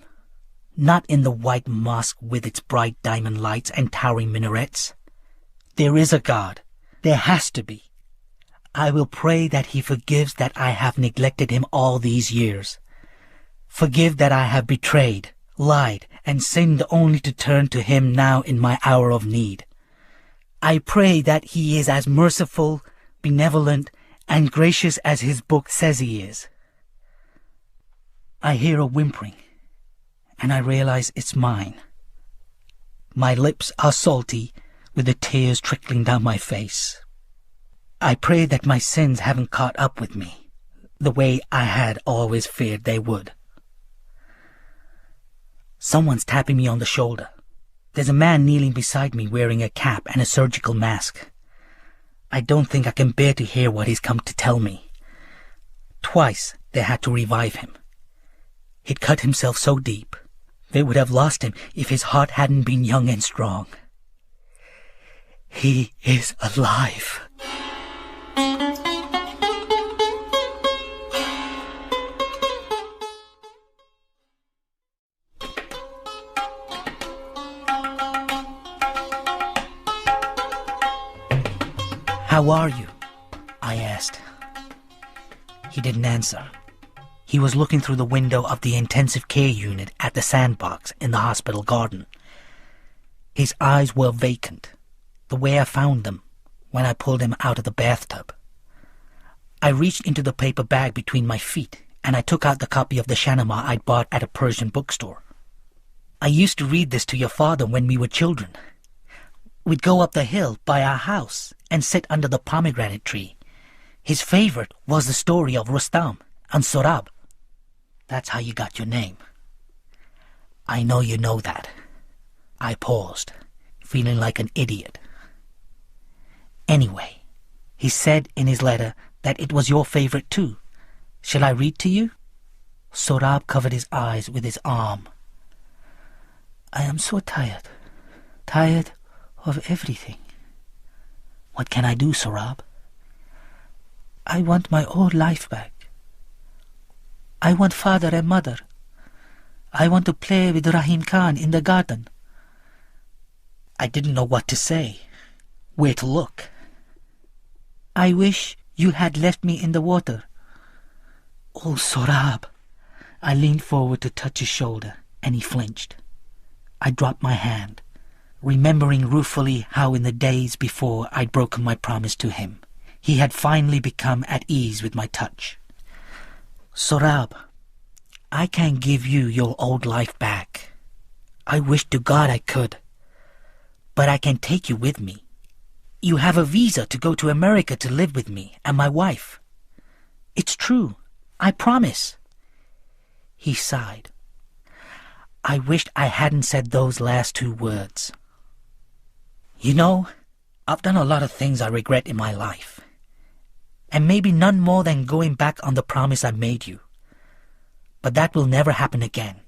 Not in the white mosque with its bright diamond lights and towering minarets. There is a God. There has to be. I will pray that he forgives that I have neglected him all these years. Forgive that I have betrayed, lied, and sinned only to turn to him now in my hour of need. I pray that he is as merciful, benevolent, and gracious as his book says he is. I hear a whimpering, and I realize it's mine. My lips are salty, with the tears trickling down my face. I pray that my sins haven't caught up with me, the way I had always feared they would. Someone's tapping me on the shoulder. There's a man kneeling beside me wearing a cap and a surgical mask. I don't think I can bear to hear what he's come to tell me. Twice they had to revive him. He'd cut himself so deep, they would have lost him if his heart hadn't been young and strong. He is alive. How are you? I asked. He didn't answer. He was looking through the window of the intensive care unit at the sandbox in the hospital garden. His eyes were vacant, the way I found them when I pulled him out of the bathtub. I reached into the paper bag between my feet and I took out the copy of the Shahnameh I'd bought at a Persian bookstore. I used to read this to your father when we were children. We'd go up the hill by our house and sit under the pomegranate tree. His favorite was the story of Rustam and Sorab. That's how you got your name. I know you know that. I paused, feeling like an idiot. Anyway, he said in his letter that it was your favorite too. Shall I read to you? Sorab covered his eyes with his arm. I am so tired. Tired of everything. What can I do, Sorab? I want my old life back. I want father and mother. I want to play with Rahim Khan in the garden. I didn't know what to say, where to look. I wish you had left me in the water. Oh, Sorab. I leaned forward to touch his shoulder, and he flinched. I dropped my hand, remembering ruefully how in the days before I'd broken my promise to him, he had finally become at ease with my touch. Sorab, I can't give you your old life back. I wish to God I could. But I can take you with me. You have a visa to go to America to live with me and my wife. It's true. I promise. He sighed. I wished I hadn't said those last 2 words. You know, I've done a lot of things I regret in my life. And maybe none more than going back on the promise I made you. But that will never happen again.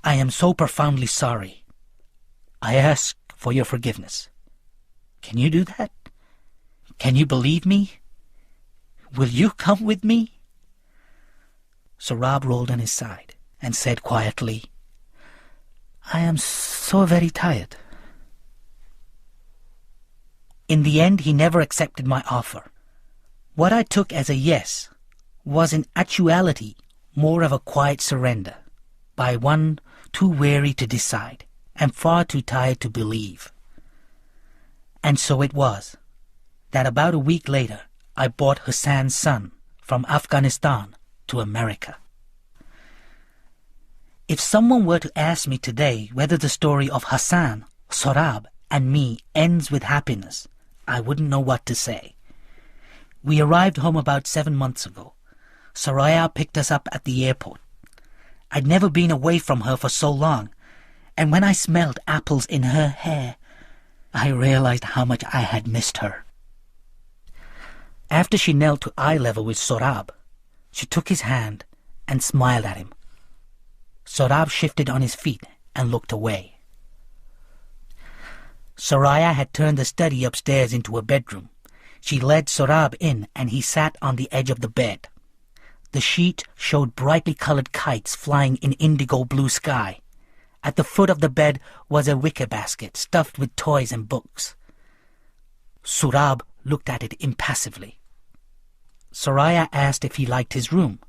I am so profoundly sorry. I ask for your forgiveness. Can you do that? Can you believe me? Will you come with me?" Sohrab rolled on his side and said quietly, "I am so very tired." In the end, he never accepted my offer. What I took as a yes was in actuality more of a quiet surrender by one too weary to decide and far too tired to believe. And so it was that about a week later I brought Hassan's son from Afghanistan to America. If someone were to ask me today whether the story of Hassan, Sohrab, and me ends with happiness, I wouldn't know what to say. We arrived home about 7 months ago. Soraya picked us up at the airport. I'd never been away from her for so long, and when I smelled apples in her hair, I realized how much I had missed her. After she knelt to eye level with Sohrab, she took his hand and smiled at him. Sohrab shifted on his feet and looked away. Soraya had turned the study upstairs into a bedroom. She led Sohrab in, and he sat on the edge of the bed. The sheet showed brightly colored kites flying in indigo blue sky. At the foot of the bed was a wicker basket stuffed with toys and books. Sohrab looked at it impassively. Soraya asked if he liked his room.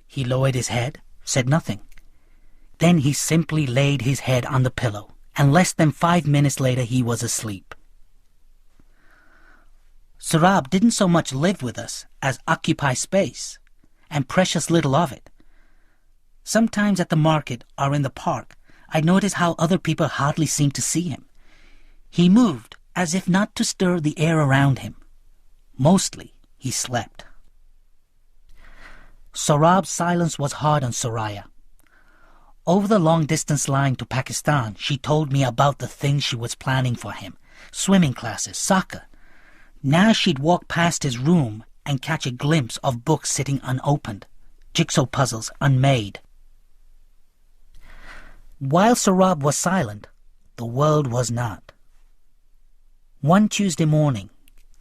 He lowered his head, said nothing. Then he simply laid his head on the pillow, and less than 5 minutes later he was asleep. Sohrab didn't so much live with us as occupy space, and precious little of it. Sometimes at the market or in the park, I noticed how other people hardly seemed to see him. He moved as if not to stir the air around him. Mostly he slept. Sohrab's silence was hard on Soraya. Over the long-distance line to Pakistan, she told me about the things she was planning for him. Swimming classes, soccer. Now she'd walk past his room and catch a glimpse of books sitting unopened, jigsaw puzzles unmade. While Sohrab was silent, the world was not. One Tuesday morning,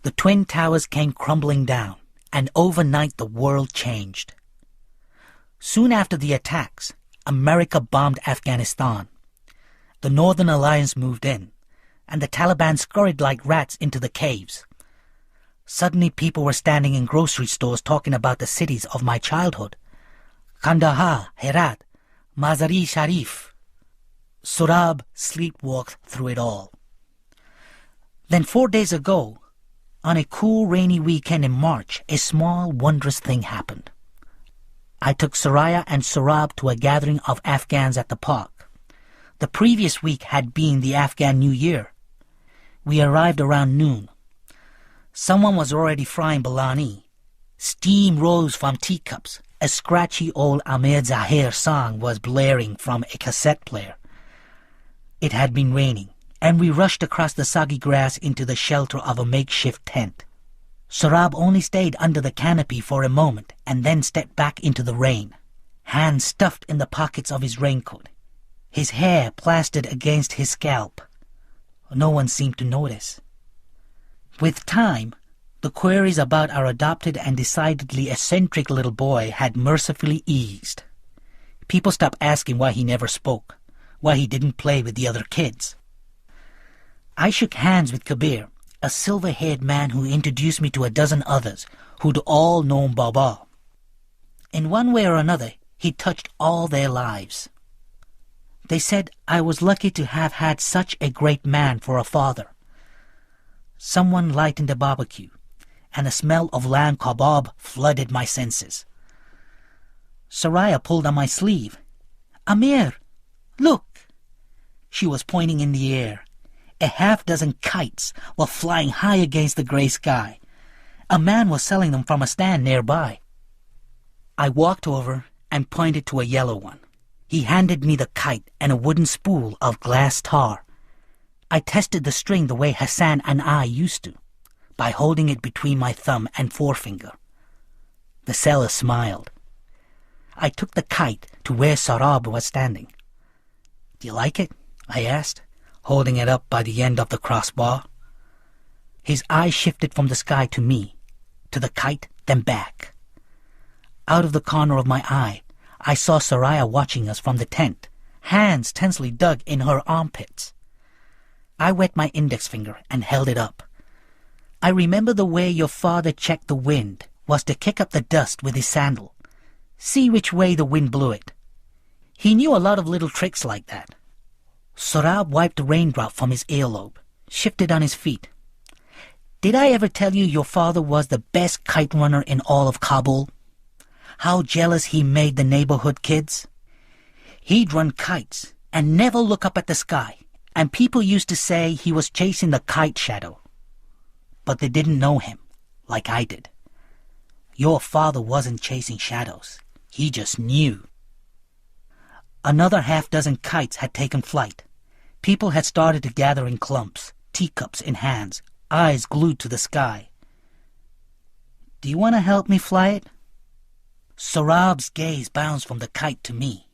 the Twin Towers came crumbling down, and overnight the world changed. Soon after the attacks, America bombed Afghanistan. The Northern Alliance moved in, and the Taliban scurried like rats into the caves. Suddenly people were standing in grocery stores talking about the cities of my childhood. Kandahar, Herat, Mazar-e Sharif. Sohrab sleepwalked through it all. Then 4 days ago, on a cool rainy weekend in March, a small wondrous thing happened. I took Soraya and Sohrab to a gathering of Afghans at the park. The previous week had been the Afghan New Year. We arrived around noon. Someone was already frying biryani. Steam rose from teacups. A scratchy old Amir Zahir song was blaring from a cassette player. It had been raining, and we rushed across the soggy grass into the shelter of a makeshift tent. Sohrab only stayed under the canopy for a moment and then stepped back into the rain, hands stuffed in the pockets of his raincoat, his hair plastered against his scalp. No one seemed to notice. With time, the queries about our adopted and decidedly eccentric little boy had mercifully eased. People stopped asking why he never spoke, why he didn't play with the other kids. I shook hands with Kabir, a silver-haired man who introduced me to a dozen others who'd all known Baba. In one way or another, he touched all their lives. They said I was lucky to have had such a great man for a father. Someone lightened the barbecue, and the smell of lamb kebab flooded my senses. Soraya pulled on my sleeve. "Amir, look!" She was pointing in the air. A half-dozen kites were flying high against the gray sky. A man was selling them from a stand nearby. I walked over and pointed to a yellow one. He handed me the kite and a wooden spool of glass tar. I tested the string the way Hassan and I used to, by holding it between my thumb and forefinger. The seller smiled. I took the kite to where Sohrab was standing. "Do you like it?" I asked, holding it up by the end of the crossbar. His eyes shifted from the sky to me, to the kite, then back. Out of the corner of my eye, I saw Soraya watching us from the tent, hands tensely dug in her armpits. I wet my index finger and held it up. I remember the way your father checked the wind was to kick up the dust with his sandal, see which way the wind blew it. He knew a lot of little tricks like that. Sorab wiped a raindrop from his earlobe, shifted on his feet. Did I ever tell you your father was the best kite runner in all of Kabul? How jealous he made the neighborhood kids? He'd run kites and never look up at the sky, and people used to say he was chasing the kite shadow. But they didn't know him, like I did. Your father wasn't chasing shadows. He just knew. Another half-dozen kites had taken flight. People had started to gather in clumps, teacups in hands, eyes glued to the sky. Do you want to help me fly it? Sorab's gaze bounced from the kite to me.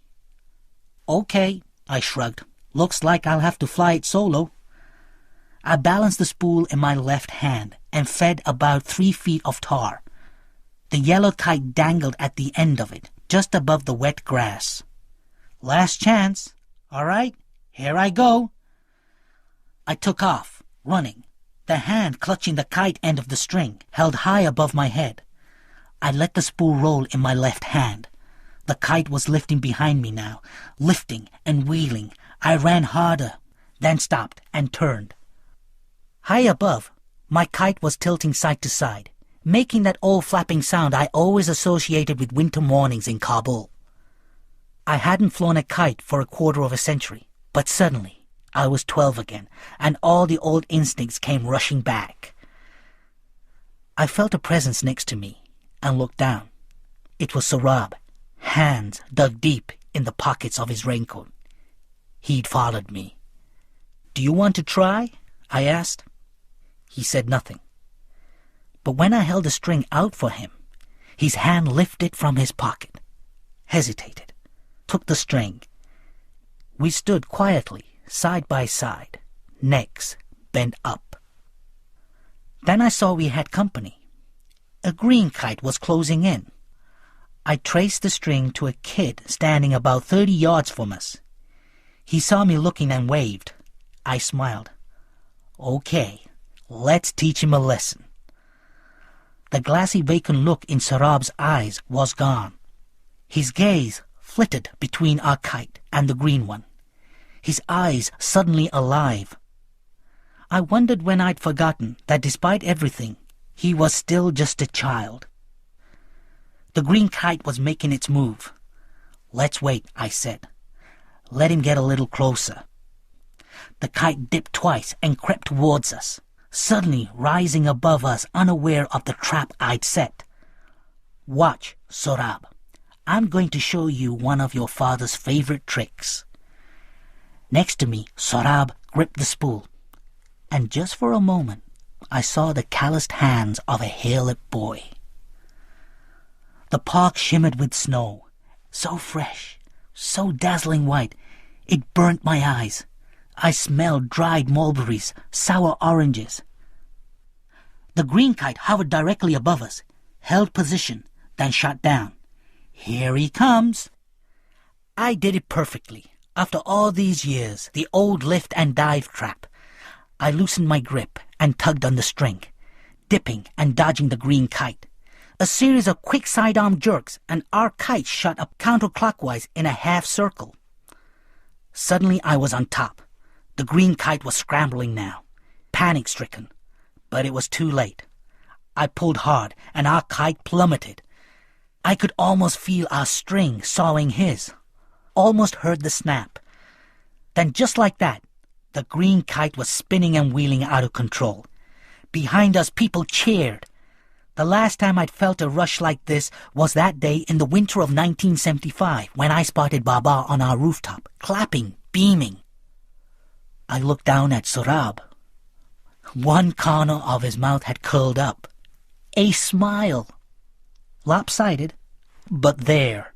Okay, I shrugged. Looks like I'll have to fly it solo. I balanced the spool in my left hand and fed about 3 feet of tar. The yellow kite dangled at the end of it, just above the wet grass. Last chance. All right, here I go. I took off, running, the hand clutching the kite end of the string, held high above my head. I let the spool roll in my left hand. The kite was lifting behind me now, lifting and wheeling. I ran harder, then stopped and turned. High above, my kite was tilting side to side, making that old flapping sound I always associated with winter mornings in Kabul. I hadn't flown a kite for a quarter of a century, but suddenly I was 12 again, and all the old instincts came rushing back. I felt a presence next to me and looked down. It was Sorab, hands dug deep in the pockets of his raincoat. He'd followed me. Do you want to try? I asked. He said nothing. But when I held the string out for him, his hand lifted from his pocket, hesitated, took the string. We stood quietly, side by side, necks bent up. Then I saw we had company. A green kite was closing in. I traced the string to a kid standing about 30 yards from us. He saw me looking and waved. I smiled. Okay, let's teach him a lesson. The glassy vacant look in Sorab's eyes was gone. His gaze flitted between our kite and the green one, his eyes suddenly alive. I wondered when I'd forgotten that despite everything, he was still just a child. The green kite was making its move. Let's wait, I said. Let him get a little closer. The kite dipped twice and crept towards us, suddenly rising above us, unaware of the trap I'd set. Watch, Sorab. I'm going to show you one of your father's favorite tricks. Next to me, Sorab gripped the spool, and just for a moment, I saw the calloused hands of a hairlip boy. The park shimmered with snow, so fresh, so dazzling white, it burnt my eyes. I smelled dried mulberries, sour oranges. The green kite hovered directly above us, held position, then shot down. Here he comes. I did it perfectly. After all these years, the old lift and dive trap. I loosened my grip and tugged on the string, dipping and dodging the green kite. A series of quick sidearm jerks, and our kite shot up counterclockwise in a half circle. Suddenly I was on top. The green kite was scrambling now, panic-stricken. But it was too late. I pulled hard, and our kite plummeted. I could almost feel our string sawing his, almost heard the snap. Then just like that, the green kite was spinning and wheeling out of control. Behind us, people cheered. The last time I'd felt a rush like this was that day in the winter of 1975 when I spotted Baba on our rooftop, clapping, beaming. I looked down at Sorab. One corner of his mouth had curled up. A smile. Lopsided, but there.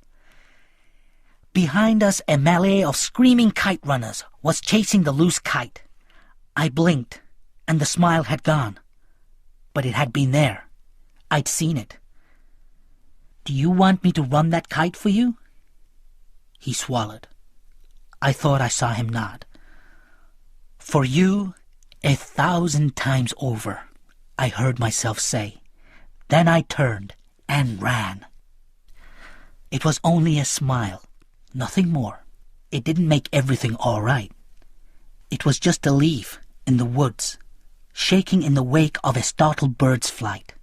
Behind us, a melee of screaming kite runners was chasing the loose kite. I blinked, and the smile had gone. but it had been there. I'd seen it. "Do you want me to run that kite for you?" He swallowed. I thought I saw him nod. "For you, 1,000 times over," I heard myself say. Then I turned and ran. It was only a smile, nothing more. It didn't make everything all right. It was just a leaf in the woods, shaking in the wake of a startled bird's flight.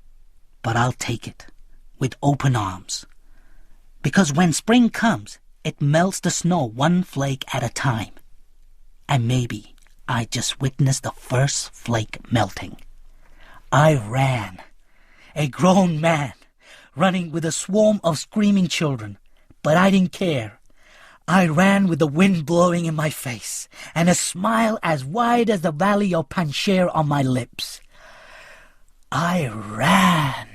But I'll take it, with open arms. Because when spring comes, it melts the snow one flake at a time. And maybe I just witnessed the first flake melting. I ran, a grown man, running with a swarm of screaming children. But I didn't care. I ran with the wind blowing in my face, and a smile as wide as the valley of Panjshir on my lips. I ran.